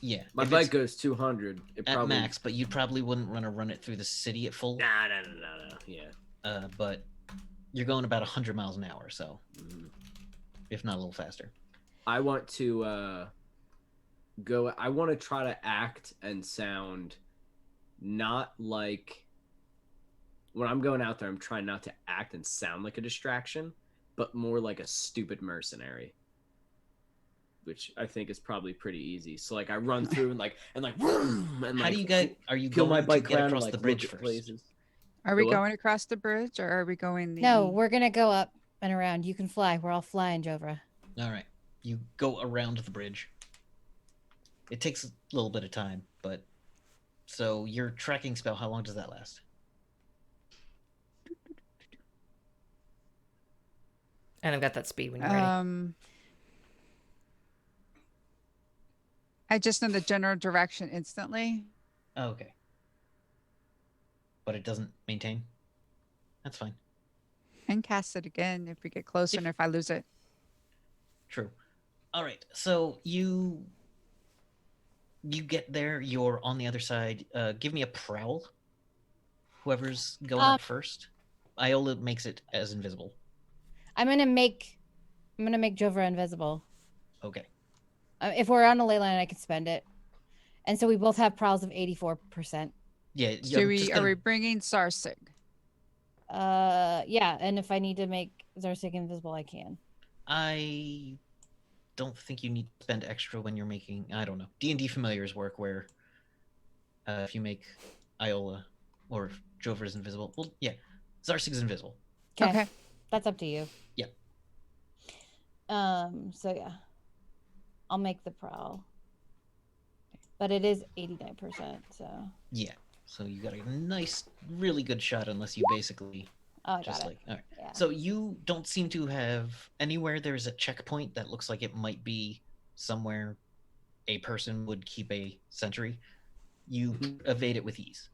Yeah, My if bike it's goes 200. It at probably max, but you probably wouldn't want to run it through the city at full. No. Yeah. But you're going about 100 miles an hour, so if not a little faster. I want to go. I want to try to act and sound not like when I'm going out there. I'm trying not to act and sound like a distraction, but more like a stupid mercenary, which I think is probably pretty easy. So like I run through and vroom, and How like do you guys? Are you kill going my bike to get around across and, the like, bridge look at first? places? Are we Go up? going across the bridge, or are we going the? No, we're gonna go up and around. You can fly. We're all flying, Jovra. All right, you go around the bridge. It takes a little bit of time, but so your tracking spell. How long does that last? And I've got that speed when you're ready. I just know the general direction instantly. Oh, okay. But it doesn't maintain? That's fine. And cast it again if we get closer and if I lose it. True. All right. So you get there. You're on the other side. Give me a prowl. Whoever's going up first. Iola makes it as invisible. I'm gonna make Jovra invisible. Okay. If we're on a ley line, I can spend it. And so we both have prowls of 84%. Yeah. Are we bringing Zarsig? Yeah. And if I need to make Zarsig invisible, I can. I don't think you need to spend extra when you're making, I don't know, D&D familiars work where if you make Iola or if Jovra's invisible, well, yeah, Zarsig's invisible. Okay. That's up to you. Yeah. So yeah, I'll make the prowl, but it is 89%. So yeah, so you got a nice, really good shot, unless you basically just like all right. Yeah. So you don't seem to have anywhere. There's a checkpoint that looks like it might be somewhere a person would keep a sentry. You evade it with ease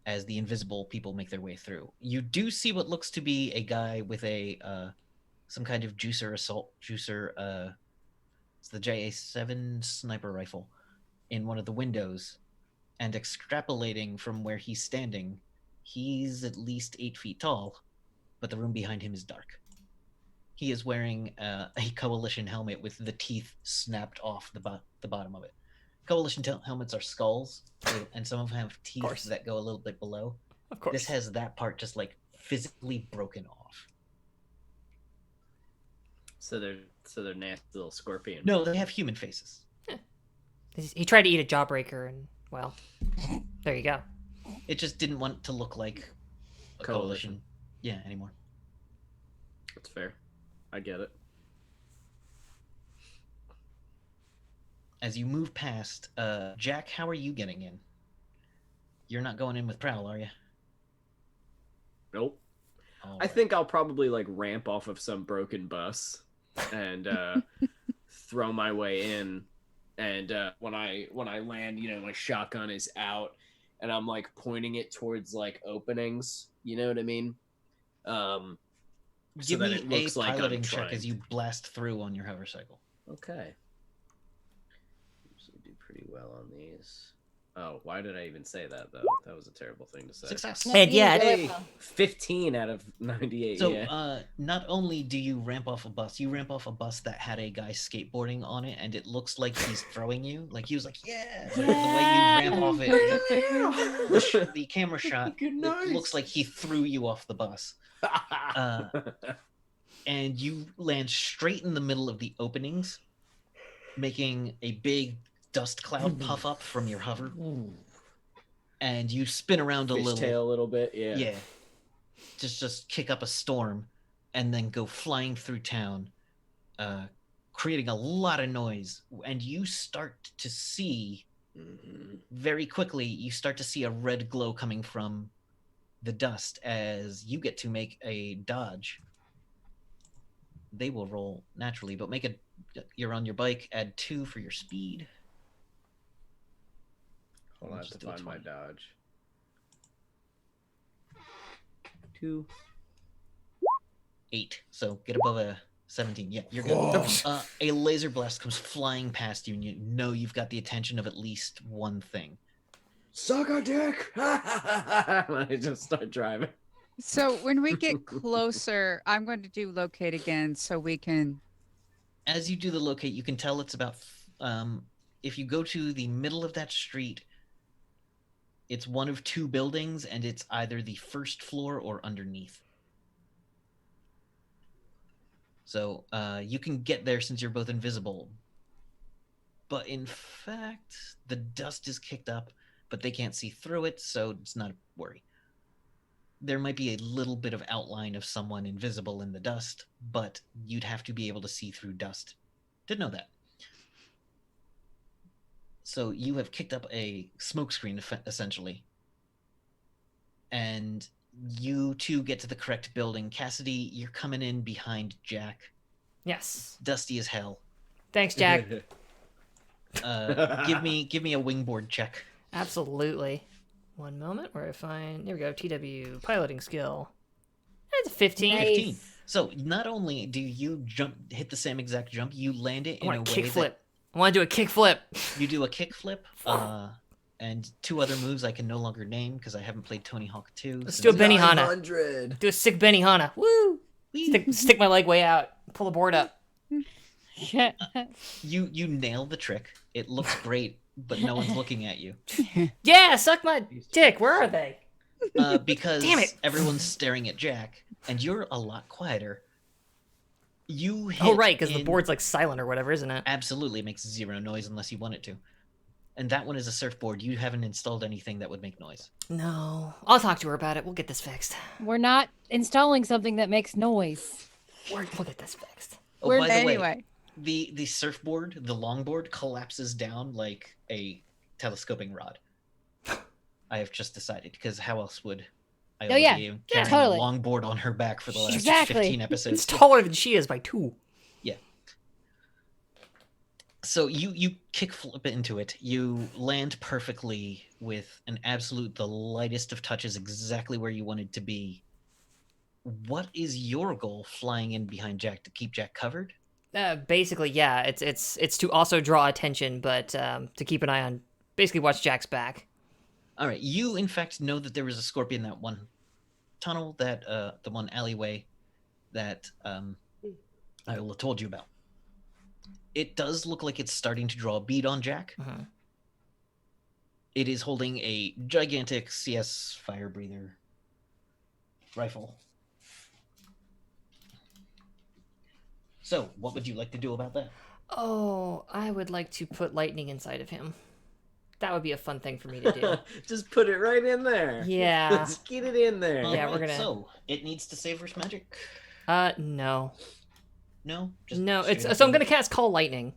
as the invisible people make their way through. You do see what looks to be a guy with a some kind of juicer. It's the JA7 sniper rifle in one of the windows, and extrapolating from where he's standing, he's at least 8 feet tall, but the room behind him is dark. He is wearing a Coalition helmet with the teeth snapped off the bottom of it. Coalition helmets are skulls, and some of them have teeth that go a little bit below. Of course. This has that part just like physically broken off. So they're nasty little scorpion. No, they have human faces. He tried to eat a jawbreaker, and well, there you go. It just didn't want to look like a coalition. Yeah, anymore. That's fair. I get it. As you move past, Jack, how are you getting in? You're not going in with Prowl, are you? Nope. I think I'll probably like ramp off of some broken bus and throw my way in. And when I land, my shotgun is out, and I'm like pointing it towards like openings. You know what I mean? Give me a piloting check as you blast through on your hover cycle. Okay. Usually do pretty well on these. Oh, why did I even say that though? That was a terrible thing to say. Success. And yeah, hey, 15 out of 98. So, not only do you ramp off a bus, you ramp off a bus that had a guy skateboarding on it, and it looks like he's throwing you. Like he was like, yeah. Like, the way you ramp off it, the camera shot, it looks like he threw you off the bus. And you land straight in the middle of the openings, making a big dust cloud puff up from your hover, and you spin around a little bit. Yeah. Just kick up a storm, and then go flying through town, creating a lot of noise. And you start to see very quickly. You start to see a red glow coming from the dust as you get to make a dodge. They will roll naturally, but you're on your bike. Add 2 for your speed. Hold on, I have to find my dodge. 2. 8. So get above a 17. Yeah, you're good. A laser blast comes flying past you, and you know you've got the attention of at least one thing. Suck a dick! I just start driving. So when we get closer, I'm going to do locate again so we can... As you do the locate, you can tell it's about... if you go to the middle of that street, it's one of 2 buildings, and it's either the first floor or underneath. So you can get there since you're both invisible. But in fact, the dust is kicked up, but they can't see through it, so it's not a worry. There might be a little bit of outline of someone invisible in the dust, but you'd have to be able to see through dust. Didn't know that. So you have kicked up a smokescreen, essentially. And you two get to the correct building. Cassidy, you're coming in behind Jack. Yes. Dusty as hell. Thanks, Jack. Give me a wingboard check. Absolutely. One moment where I find. Here we go. TW piloting skill. That's a 15. Nice. 15. So not only do you hit the same exact jump, you land it I in a want way a kick flip. that I want to do a kick flip. you do a kick flip. And 2 other moves I can no longer name because I haven't played Tony Hawk 2. Let's do a Benihana. 900. Do a sick Benihana. Woo! Stick my leg way out. Pull the board up. You nail the trick. It looks great, but no one's looking at you. Yeah, suck my dick. Where are they? Because Damn it. everyone's staring at Jack, and you're a lot quieter. You hit Oh, right, because the in- board's like silent or whatever, isn't it? Absolutely, it makes 0 noise unless you want it to. And that one is a surfboard. You haven't installed anything that would make noise. No. I'll talk to her about it. We'll get this fixed. We're not installing something that makes noise. We'll get this fixed. Oh, We're by the way, anyway. the surfboard, the longboard, collapses down like a telescoping rod. I have just decided, because how else would I Oh, yeah. be Yeah, carrying totally. a longboard on her back for the last Exactly. 15 It's episodes? taller than she is by 2. So you kick flip into it. You land perfectly with an absolute, the lightest of touches, exactly where you wanted to be. What is your goal flying in behind Jack? To keep Jack covered? Basically, yeah. It's to also draw attention, but to keep an eye on. Basically, watch Jack's back. All right. You, in fact, know that there was a scorpion in that one tunnel, that the one alleyway that I told you about. It does look like it's starting to draw a bead on Jack. Mhm. It is holding a gigantic CS fire breather rifle. So, what would you like to do about that? Oh, I would like to put lightning inside of him. That would be a fun thing for me to do. Just put it right in there. Yeah. Let's get it in there. Yeah, we're Alright, gonna- So, it needs to save versus magic? No. No? No, straight it's up so I'm damage? gonna cast Call Lightning,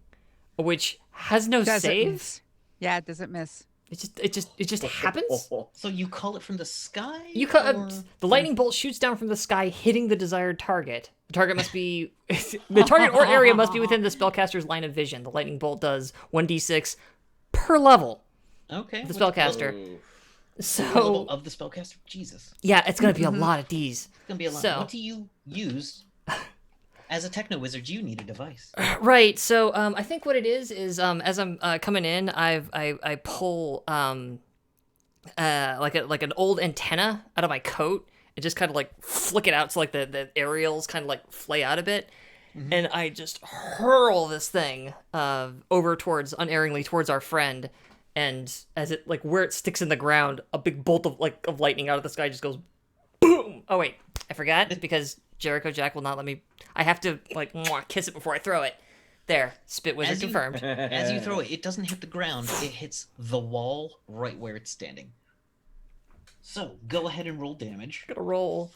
which has no Doesn't save. miss. Yeah, it doesn't miss. It just happens. So you call it from the sky? You cut or- the lightning bolt shoots down from the sky, hitting the desired target. The target must be the target or area must be within the spellcaster's line of vision. The lightning bolt does 1d6 per level. Okay. The what's spellcaster. Oh. the level So of the spellcaster? Jesus. yeah, it's gonna be a lot of D's. It's going to be a lot. So- What do you use? As a techno wizard, you need a device. Right. So I think what it is as I'm coming in, I pull like an old antenna out of my coat and just kind of like flick it out so like the aerials kind of like flay out a bit, and I just hurl this thing over unerringly towards our friend, and as it like where it sticks in the ground, a big bolt of lightning out of the sky just goes boom. Oh wait, I forgot because Jericho Jack will not let me. I have to like kiss it before I throw it. There, spit wizard As you- confirmed. As you throw it, it doesn't hit the ground. It hits the wall right where it's standing. So, go ahead and roll damage. Gonna roll.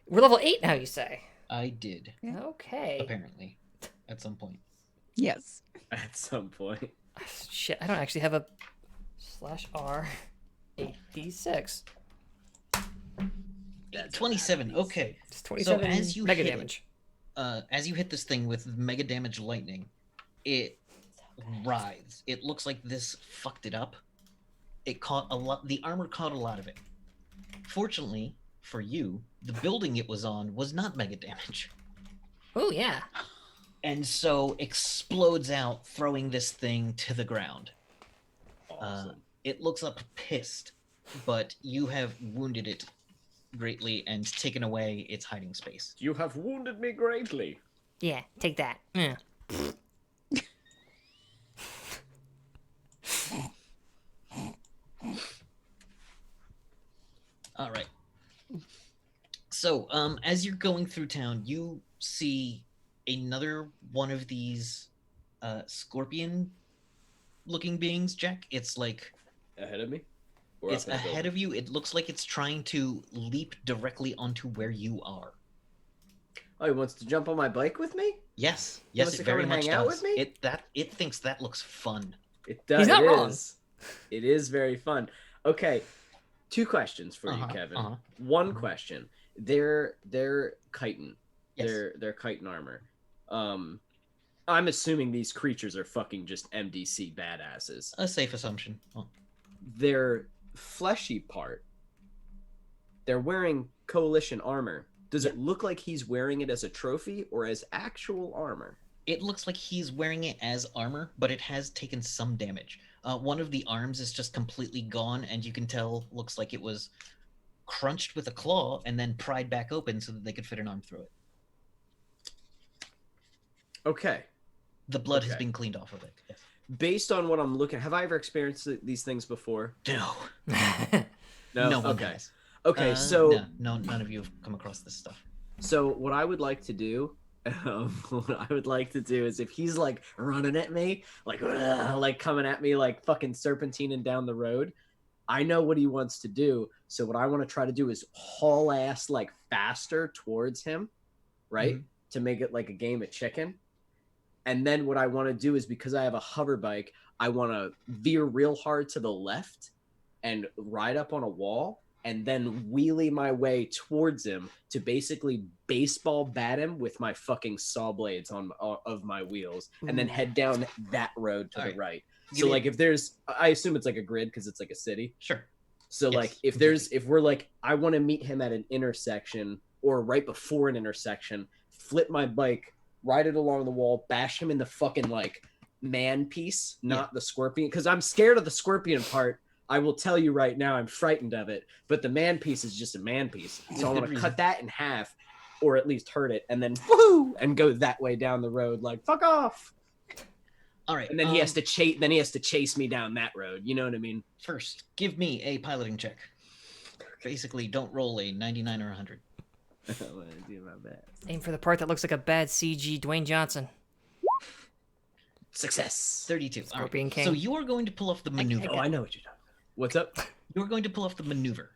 We're level 8 now, you say? I did, Okay. apparently, at some point. Yes. At some point. Shit, I don't actually have a /R 8d6. 27, okay. It's 27 as you mega hit it, damage. As you hit this thing with mega damage lightning, it writhes. It looks like this fucked it up. It caught a lot. The armor caught a lot of it. Fortunately for you, the building it was on was not mega damage, Oh yeah. and so explodes out, throwing this thing to the ground. Awesome. It looks up pissed, but you have wounded it greatly and taken away its hiding space. You have wounded me greatly. Yeah, take that. Yeah. All right. So, as you're going through town, you see another one of these scorpion-looking beings, Jack. It's like Ahead of me? Or it's up in the ahead building? of you. It looks like it's trying to leap directly onto where you are. Oh, he wants to jump on my bike with me? Yes, He yes, wants it to come very and much hang out does. with me? It thinks that looks fun. It does. He's not it wrong. is. It is very fun. Okay. 2 questions for you, Kevin. One question. They're chitin. Yes. They're chitin armor. I'm assuming these creatures are fucking just MDC badasses. A safe assumption. Oh. Their fleshy part, they're wearing coalition armor. Does it look like he's wearing it as a trophy or as actual armor? It looks like he's wearing it as armor, but it has taken some damage. One of the arms is just completely gone, and you can tell looks like it was crunched with a claw and then pried back open so that they could fit an arm through it. Okay. The blood has been cleaned off of it. Yes. Based on what I'm looking, have I ever experienced these things before? No. No one okay. has. Okay, so none of you have come across this stuff. So what I would like to do, is if he's like running at me, like coming at me like fucking serpentining down the road, I know what he wants to do. So what I want to try to do is haul ass like faster towards him, right? Mm-hmm. To make it like a game of chicken. And then what I want to do is, because I have a hover bike, I want to veer real hard to the left and ride up on a wall and then wheelie my way towards him to basically baseball bat him with my fucking saw blades of my wheels, and then head down that road to the right. So like if there's, I assume it's like a grid because it's like a city. Sure. So like if we're like, I want to meet him at an intersection or right before an intersection, flip my bike, ride it along the wall, bash him in the fucking like man piece, not the scorpion, because I'm scared of the scorpion part. I will tell you right now, I'm frightened of it, but the man piece is just a man piece. So I want to cut that in half, or at least hurt it, and then woo, and go that way down the road, like fuck off. All right, and then he has to chase. Then he has to chase me down that road. You know what I mean? First, give me a piloting check. Basically, don't roll a 99 or 100. I'm gonna do my best. Aim for the part that looks like a bad CG Dwayne Johnson. Success. 32. Scorpion King. So you are going to pull off the maneuver. Oh, I know what you're talking about. What's up? You're going to pull off the maneuver.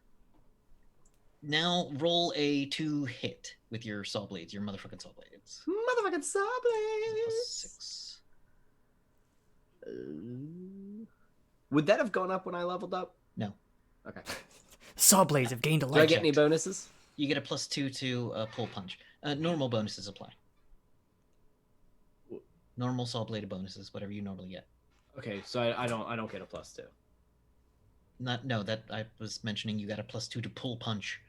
Now roll a 2 hit with your saw blades, your motherfucking saw blades. Motherfucking saw blades. +6. Would that have gone up when I leveled up? No. Okay. Saw blades have gained a Do life. I get any bonuses? You get a +2 to pull punch. Normal bonuses apply. Normal saw blade bonuses, whatever you normally get. Okay, so I don't get a +2. That I was mentioning you got a +2 to pull punch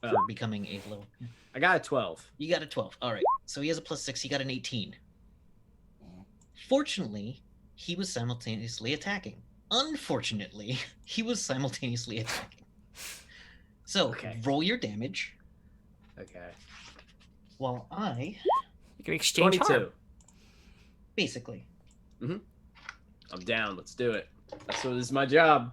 for becoming 8th level. I got a 12. You got a 12. All right. So he has a +6. He got an 18. Fortunately, he was simultaneously attacking. Unfortunately, he was simultaneously attacking. So roll your damage. Okay. While I You can exchange 22. harm. basically. I'm down. Let's do it. That's what is my job.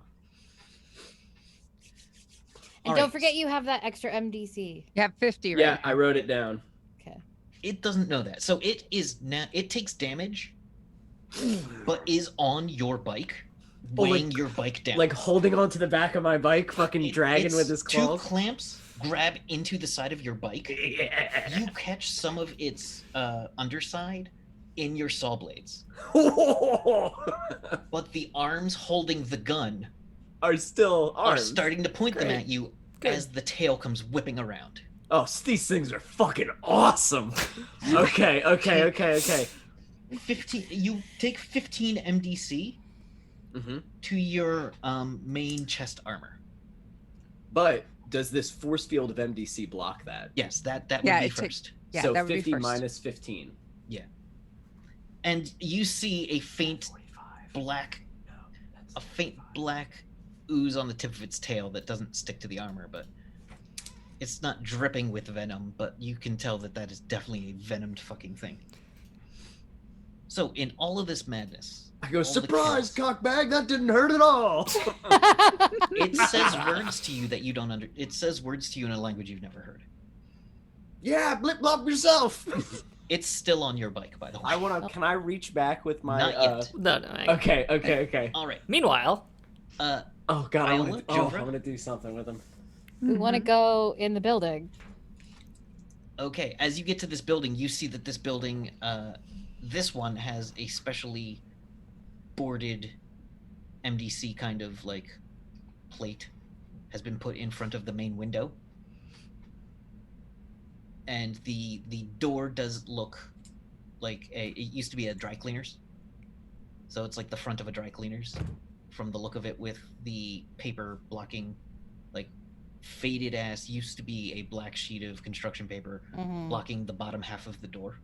And All don't right. forget you have that extra MDC. You have 50, right? Yeah, I wrote it down. Okay. It doesn't know that. So it is now it takes damage, but is on your bike, weighing your bike down. Like holding onto the back of my bike, fucking dragging It's with his claws. 2 clamps grab into the side of your bike. You catch some of its underside in your saw blades, but the arms holding the gun Are still are arms. starting to point them Great. at you Good. as the tail comes whipping around. Oh, these things are fucking awesome. Okay. 15. You take 15 MDC to your main chest armor. But does this force field of MDC block that? Yes, that would Yeah, be it takes- first. Yeah, So that would be 50 first. minus 15. And you see a faint black ooze on the tip of its tail that doesn't stick to the armor, but it's not dripping with venom, but you can tell that is definitely a venomed fucking thing. So in all of this madness, I go, all the surprise, chaos, cockbag, that didn't hurt at all. it says words to you that you don't it says words to you in a language you've never heard. Yeah, blip blop yourself. It's still on your bike, by the way. I want to, can I reach back with my, Not yet. No. Okay. All right. Meanwhile, Oh god, Viola, Jovra? I'm gonna do something with him. We want to go in the building. Okay, as you get to this building, you see that this building, this one has a specially boarded MDC kind of like plate has been put in front of the main window. And the door does look like it used to be a dry cleaner's. So it's like the front of a dry cleaner's from the look of it, with the paper blocking, like faded ass used to be a black sheet of construction paper blocking the bottom half of the door.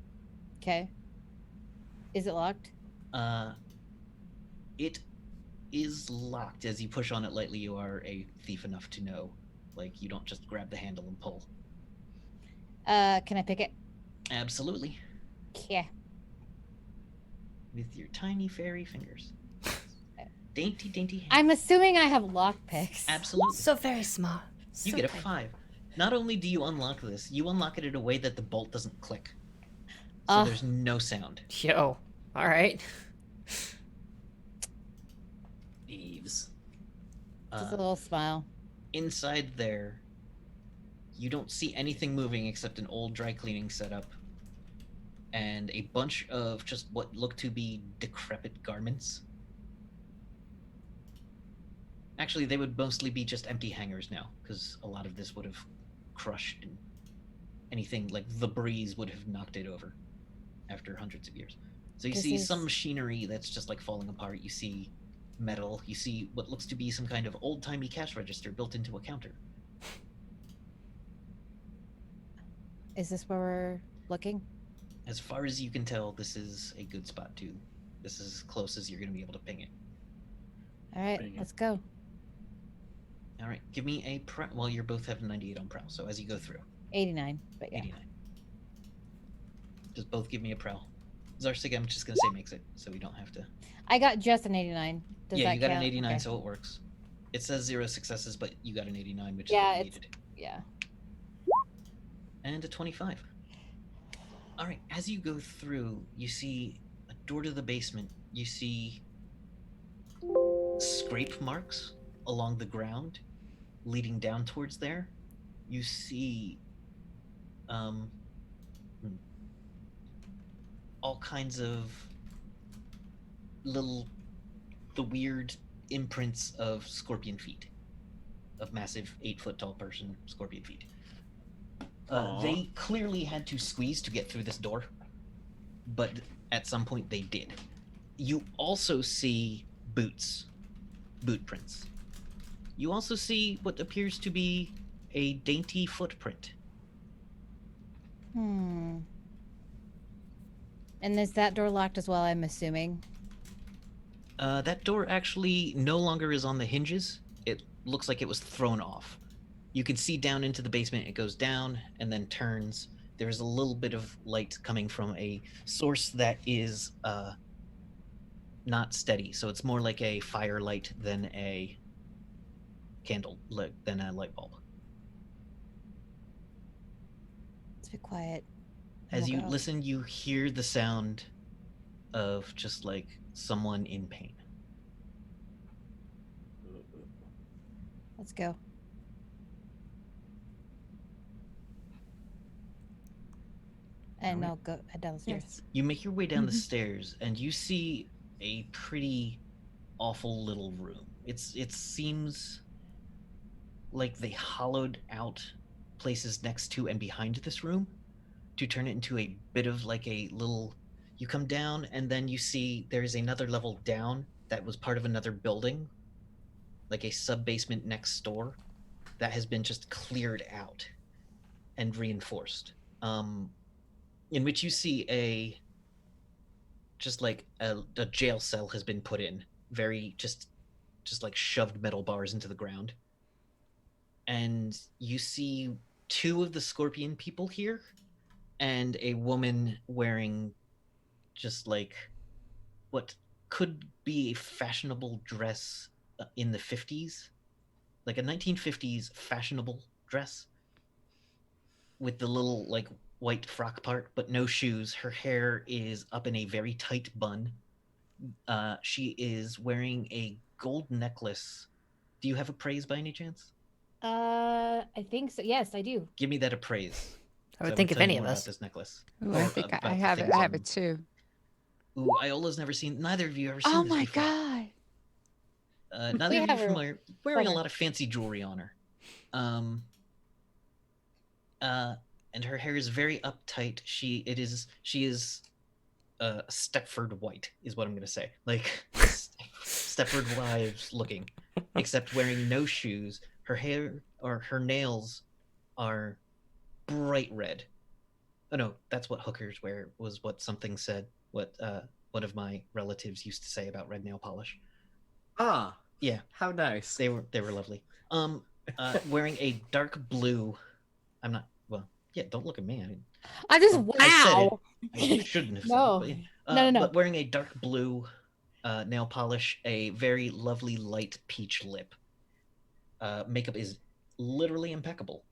Okay. Is it locked? It is locked. As you push on it lightly, you are a thief enough to know, like, you don't just grab the handle and pull. Can I pick it? Absolutely. Yeah. With your tiny fairy fingers. Dainty, dainty hands. I'm assuming I have lock picks. Absolutely. So very small. You So get a tiny. 5. Not only do you unlock this, you unlock it in a way that the bolt doesn't click. So there's no sound. Yo. All right. Thieves. Just a little smile. Inside there, you don't see anything moving except an old dry cleaning setup and a bunch of just what look to be decrepit garments. Actually, they would mostly be just empty hangers now, because a lot of this would have crushed, and anything like the breeze would have knocked it over after hundreds of years. So you see some machinery that's just like falling apart. You see metal. You see what looks to be some kind of old-timey cash register built into a counter. Is this where we're looking? As far as you can tell, this is a good spot too. This is as close as you're going to be able to ping it. All right, let's go. All right, give me a prowl. Well, you both have 98 on prowl, so as you go through. 89, but yeah. 89. Just both give me a prowl. Zarsig, I'm just going to say makes it, so we don't have to. I got just an 89. Does yeah, that you got count? an 89, Okay. so it works. It says 0 successes, but you got an 89, which Yeah, is what you it's needed. yeah. And a 25. All right, as you go through, you see a door to the basement. You see scrape marks along the ground leading down towards there. You see all kinds of the weird imprints of scorpion feet, of massive 8-foot tall person scorpion feet. They clearly had to squeeze to get through this door, but at some point they did. You also see boot prints. You also see what appears to be a dainty footprint. And is that door locked as well, I'm assuming? That door actually no longer is on the hinges. It looks like it was thrown off. You can see down into the basement. It goes down and then turns. There's a little bit of light coming from a source that is not steady. So it's more like a firelight than a candle, than a light bulb. Let's be quiet. As you listen, you hear the sound of just like someone in pain. Let's go. And All right. I'll go head down the stairs. Yes. You make your way down the stairs and you see a pretty awful little room. It seems like they hollowed out places next to and behind this room to turn it into a bit of like a little. You come down and then you see there's another level down that was part of another building, like a sub-basement next door that has been just cleared out and reinforced. In which you see just like a jail cell has been put in, very just like shoved metal bars into the ground. And you see 2 of the scorpion people here and a woman wearing just like what could be a fashionable dress in the 50s, like a 1950s fashionable dress with the little like white frock part, but no shoes. Her hair is up in a very tight bun. She is wearing a gold necklace. Do you have appraise by any chance? I think so. Yes, I do. Give me that appraise. I would So think will if tell any you of more us. about this necklace. Ooh, Or I think about I the have it. things I have on- it too. Ooh, Iola's never seen. Neither of you ever seen Oh this my before. god! Neither We of you have are her familiar. Wearing a summer. lot of fancy jewelry on her. Um, and her hair is very uptight. She is Stepford White is what I'm gonna say. Like Stepford Wives looking, except wearing no shoes. Her hair or her nails are bright red. Oh no, that's what hookers wear. Was what something said. What one of my relatives used to say about red nail polish. Ah, Yeah, how nice. they were lovely. Wearing a dark blue. I'm not well. Yeah, don't look at me. I just I said it. wow. I shouldn't have said No. it. No. But wearing a dark blue nail polish, a very lovely light peach lip. Makeup is literally impeccable.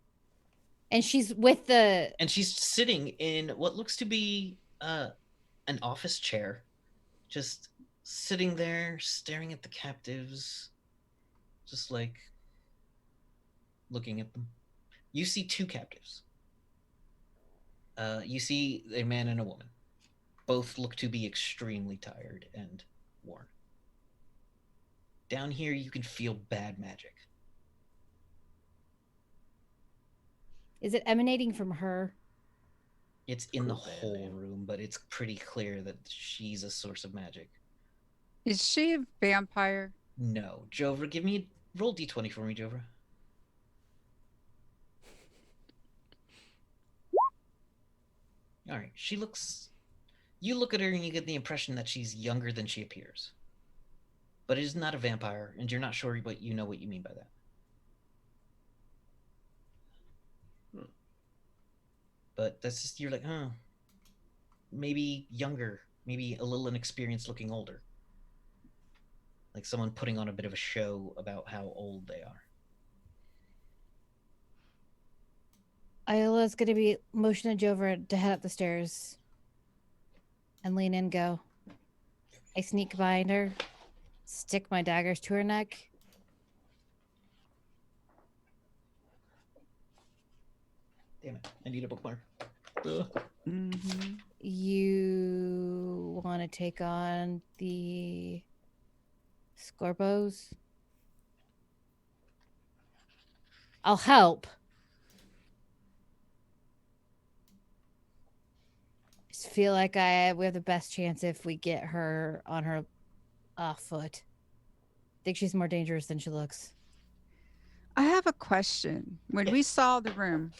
And she's with the. And she's sitting in what looks to be an office chair, just sitting there staring at the captives, just like looking at them. You see two captives. You see a man and a woman. Both look to be extremely tired and worn. Down here, you can feel bad magic. Is it emanating from her? It's in the Cool, man, whole man. room, but it's pretty clear that she's a source of magic. Is she a vampire? No. Jovra, roll d20 for me, Jovra. All right. You look at her and you get the impression that she's younger than she appears. But it is not a vampire, and you're not sure what you mean by that. But that's just, you're like, maybe younger, maybe a little inexperienced looking older. Like someone putting on a bit of a show about how old they are. Iola's gonna be motioning Jover to head up the stairs and lean in, go. I sneak behind her, stick my daggers to her neck. Damn it, I need a bookmark. Mm-hmm. You want to take on the Scorpos? I'll help. Just feel like we have the best chance if we get her on her foot. Think she's more dangerous than she looks. I have a question. When we saw the room,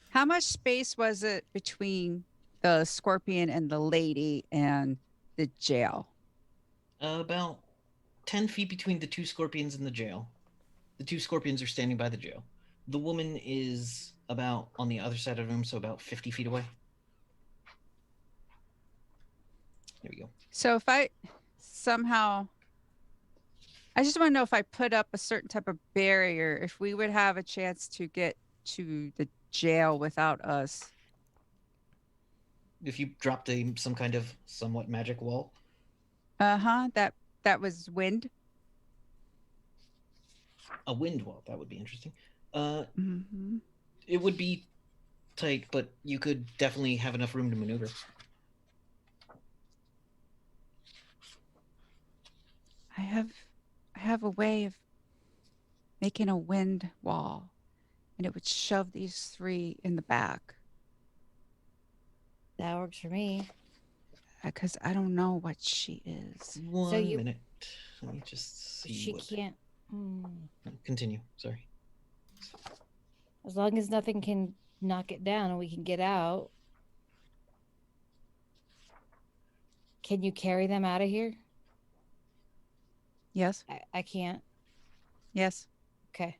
how much space was it between the scorpion and the lady and the jail? About 10 feet between the two scorpions in the jail. The two scorpions are standing by the jail. The woman is about on the other side of the room, so about 50 feet away. There we go. So if I somehow, I just want to know if I put up a certain type of barrier, if we would have a chance to get to the jail without us. If you dropped some kind of somewhat magic wall. That was wind. A wind wall, that would be interesting. Mm-hmm. It would be tight, but you could definitely have enough room to maneuver. I have a way of making a wind wall, and it would shove these three in the back. That works for me. Because I don't know what she is. One minute. Let me just see. She can't. Continue. Sorry. As long as nothing can knock it down and we can get out. Can you carry them out of here? Yes. I can't. Yes. Okay.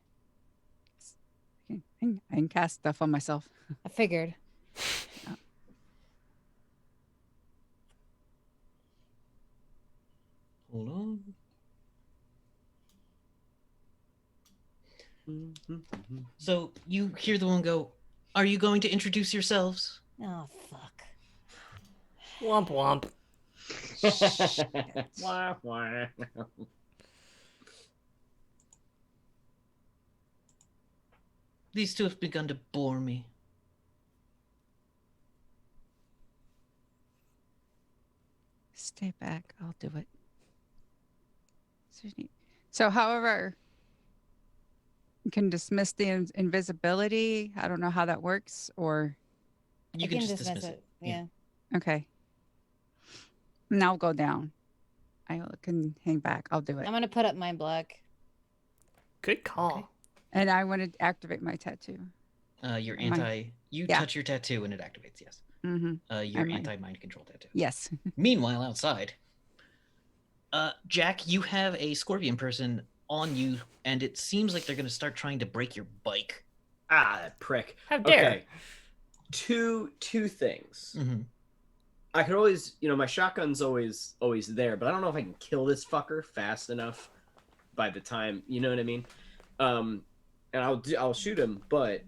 I can cast stuff on myself. I figured. Hold on. So you hear the one go, "Are you going to introduce yourselves?" Oh, fuck. Womp womp. Wah, wah. These two have begun to bore me. Stay back. I'll do it. So, however, you can dismiss the invisibility. I don't know how that works, or You I can just dismiss it. Yeah. okay. And I'll go down. I can hang back. I'll do it. I'm gonna put up my block. Good call. Okay. And I want to activate my tattoo. Your Am I- anti. You Yeah. touch your tattoo and it activates. Yes. Mm-hmm. Your Am I- anti-mind control tattoo. Yes. Meanwhile, outside, Jack, you have a scorpion person on you, and it seems like they're going to start trying to break your bike. Ah, that prick. How dare. Okay. Two things. Mm-hmm. I could always, my shotgun's always there, but I don't know if I can kill this fucker fast enough by the time, you know what I mean? And I'll shoot him, but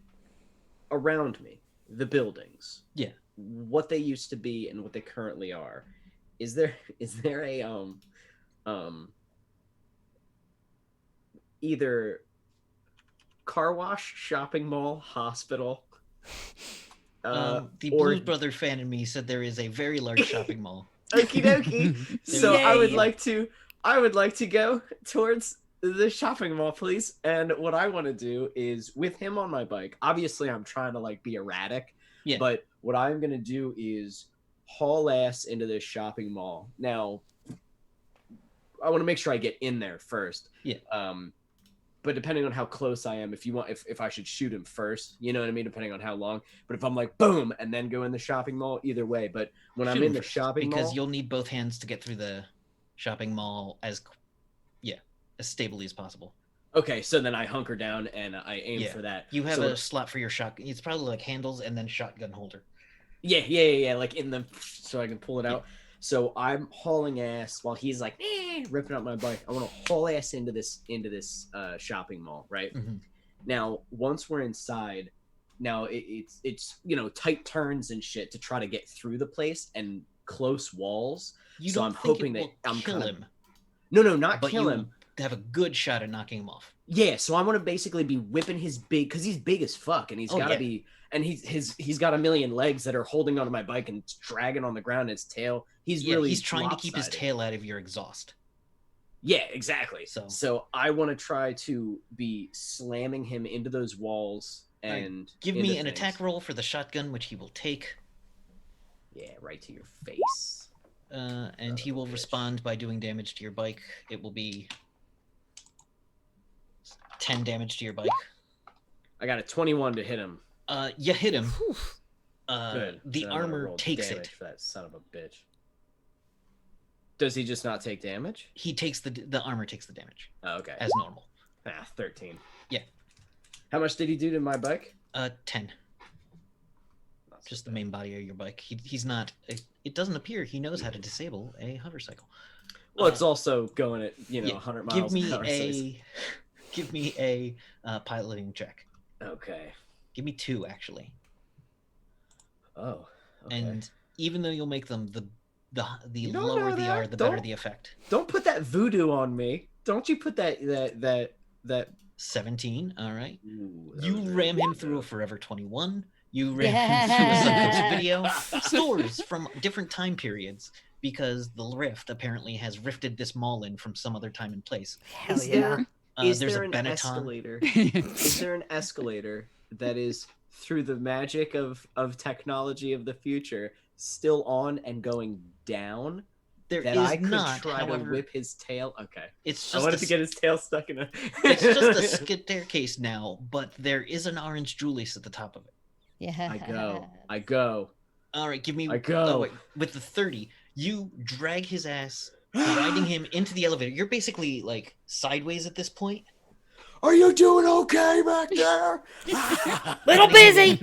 around me, the buildings, Yeah, what they used to be and what they currently are, is there a either car wash, shopping mall, hospital? the or Blues Brother fan in me said there is a very large shopping mall. Okie dokie. So I would Yay. like to go towards the shopping mall, please. And what I want to do is, with him on my bike, obviously I'm trying to like be erratic. Yeah. But what I'm gonna do is haul ass into this shopping mall. Now I want to make sure I get in there first. Yeah. But depending on how close I am, if I should shoot him first, you know what I mean, depending on how long. But if I'm like boom and then go in the shopping mall, either way. But when I'm Shoot in him the first, shopping because mall, you'll need both hands to get through the shopping mall as stably as possible. okay, so then I hunker down and I aim Yeah. for that. You have So a slot for your shotgun. It's probably like handles and then shotgun holder. yeah, like in the, so I can pull it out. So I'm hauling ass while he's like ripping up my bike. I want to haul ass into this shopping mall, right? Mm-hmm. Now once we're inside, now it's tight turns and shit to try to get through the place and close walls. You So don't I'm think hoping it that will I'm kill kinda- him, No, not but kill you him. have a good shot at knocking him off. Yeah, so I want to basically be whipping his big, because he's big as fuck, and he's Oh, got to yeah. be, and he's got a million legs that are holding onto my bike and dragging on the ground. And his tail, he's trying to keep his lopsided. tail out of your exhaust. Yeah, exactly. So- So I want to try to be slamming him into those walls Alright, and Give into me an things. attack roll for the shotgun, which he will take, Yeah, right to your face. and he will bitch. respond by doing damage to your bike. It will be 10 damage to your bike. I got a 21 to hit him. You hit him. Good. The Then I'm gonna armor roll takes damage it. for that son of a bitch. Does he just not take damage? He takes the armor takes the damage Oh, okay. as normal. 13. Yeah. How much did he do to my bike? 10. Not so Just the bad. main body of your bike. He's not. It doesn't appear he knows how to disable a hover cycle. Well, it's also going at 100 miles Give me an hour. so it's- a give me a piloting check. Okay. Give me 2 actually. Oh. Okay. And even though you'll make them, the don't lower know they that. are, the better Don't- the effect. Don't put that voodoo on me. Don't you put that. 17. All right. Ooh, that You was ram very him good, through a though. Forever 21. You ram him through a Sunrise video. Stores from different time periods, because the Rift apparently has rifted this mall in from some other time and place. Hell Is yeah. there- Is There's there a an Benetton. escalator? Is there an escalator that is, through the magic of technology of the future, still on and going down? There That is I could not, try however, to whip his tail. Okay. it's I just wanted a, to get his tail stuck in a. it's just a staircase now, but there is an orange Julius at the top of it. Yeah. I go. All right, give me. I go. Oh, wait, with the 30, you drag his ass, riding him into the elevator. You're basically like sideways at this point. Are you doing okay back there? Little busy.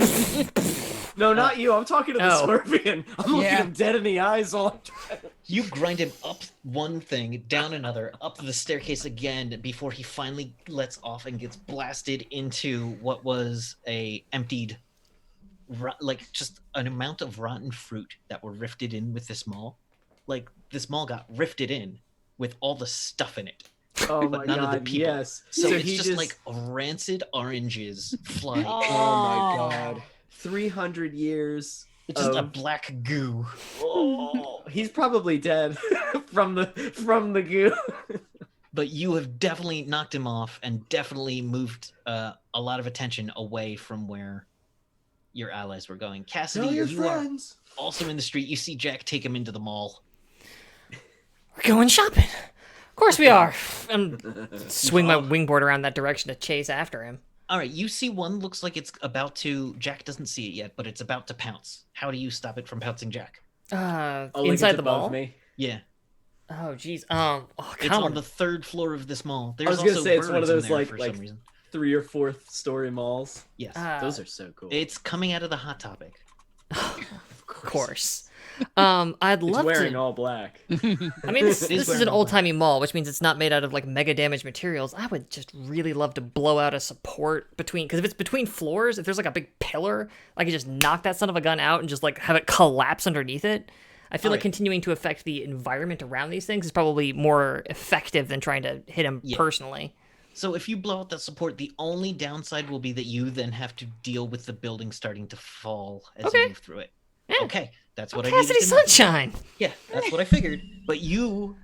No, not you. I'm talking to the Oh. scorpion. I'm looking Yeah. him dead in the eyes all I'm trying to... You grind him up one thing, down another, up the staircase again before he finally lets off and gets blasted into what was a emptied, like just an amount of rotten fruit that were rifted in with this mall. Like this mall got rifted in with all the stuff in it. Oh But my none of the god, people. yes. So, it's he just like rancid oranges flying. Oh. Oh my god. 300 years. It's just a of- black goo. Oh, he's probably dead from the goo. but you have definitely knocked him off and definitely moved a lot of attention away from where your allies were going. Cassidy, Tell your you friends. are also in the street. You see Jack take him into the mall. We're going shopping. Of course we are. I'm swing my wingboard around that direction to chase after him. All right, you see one looks like it's about to. Jack doesn't see it yet, but it's about to pounce. How do you stop it from pouncing Jack? Oh, like Inside it's the above mall. me? Yeah, Oh, jeez. it's on the 3rd floor of this mall. There's was gonna also say, it's one of birds in those, there like- for like- some reason. 3 or 4th story malls. Yes, Those are so cool. it's coming out of the Hot Topic. Of course. I'd It's love wearing to. all black. I mean, this is wearing an all old timey mall, which means it's not made out of like mega damaged materials. I would just really love to blow out a support between, because if it's between floors, if there's like a big pillar, I could just knock that son of a gun out and just like have it collapse underneath it. I feel like continuing to affect the environment around these things is probably more effective than trying to hit them personally. So if you blow out that support, the only downside will be that you then have to deal with the building starting to fall as you move through it. Yeah. Okay, that's what I needed Cassidy to know. Sunshine. Yeah, that's what I figured. But you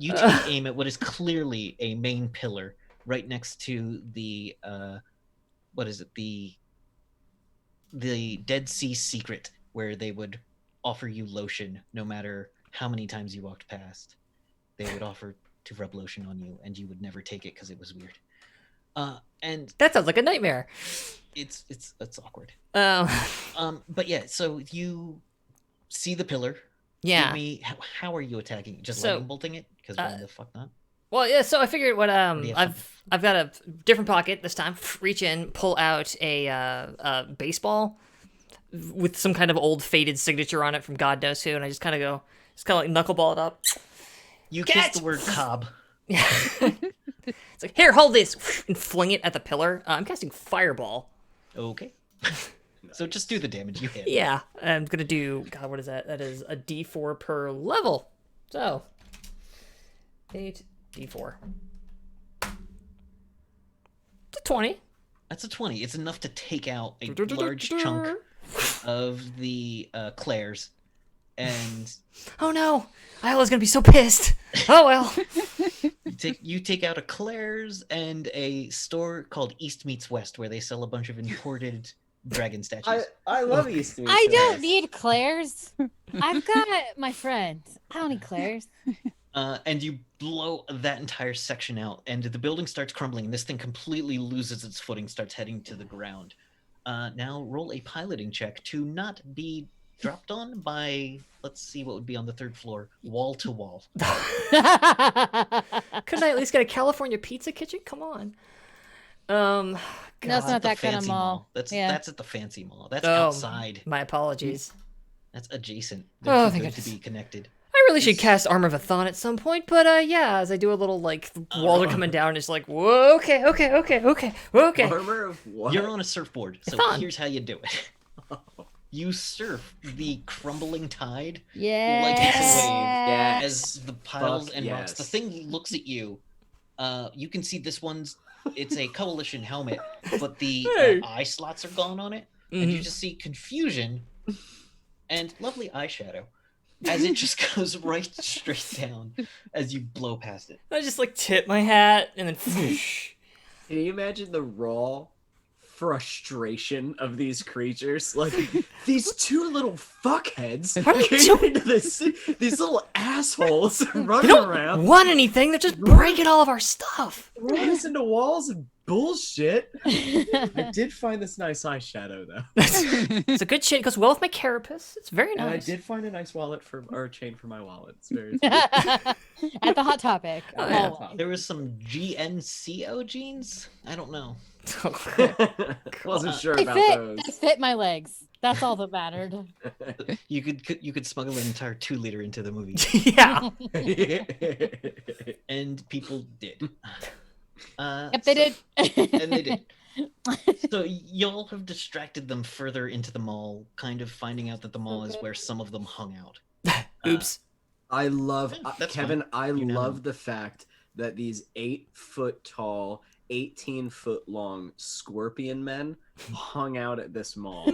take aim at what is clearly a main pillar right next to the what is it? The Dead Sea Secret, where they would offer you lotion no matter how many times you walked past. They would offer to rub lotion on you, and you would never take it because it was weird. And That sounds like a nightmare. it's awkward. Um, But yeah, so you see the pillar. yeah. Give me, how are you attacking it? Just So, lightning bolting it? Because why the fuck not? Well, yeah. So I figured what do you have I've got a different pocket this time. Reach in, pull out a baseball with some kind of old faded signature on it from God knows who, and I just kind of like knuckleball it up. You Catch! kiss the word cob. Yeah. It's like, here, hold this, and fling it at the pillar. I'm casting Fireball. Okay. So just do the damage you hit. Yeah, I'm gonna do. God, what is that? That is a D4 per level. So 8d4. It's a 20. That's a 20. It's enough to take out a large chunk of the Claire's. And Oh no, Isla's gonna be so pissed. Oh well. you take out a Claire's and a store called East Meets West, where they sell a bunch of imported dragon statues. I love East Meets I don't West. need Claire's. I've got my friends. I don't need Claire's. And you blow that entire section out, and the building starts crumbling, and this thing completely loses its footing, starts heading to the ground. Now roll a piloting check to not be dropped on by, let's see what would be on the 3rd floor, wall to wall. Couldn't I at least get a California pizza kitchen? Come on. No, it's God. not The that kind of fancy mall. That's Yeah. at the fancy mall. That's Oh, outside. My apologies. That's adjacent. Oh, They're too thank good to goodness. be connected. I really should cast Armor of a Thon at some point, but yeah, as I do a little like walls are coming down, it's like, whoa, okay. Armor of what? You're on a surfboard, so Thon. here's how you do it. You surf the crumbling tide Yeah. like it's a wave Yes. as the piles Fuck and rocks. yes. The thing looks at you. You can see this one's, it's a coalition helmet, but the eye slots are gone on it. And you just see confusion and lovely eyeshadow as it just goes right straight down as you blow past it. I just like tip my hat and then whoosh. Can you imagine the raw frustration of these creatures? Like, these two little fuckheads What are you came doing? into this, these little assholes They running don't around, want anything, they're just breaking all of our stuff. running us into walls and bullshit. I did find this nice eyeshadow, though. It's a good shade, it goes well with my carapace. It's very And I nice. did find a nice wallet or chain for my wallet. It's very At the Hot Topic. Oh, yeah. always. There was some GNCO jeans? I don't know. Wasn't sure They about fit. those. They fit my legs. That's all that mattered. You could smuggle an entire 2-liter into the movie, Yeah. and people did. Yep, they did. And they did. So y'all have distracted them further into the mall, kind of finding out that the mall is where some of them hung out. Oops. I love That's Kevin. fine. I You know. love the fact that these 8-foot tall, 18-foot long scorpion men hung out at this mall.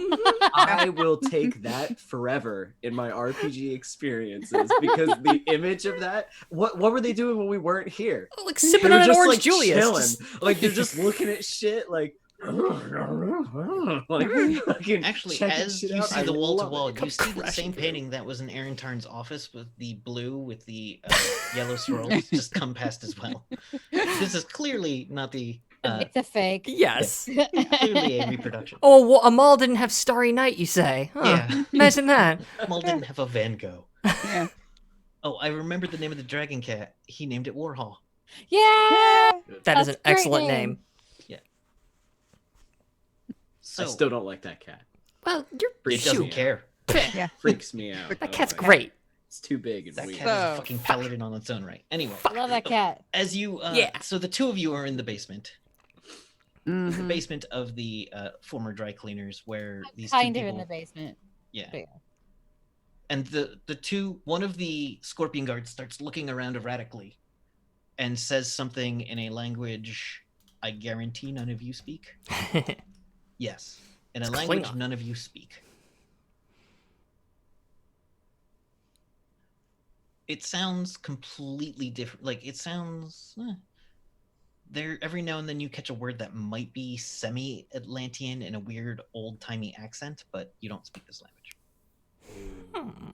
I will take that forever in my RPG experiences because the image of that. What were they doing when we weren't here? Like They sipping were on an just orange like Julius. chilling, like they're just looking at shit, like. Like, fucking Actually, checking as shit you out. see I the wall to love wall, it. you see the crashing same through. painting that was in Aaron Tarn's office with the blue with the yellow swirls just come past as well. This is clearly not the It's a fake. Yes. clearly a reproduction. Oh, well, a mall didn't have Starry Night, you say? Huh. Yeah. Imagine that. Mall didn't have a Van Gogh. Yeah. Oh, I remember the name of the dragon cat. He named it Warhol. Yeah. That is That's an a great excellent name. name. So I still don't like that cat. Well, you're it doesn't care. Freaks me out. I That don't cat's like it. great. It's too big and That weird. cat is a So- fucking paladin on its own right. Anyway, I love that cat. as you Yeah. so the two of you are in the basement. The Mhm. basement of the former dry cleaners where these Kind two of people, in the basement. yeah. Yeah. And the two, one of the scorpion guards starts looking around erratically and says something in a language I guarantee none of you speak. Yes. In a It's language Klingon. none of you speak. It sounds completely different. Like, it sounds... There, every now and then you catch a word that might be semi-Atlantean in a weird old-timey accent, but you don't speak this language.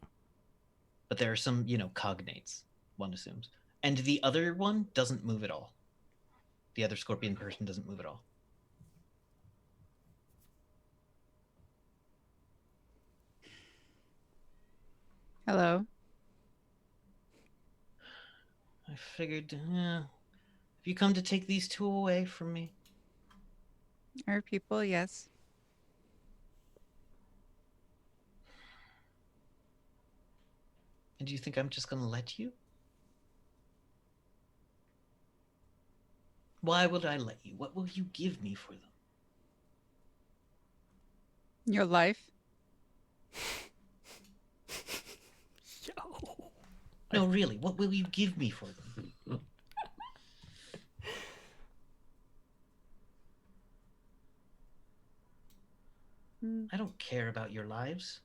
But there are some, cognates, one assumes. And the other one doesn't move at all. The other scorpion person doesn't move at all. Hello. I figured, have you come to take these two away from me? Are people? Yes. And do you think I'm just gonna let you? Why would I let you? What will you give me for them? Your life. Yo. No, really, what will you give me for them? Mm. I don't care about your lives.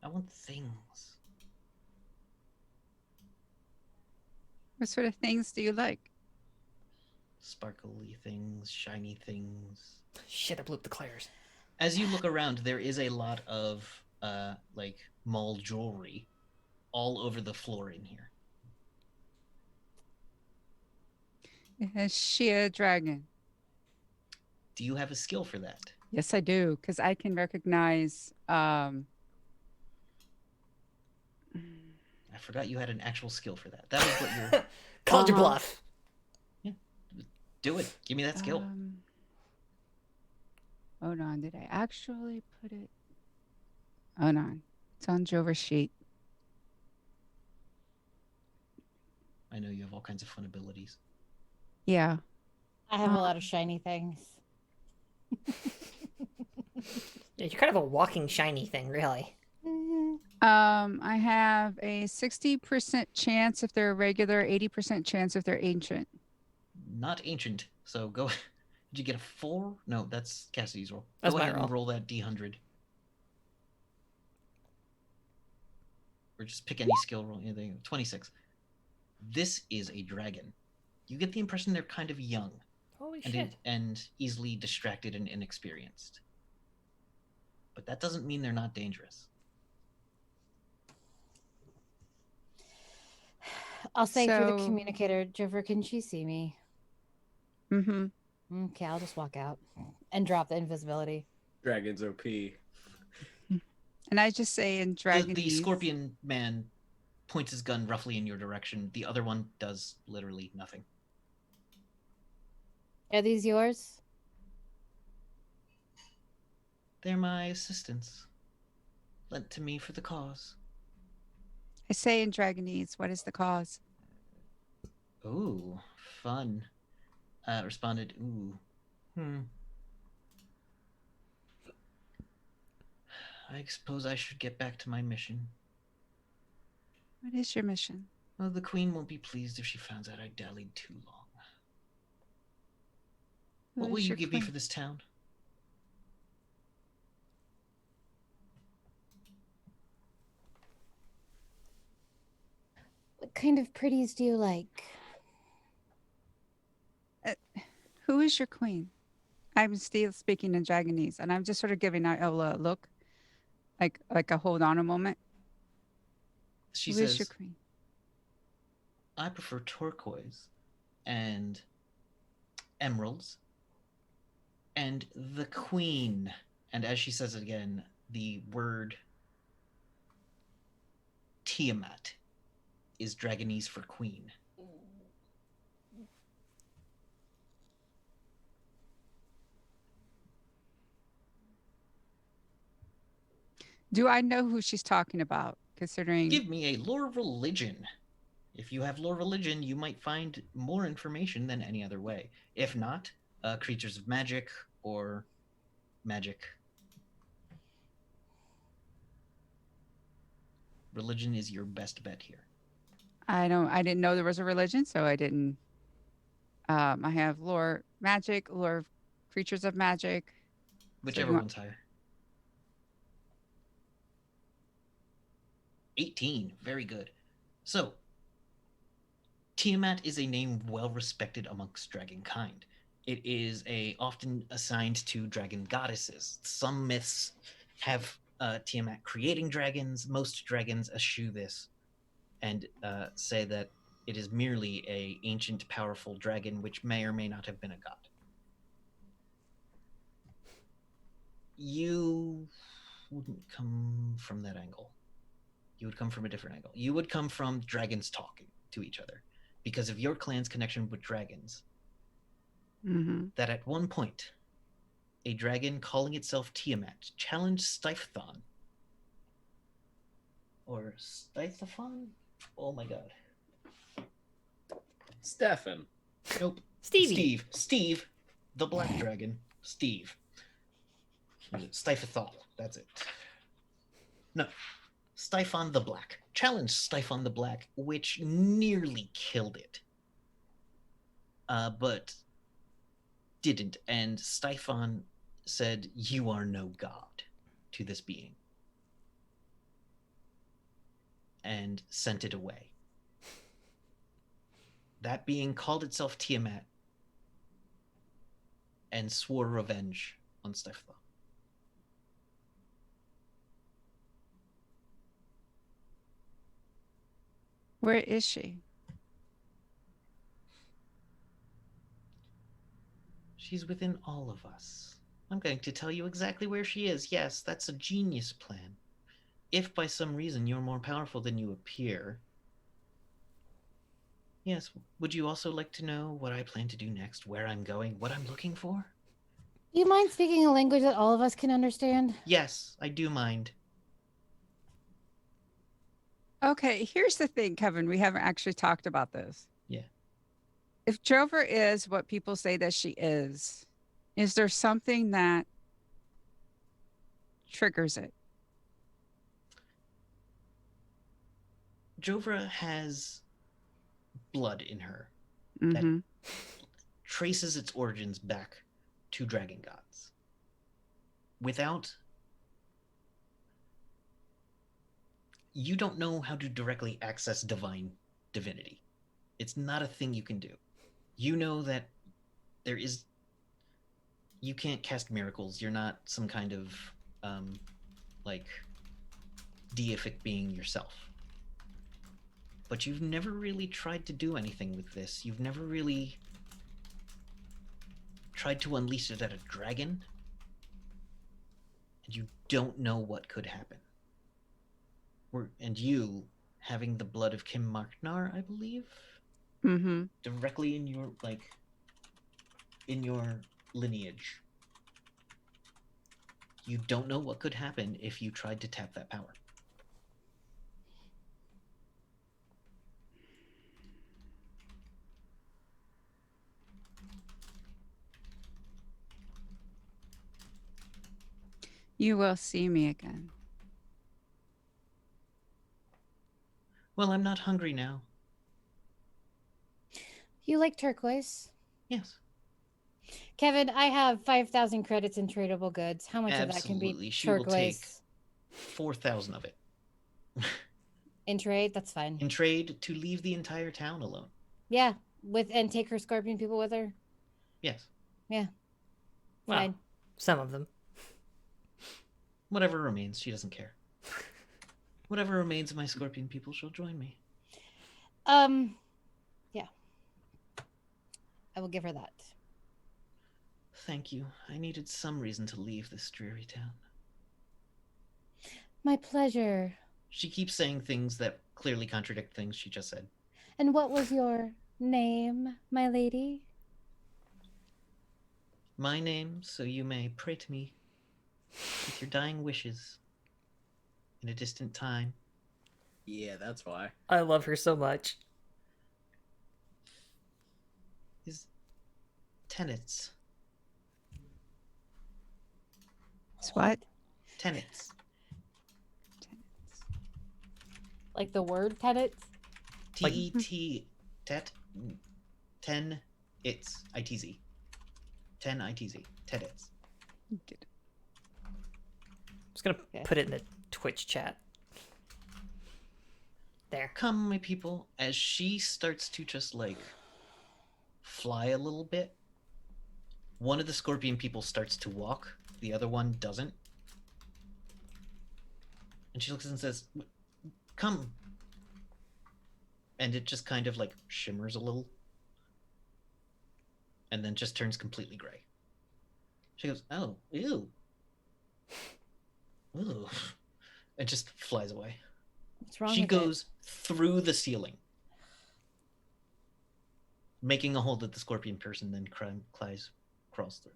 I want things. What sort of things do you like? Sparkly things, shiny things. Shit, I blew up the Claires. As you look around, there is a lot of like mall jewelry all over the floor in here. Is she a dragon? Do you have a skill for that? Yes, I do, because I can recognize. I forgot you had an actual skill for that. That was what you're. Called your Uh-huh. bluff. Do it. Give me that skill. Hold on. Did I actually put it? Hold on. It's on Jover's sheet. I know you have all kinds of fun abilities. Yeah. I have a lot of shiny things. Yeah, you're kind of a walking shiny thing, really. I have a 60% chance if they're regular, 80% chance if they're ancient. Not ancient. So go. Did you get a 4? No, that's Cassidy's roll. That's Go my ahead and roll. roll that D100. Or just pick any skill roll. Anything. 26. This is a dragon. You get the impression they're kind of young Holy and, shit. and easily distracted and inexperienced. But that doesn't mean they're not dangerous. I'll say through the So- communicator, Jover, can she see me? Mm-hmm. Okay, I'll just walk out and drop the invisibility. Dragon's OP. And I just say in The dragonese. scorpion man points his gun roughly in your direction. The other one does literally nothing. Are these yours? They're my assistants. Lent to me for the cause. I say in dragonese. What is the cause? Ooh, fun. Responded, ooh. I suppose I should get back to my mission. What is your mission? Oh, the queen won't be pleased if she finds out I dallied too long. What will Who's you your give me queen? for this town? What kind of pretties do you like? Who is your queen? I'm still speaking in Japanese, and I'm just sort of giving Iola a look, like a hold on a moment. She Who is your says, queen? I prefer turquoise and emeralds and the queen. And as she says it again, the word Tiamat is Dragonese for queen. Do I know who she's talking about? Considering Give me a lore religion. If you have lore religion, you might find more information than any other way. If not, creatures of magic or magic. Religion is your best bet here. I didn't know there was a religion, so I didn't. I have lore magic, lore creatures of magic. Whichever want- one's higher. 18. Very good. So, Tiamat is a name well respected amongst dragon kind. It is often assigned to dragon goddesses. Some myths have Tiamat creating dragons. Most dragons eschew this and say that it is merely a ancient, powerful dragon which may or may not have been a god. You wouldn't come from that angle. You would come from a different angle. You would come from dragons talking to each other because of your clan's connection with dragons. Mhm. That at one point, a dragon calling itself Tiamat challenged Styphthon. Or Styphthon? Oh my god. Stefan. Nope. Stevie. Steve. The black dragon. Steve. Styphthon. That's it. No. Styphon the Black. Challenged Styphon the Black, which nearly killed it. But didn't. And Styphon said, "You are no god," to this being. And sent it away. That being called itself Tiamat and swore revenge on Styphthon. Where is she? She's within all of us. I'm going to tell you exactly where she is. Yes, that's a genius plan. If by some reason you're more powerful than you appear. Yes, would you also like to know what I plan to do next, where I'm going, what I'm looking for? Do you mind speaking a language that all of us can understand? Yes, I do mind. Okay, here's the thing, Kevin. We haven't actually talked about this. Yeah. If Jover is what people say that she is there something that triggers it? Jovra has blood in her Mm-hmm. that traces its origins back to dragon gods. You don't know how to directly access divine divinity. It's not a thing you can do. You know that you can't cast miracles. You're not some kind of like deific being yourself. But you've never really tried to do anything with this. You've never really tried to unleash it at a dragon. And you don't know what could happen. And you, having the blood of Kim Marknar, I believe, Mm-hmm. directly in your lineage, you don't know what could happen if you tried to tap that power. You will see me again. Well, I'm not hungry now. You like turquoise? Yes. Kevin, I have 5,000 credits in tradable goods. How much of that can Absolutely. be She will take turquoise 4,000 of it. in trade? That's fine. In trade to leave the entire town alone. Yeah, and take her scorpion people with her. Yes. Yeah. Well, Fine. some of them. Whatever remains, she doesn't care. Whatever remains of my scorpion people shall join me. Yeah. I will give her that. Thank you. I needed some reason to leave this dreary town. My pleasure. She keeps saying things that clearly contradict things she just said. And what was your name, my lady? My name, so you may pray to me with your dying wishes in a distant time. Yeah, that's why. I love her so much. Is tenets. It's what? Tenets. Like the word tenets? T-E-T. Tet. 10. It's. I-T-Z. 10 I-T-Z. Tenets. Good. I'm just gonna put it in the Twitch chat. There. Come, my people, as she starts to just like fly a little bit. One of the scorpion people starts to walk, the other one doesn't. And she looks and says, "Come." And it just kind of like shimmers a little. And then just turns completely gray. She goes, "Oh, ew. Ooh." And just flies away. What's wrong She with goes through the ceiling, making a hole that the scorpion person then crawls through.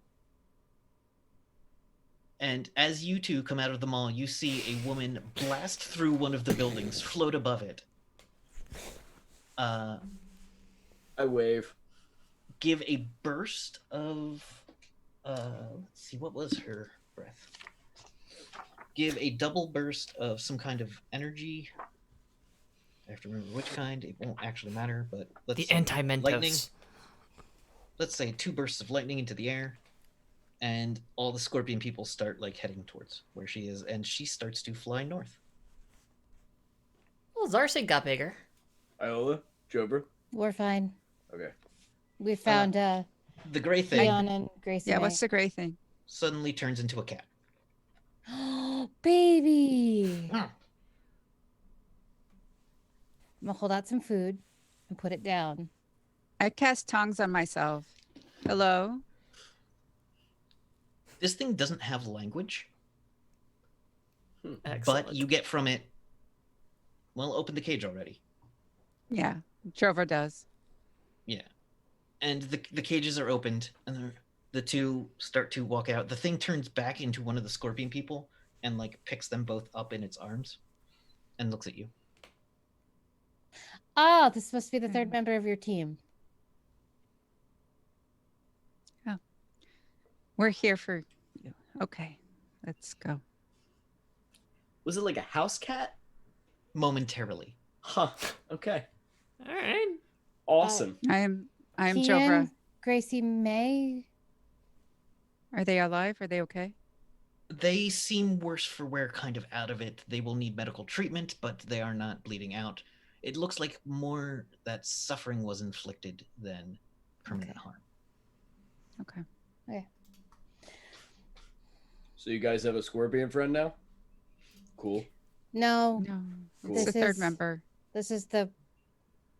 And as you two come out of the mall, you see a woman blast through one of the buildings, float above it. I wave. Give a burst of, let's see, what was her breath? Give a double burst of some kind of energy. I have to remember which kind. It won't actually matter, but let's The say anti-Mentos. lightning. Let's say 2 bursts of lightning into the air, and all the scorpion people start like heading towards where she is, and she starts to fly north. Well, Zarsig got bigger. Iola, Jober. We're fine. Okay. We found The gray thing Leon and Gracie. Yeah, what's the gray thing? suddenly turns into a cat. Baby. Hmm. I'm gonna hold out some food and put it down. I cast tongues on myself. Hello? This thing doesn't have language, Excellent. but you get from it. Well, open the cage already. Yeah, Trover does. Yeah, and the cages are opened, and the two start to walk out. The thing turns back into one of the scorpion people and like picks them both up in its arms, and looks at you. Oh, this must be the third member of your team. Oh, we're here for you. Okay, let's go. Was it like a house cat? Momentarily. Huh. Okay. All right. Awesome. I am Kian, Jovra. Gracie May. Are they alive? Are they okay? They seem worse for wear, kind of out of it. They will need medical treatment, but they are not bleeding out. It looks like more that suffering was inflicted than permanent harm. Okay. Okay. So you guys have a scorpion friend now? Cool. No, No, Cool. it's the This third is- member. this is the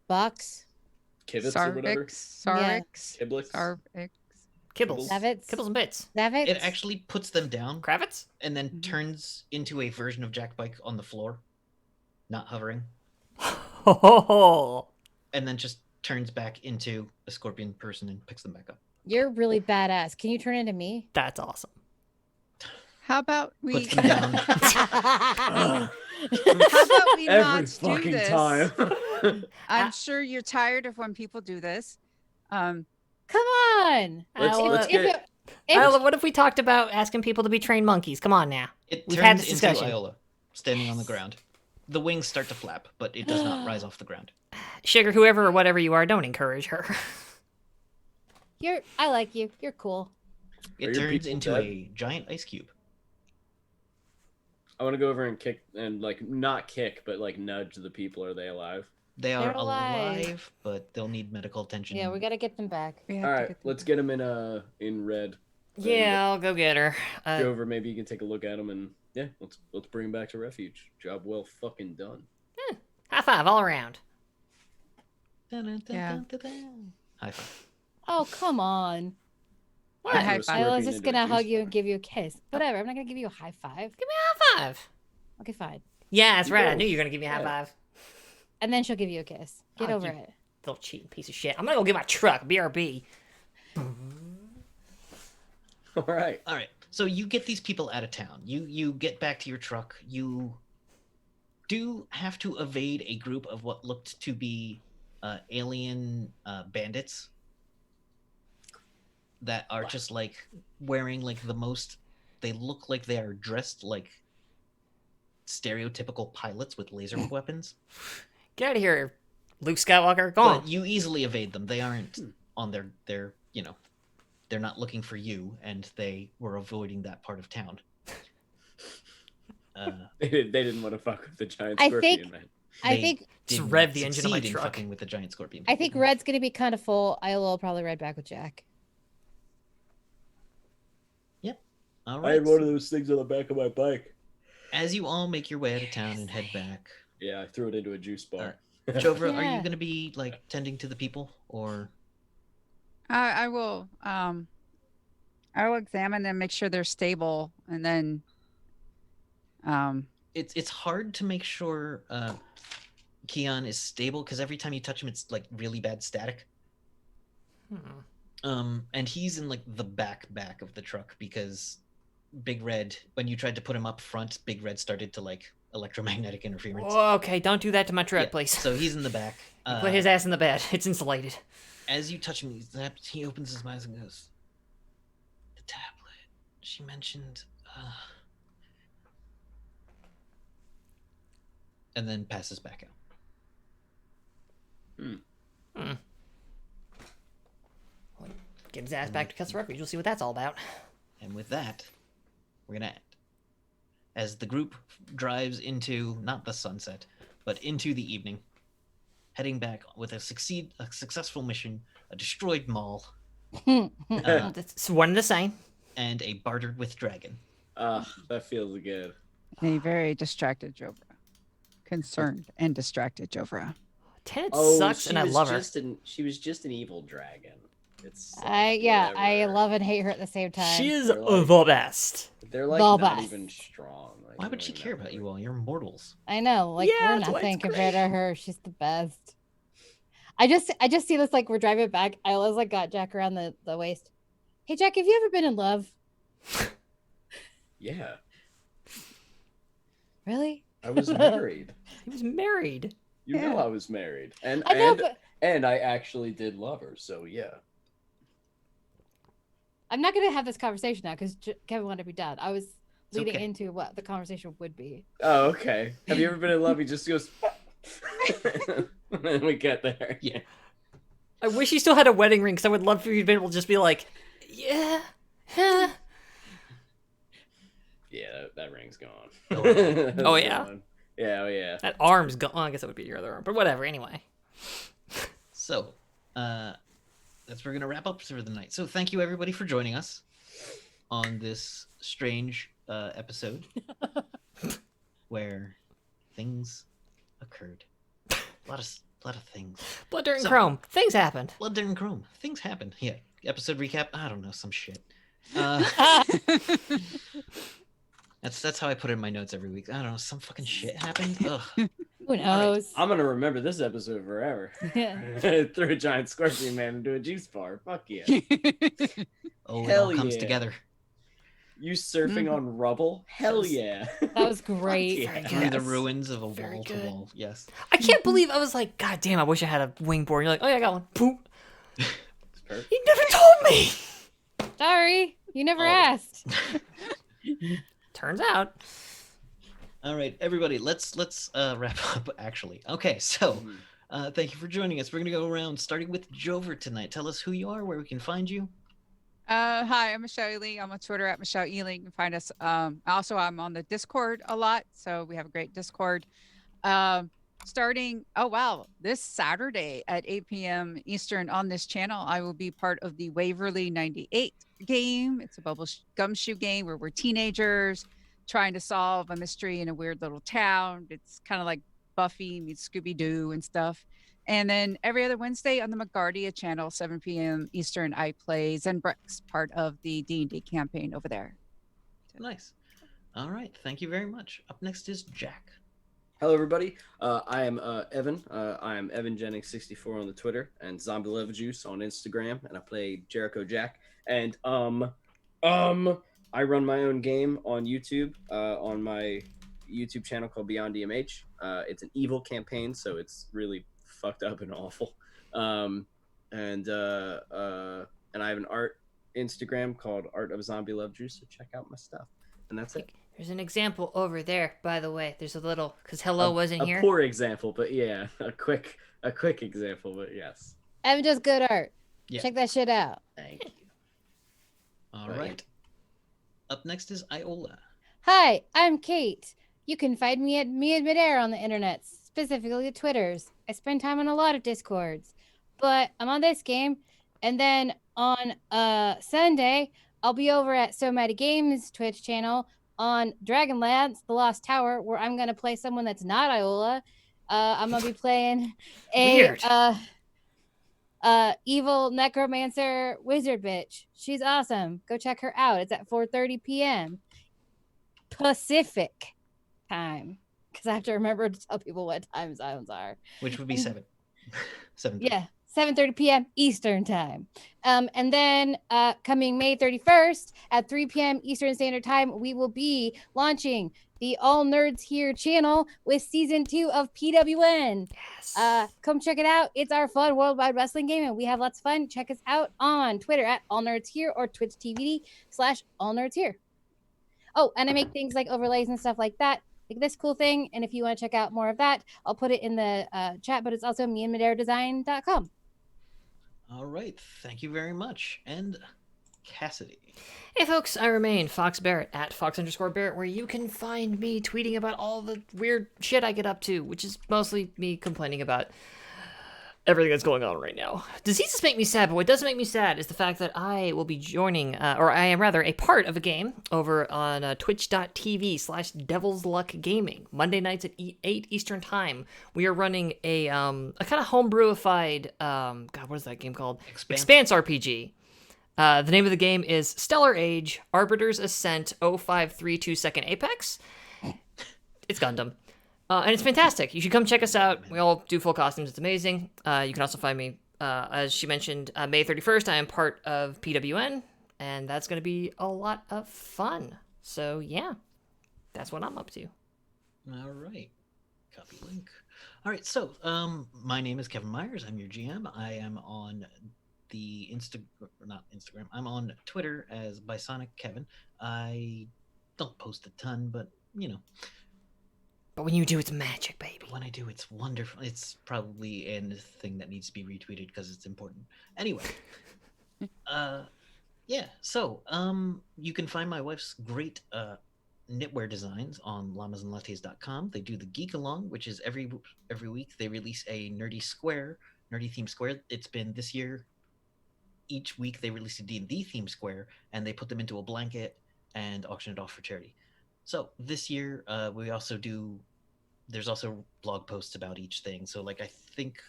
box. Kivitz or whatever? Sarvix. Kiblix? Sarvix. Kibbles. Zavitz. Kibbles and bits. Zavitz. It actually puts them down Kravitz? and then Mhm. turns into a version of Jack Bike on the floor, not hovering, Ho ho ho. and then just turns back into a scorpion person and picks them back up. You're really badass. Can you turn into me? That's awesome. How about we? Puts them down. How about we Every not do fucking this? time. I'm sure you're tired of when people do this. Come on. Let's Isla, get- Isla, what if we talked about asking people to be trained monkeys? Come on now. It We've had turns this into discussion. Iola, standing on the ground. The wings start to flap, but it does not rise off the ground. Sugar, whoever or whatever you are, don't encourage her. I like you. You're cool. It Are your turns people into dead? a giant ice cube. I want to go over and kick and like not kick, but like nudge the people. Are they alive? They are They're alive. alive, but they'll need medical attention. Yeah, we gotta get them back. We have All to right, get them let's back. get them in red. Yeah, I'll go get her. Jover, maybe you can take a look at them and yeah, let's bring them back to refuge. Job well fucking done. High five all around. Yeah. High five. Oh, come on. A high Throw a five. I was scorpion just into a gonna hug juice you bar. and give you a kiss. Whatever. I'm not gonna give you a high five. Give me a high five. Okay, fine. Yeah, that's You right. I both. knew you were gonna give me a high Yeah. five. And then she'll give you a kiss. Get Oh, over you- it. Little cheating piece of shit. I'm gonna go get my truck. BRB. All right. All right. So you get these people out of town. You get back to your truck. You do have to evade a group of what looked to be alien bandits that are just like wearing like the most. They look like they are dressed like stereotypical pilots with laser weapons. Get out of here, Luke Skywalker. Go But on. you easily evade them. They aren't on their they're not looking for you, and they were avoiding that part of town. They didn't want to fuck with the giant I scorpion think- man. I They think Just did rev not the engine of my succeed in truck. fucking with the giant scorpion. I think Red's gonna be kind of full. I will probably ride back with Jack. All I right. had one of those things on the back of my bike. As you all make your way out of town and head back, Yeah, I threw it into a juice bar. Jovra, are you Yeah. going to be like tending to the people, or I will examine them, make sure they're stable, and then it's hard to make sure Keon is stable because every time you touch him, it's like really bad static. And he's in like the back of the truck because Big Red, when you tried to put him up front, Big Red started to like electromagnetic interference. Whoa, okay, don't do that to my truck, Yeah, please. So he's in the back. Put his ass in the bed. It's insulated. As you touch him, he opens his eyes and goes, "The tablet. She mentioned." And then passes back out. Get his ass back to Custer Refuge. We'll see what that's all about. And with that, we're gonna end. As the group drives into not the sunset, but into the evening, heading back with a successful mission, a destroyed mall, It's one and the same. and a bartered with dragon. That feels good. a very distracted Jovra. Concerned and distracted Jovra. Tenet Oh, sucks, and I love her. She was just an evil dragon. It's I whatever. love and hate her at the same time. She is They're like- the best. They're like The not best. even strong. Like, Why they would don't she even care have about to- you all? You're mortals. I know, like Yeah, we're that's why nothing it's compared to her. She's the best. I just see this like we're driving back. I always like got Jack around the waist. Hey Jack, have you ever been in love? Yeah, Really? I was married. He was married. You know I was married, and I know, and but and I actually did love her. So yeah. I'm not gonna have this conversation now because Kevin wanted to be done. I was leading okay. into what the conversation would be. Oh, okay. Have you ever been in love? He just goes. And then we get there. Yeah. I wish he still had a wedding ring because I would love for you to be able to just be like, yeah, huh. Yeah, that ring's gone. Oh, yeah? Gone. Yeah, oh yeah. That arm's gone. Well, I guess that would be your other arm, but whatever. Anyway. So, that's we're gonna wrap up for the night. So, thank you everybody for joining us on this strange episode where things occurred. A lot of things. Blood Dirt and So- Chrome. Things happened. Blood, Dirt, and Chrome. Things happened. Yeah. Episode recap. I don't know, some shit. That's how I put it in my notes every week. I don't know, some fucking shit happened. Ugh. Who knows? I'm gonna remember this episode forever. Threw a giant scorpion man into a juice bar. Fuck yeah. Oh, it Hell all comes yeah. together. You surfing on rubble? Hell yeah. That was great. Fuck yeah. Through the ruins of a Very wall to good. wall. Yes. I can't believe I was like, God damn, I wish I had a wingboard. You're like, oh yeah, I got one. Poop. It's perfect. You never told me. Sorry, you never Oh. asked. Turns out. All right, everybody, let's wrap up actually. Okay, so Thank you for joining us. We're going to go around starting with Jover tonight. Tell us who you are, where we can find you. Hi, I'm Michelle Ealing. I'm on Twitter at Michelle Ealing. You can find us. Also, I'm on the Discord a lot, so we have a great Discord. Starting, oh wow, this Saturday at 8 p.m. Eastern on this channel, I will be part of the Waverly 98 game. It's a bubble gumshoe game where we're teenagers trying to solve a mystery in a weird little town. It's kind of like Buffy meets Scooby-Doo and stuff. And then every other Wednesday on the McGuardia channel, 7 p.m. Eastern, I play Zenbrex, part of the D&D campaign over there. Nice. All right. Thank you very much. Up next is Jack. Hello, everybody. I am Evan. I am Evan Jennings64 on the Twitter and Zombie Love Juice on Instagram, and I play Jericho Jack. And I run my own game on YouTube on my YouTube channel called Beyond DMH. It's an evil campaign, so it's really fucked up and awful. And I have an art Instagram called Art of Zombie Love Juice, so check out my stuff. And that's it. There's an example over there, by the way. There's a little, because Hello wasn't here. A poor example, but yeah, a quick example, but yes. Evan does good art. Yeah. Check that shit out. Thank you. All right. Up next is Iola. Hi, I'm Kate. You can find me at Me in Midair on the internet, specifically the Twitters. I spend time on a lot of Discords, but I'm on this game. And then on Sunday, I'll be over at So Mighty Games Twitch channel on Dragonlance, The Lost Tower, where I'm going to play someone that's not Iola. I'm going to be playing a evil necromancer wizard bitch. She's awesome. Go check her out. It's at 4:30 p.m. Pacific time, because I have to remember to tell people what time zones are. Which would be 7. 7. Yeah, 7:30 p.m. Eastern time. And then coming May 31st at 3 p.m. Eastern Standard Time, we will be launching the All Nerds Here channel with season 2 of PWN. Yes. Come check it out. It's our fun worldwide wrestling game, and we have lots of fun. Check us out on Twitter at All Nerds Here or Twitch TV/All Nerds Here. Oh, and I make things like overlays and stuff like that, like this cool thing. And if you want to check out more of that, I'll put it in the chat, but it's also meandmidairdesign.com. All right. Thank you very much. And Cassidy. Hey folks, I remain Fox Barrett at Fox_Barrett, where you can find me tweeting about all the weird shit I get up to, which is mostly me complaining about everything that's going on right now. Diseases make me sad, but what doesn't make me sad is the fact that I will be joining, or I am rather a part of a game over on twitch.tv/Devil's Luck Gaming. Monday nights at 8 Eastern Time. We are running a kind of homebrewified, God, what is that game called? Expanse RPG. The name of the game is Stellar Age, Arbiter's Ascent 0532 Second Apex. It's Gundam. And it's fantastic. You should come check us out. We all do full costumes. It's amazing. You can also find me, as she mentioned, May 31st. I am part of PWN, and that's going to be a lot of fun. So, yeah, that's what I'm up to. All right. Copy link. All right. So, my name is Kevin Myers. I'm your GM. I am on the Instagram. I'm on Twitter as Bisonic Kevin. I don't post a ton, but, you know. But when you do, it's magic, baby. When I do, it's wonderful. It's probably a thing that needs to be retweeted because it's important. Anyway, yeah. So, you can find my wife's great knitwear designs on llamasandlattes.com. They do the Geek Along, which is every week they release a nerdy themed square. It's been this year. Each week they release a D&D themed square, and they put them into a blanket and auction it off for charity. So this year, we also do. There's also blog posts about each thing. So, like, I think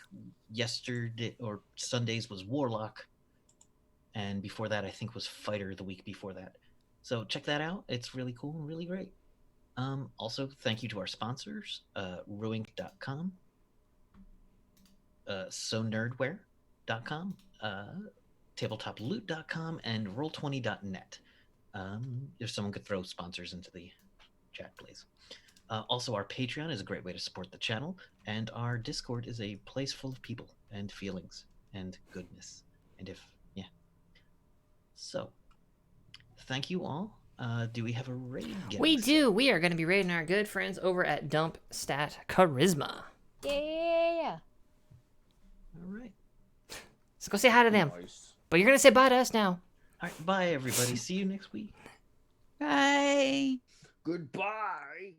yesterday or Sundays was Warlock, and before that, I think was Fighter. The week before that. So check that out. It's really cool and really great. Also, thank you to our sponsors: Ruink.com, SoNerdwear.com, TabletopLoot.com, and Roll20.net. If someone could throw sponsors into the chat, please. Also, our Patreon is a great way to support the channel, and our Discord is a place full of people and feelings and goodness. And so, thank you all. Do we have a raid? We do. We are going to be raiding our good friends over at Dump Stat Charisma. Yeah. So go say hi to them. Nice. But you're gonna say bye to us now. All right, bye everybody. See you next week. Bye. Goodbye.